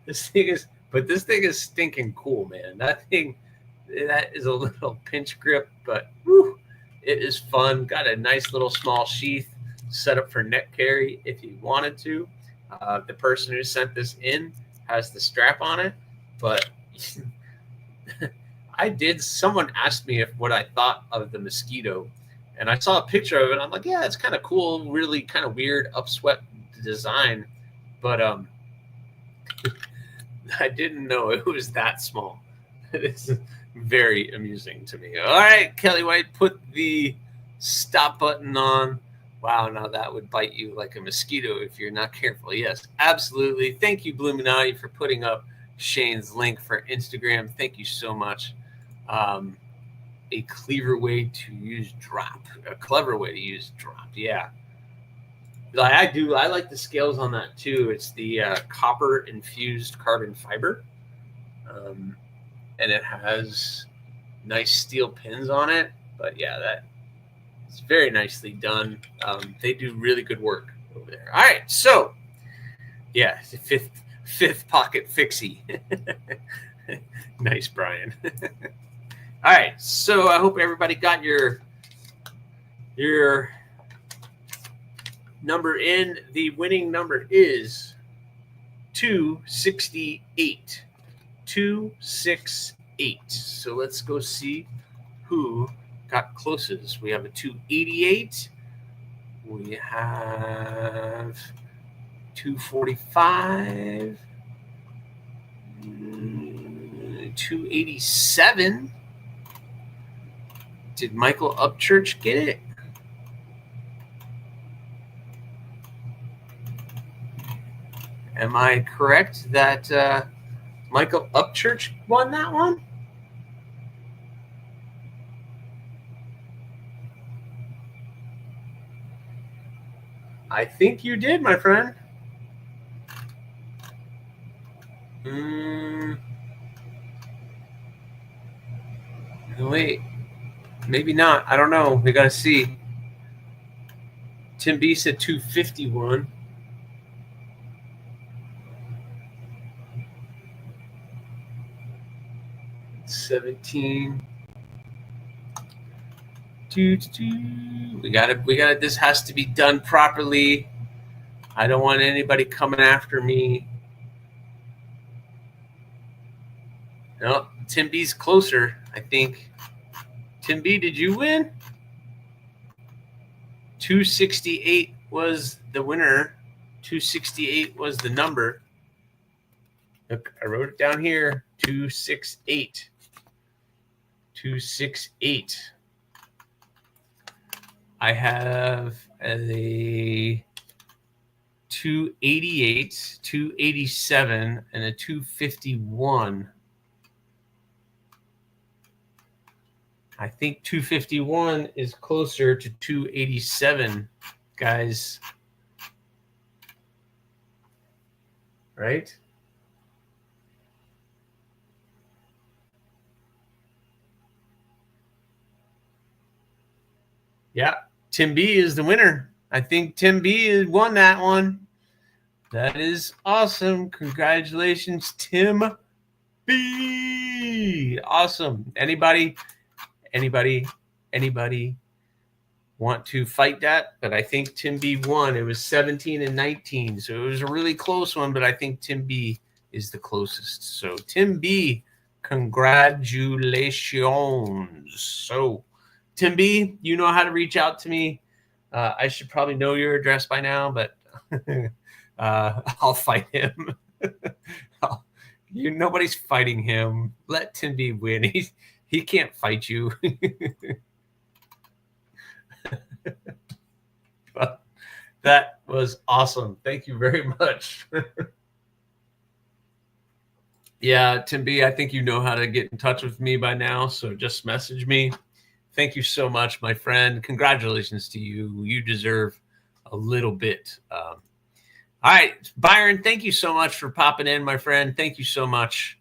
this thing is. But this thing is stinking cool, man. That is a little pinch grip, but whew, it is fun. Got a nice little small sheath set up for neck carry if you wanted to. The person who sent this in has the strap on it, but someone asked me what I thought of the Mosquito, and I saw a picture of it. I'm like, yeah, it's kind of cool, really kind of weird upswept design, but I didn't know it was that small. It is very amusing to me. All right, Kelly White, put the stop button on. Wow, now that would bite you like a mosquito if you're not careful. Yes, absolutely. Thank you, Bluminati, for putting up Shane's link for Instagram. Thank you so much. A clever way to use drop. A clever way to use drop. Yeah. I like the scales on that too. It's the copper infused carbon fiber. And it has nice steel pins on it. But yeah, it's very nicely done. They do really good work over there. All right. So yeah, fifth pocket fixie. Nice, Brian. All right, so I hope everybody got your number in. The winning number is 268. 268. So let's go see who got closest. We have a 288. We have 245. 287. Did Michael Upchurch get it? Am I correct that Michael Upchurch won that one? I think you did, my friend. Wait. Maybe not. I don't know. We got to see. Tim B said 251. $17. We got it. This has to be done properly. I don't want anybody coming after me. No, Tim B's closer, I think. Tim B, did you win? 268 was the winner. 268 was the number. Look, I wrote it down here. 268. 268. I have a 288, 287, and a 251. I think 251 is closer to 287, guys. Right? Yeah, Tim B is the winner. I think Tim B won that one. That is awesome. Congratulations, Tim B. Awesome. Anybody want to fight that? But I think Tim B won. It was 17 and 19. So it was a really close one, but I think Tim B is the closest. So Tim B, congratulations. So Tim B, you know how to reach out to me. I should probably know your address by now, but I'll fight him. Nobody's fighting him. Let Tim B win. He can't fight you. But that was awesome. Thank you very much. Yeah, Tim B, I think you know how to get in touch with me by now, so just message me. Thank you so much, my friend. Congratulations to you. You deserve a little bit. All right, Byron, thank you so much for popping in, my friend. Thank you so much.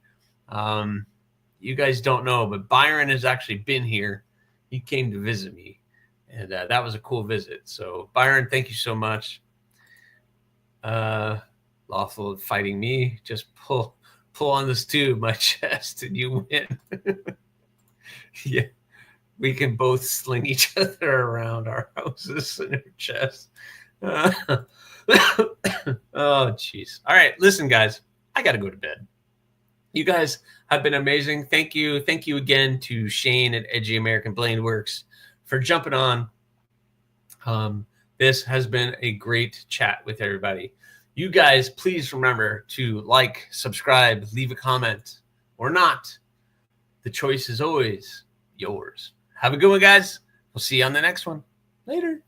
You guys don't know, but Byron has actually been here. He came to visit me, and that was a cool visit. So, Byron, thank you so much. Lawful fighting me. Just pull on this tube, my chest, and you win. Yeah, we can both sling each other around our houses and our chests. Oh, jeez. All right, listen, guys, I got to go to bed. You guys have been amazing. Thank you. Thank you again to Shane at Edgy American Blade Works for jumping on. This has been a great chat with everybody. You guys, please remember to like, subscribe, leave a comment, or not. The choice is always yours. Have a good one, guys. We'll see you on the next one. Later.